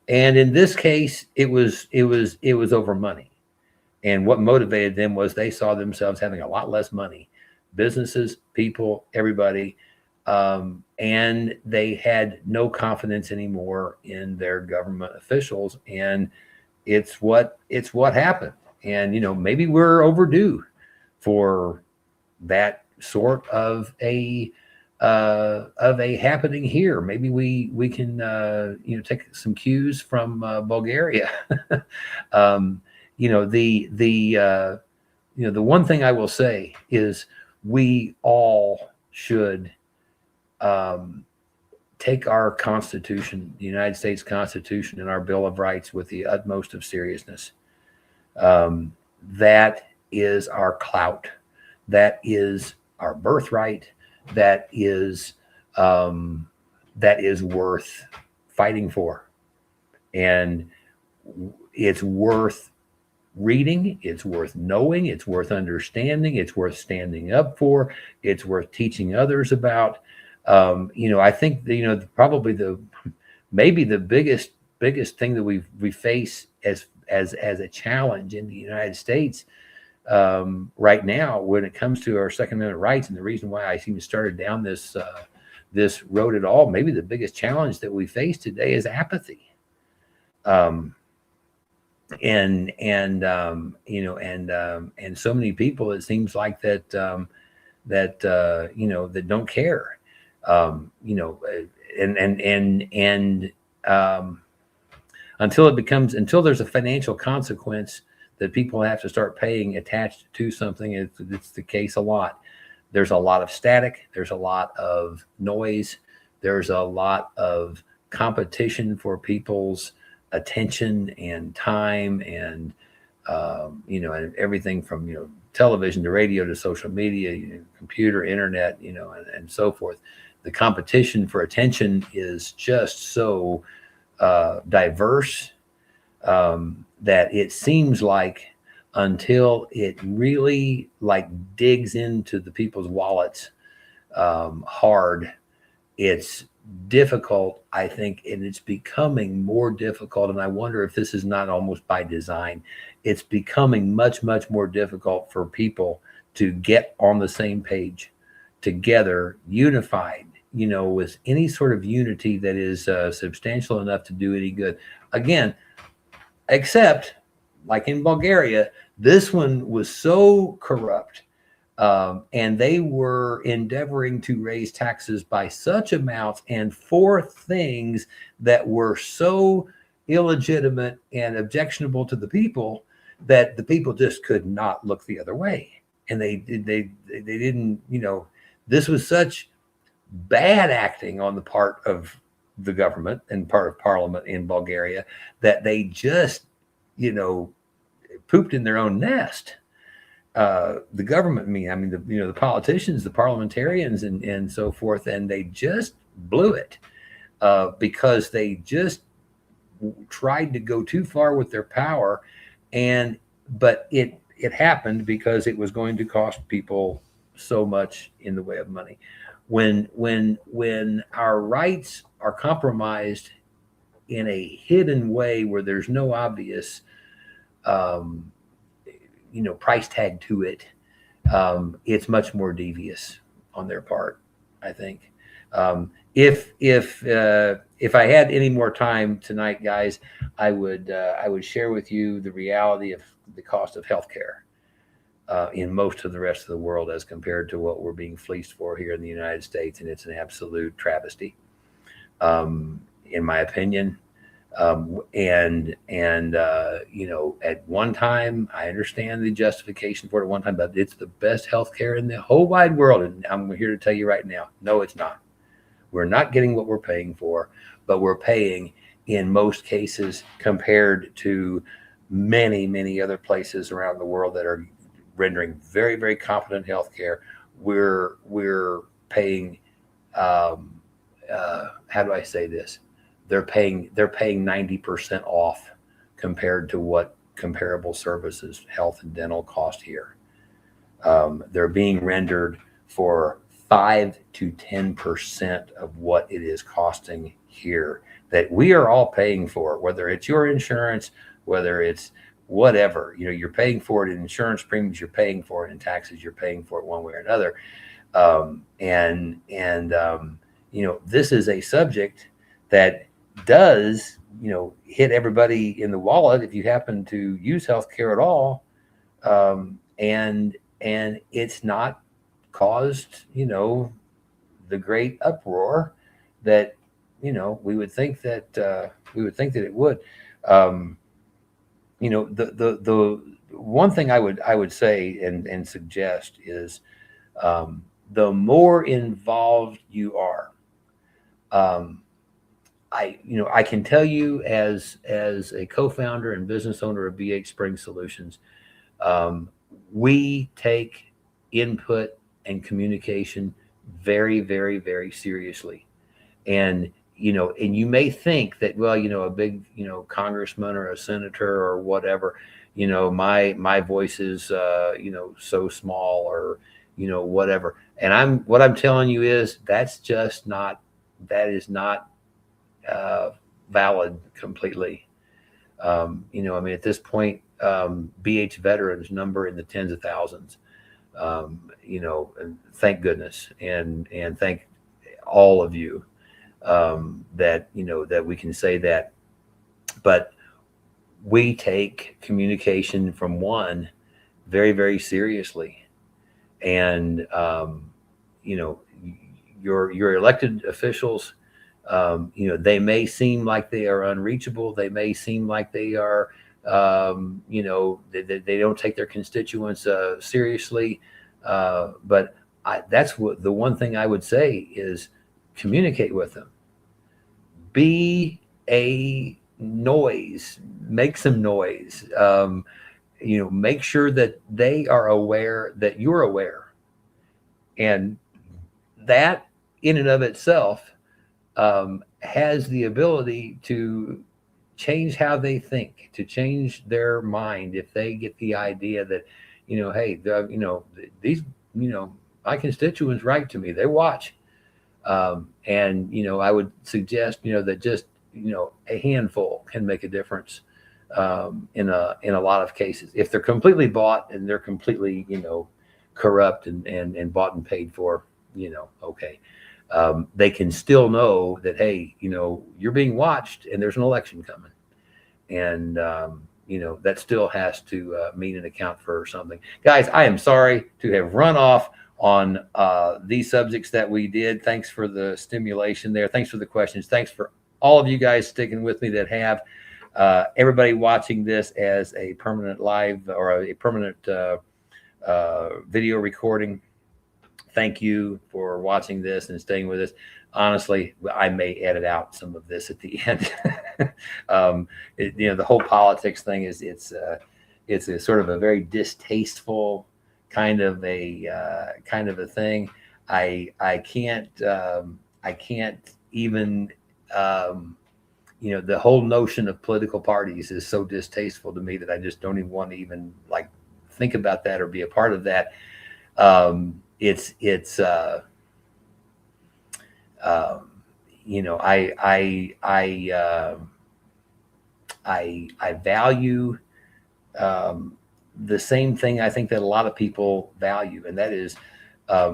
A: and in this case, it was over money. And what motivated them was they saw themselves having a lot less money, businesses, people, everybody, and they had no confidence anymore in their government officials, and it's what happened. And maybe we're overdue for that sort of a happening here. Maybe we can take some cues from Bulgaria. The one thing I will say is we all should take our Constitution, the United States Constitution, and our Bill of Rights with the utmost of seriousness. That is our clout. That is our birthright. That is worth fighting for, and it's worth reading, it's worth knowing, it's worth understanding, it's worth standing up for, it's worth teaching others about. I think probably maybe the biggest thing that we face as a challenge in the United States right now when it comes to our Second Amendment rights, and the reason why I even started down this road at all, maybe the biggest challenge that we face today is apathy. And so many people, it seems like that don't care. Until there's a financial consequence that people have to start paying attached to something. It's the case a lot. There's a lot of static. There's a lot of noise. There's a lot of competition for people's attention and time, and and everything from television to radio to social media, computer, internet, and so forth. The competition for attention is just so diverse that it seems like until it really digs into the people's wallets hard, it's difficult, I think, and it's becoming more difficult. And I wonder if this is not almost by design. It's becoming much, much more difficult for people to get on the same page together, unified, with any sort of unity that is substantial enough to do any good. Again, except like in Bulgaria, this one was so corrupt, and they were endeavoring to raise taxes by such amounts and for things that were so illegitimate and objectionable to the people that the people just could not look the other way. And they didn't, this was such bad acting on the part of the government and part of parliament in Bulgaria that they just, pooped in their own nest. The government, the politicians, the parliamentarians, and so forth, and they just blew it because they just tried to go too far with their power, but it happened because it was going to cost people so much in the way of money. When our rights are compromised in a hidden way where there's no obvious price tag to it, it's much more devious on their part, I think. If I had any more time tonight, guys, I would share with you the reality of the cost of healthcare. in most of the rest of the world as compared to what we're being fleeced for here in the United States, and it's an absolute travesty, in my opinion. At one time, I understand the justification for it at one time, but it's the best healthcare in the whole wide world, and I'm here to tell you right now, no, it's not. We're not getting what we're paying for, but we're paying in most cases compared to many, many other places around the world that are rendering very, very competent healthcare. We're paying. How do I say this? They're paying 90% off compared to what comparable services, health and dental, cost here. They're being rendered for 5 to 10% of what it is costing here, that we are all paying for, whether it's your insurance, whether it's whatever, you're paying for it in insurance premiums, you're paying for it in taxes, you're paying for it one way or another. This is a subject that does, hit everybody in the wallet if you happen to use healthcare at all. And it's not caused, the great uproar that, we would think that it would. The one thing I would say and suggest is, the more involved you are, I can tell you as a co-founder and business owner of BH Spring Solutions, we take input and communication very, very, very seriously. And you may think that, well, a big, congressman or a senator or whatever, my voice is, so small, or, whatever. And what I'm telling you is that is not valid completely. At this point, BH veterans number in the tens of thousands, and thank goodness. And thank all of you, that we can say that. But we take communication from one very, very seriously. And, your elected officials, they may seem like they are unreachable. They may seem like they are, they don't take their constituents seriously. But that's what the one thing I would say is, communicate with them. Be a noise. Make some noise. Make sure that they are aware that you're aware. And that in and of itself has the ability to change how they think, to change their mind if they get the idea that, hey, these, my constituents write to me, they watch. And I would suggest, that just, a handful can make a difference in a lot of cases. If they're completely bought and they're completely, corrupt and bought and paid for, okay. They can still know that, hey, you're being watched and there's an election coming. And, that still has to mean an account for something. Guys, I am sorry to have run off on these subjects that we did. Thanks for the stimulation there. Thanks for the questions. Thanks for all of you guys sticking with me that have. Everybody watching this as a permanent live or a permanent video recording, thank you for watching this and staying with us. Honestly, I may edit out some of this at the end. The whole politics thing it's a sort of a very distasteful kind of a thing. I can't even, the whole notion of political parties is so distasteful to me that I just don't even want to even think about that or be a part of that. I value the same thing I think that a lot of people value, and that is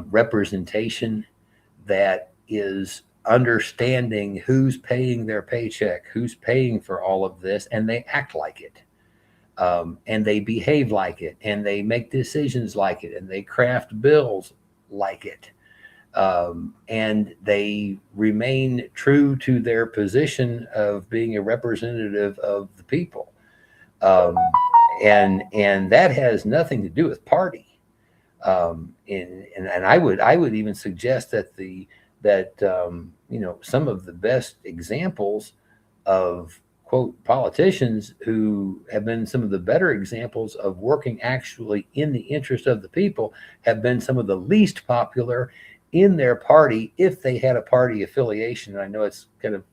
A: representation that is understanding who's paying their paycheck, who's paying for all of this, and they act like it. and they behave like it, and they make decisions like it, and they craft bills like it. And they remain true to their position of being a representative of the people. Um, and that has nothing to do with party. And I would even suggest that some of the best examples of quote politicians who have been some of the better examples of working actually in the interest of the people have been some of the least popular in their party, if they had a party affiliation. And I know it's kind of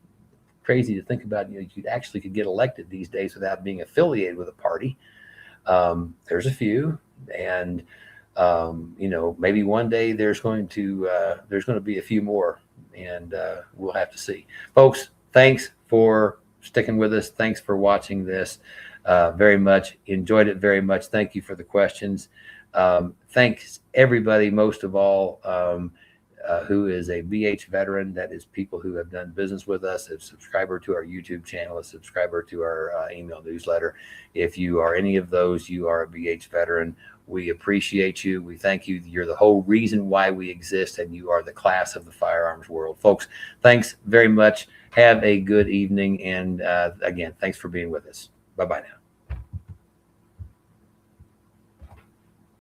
A: crazy to think about, you actually could get elected these days without being affiliated with a party. There's a few, and maybe one day there's going to be a few more, and we'll have to see. Folks, thanks for sticking with us. Thanks for watching this. Very much enjoyed it very much. Thank you for the questions. Thanks everybody, most of all, who is a BH veteran. That is people who have done business with us, a subscriber to our YouTube channel, a subscriber to our email newsletter. If you are any of those, you are a BH veteran. We appreciate you. We thank you. You're the whole reason why we exist, and you are the class of the firearms world. Folks, thanks very much. Have a good evening. And again, thanks for being with us. Bye-bye now.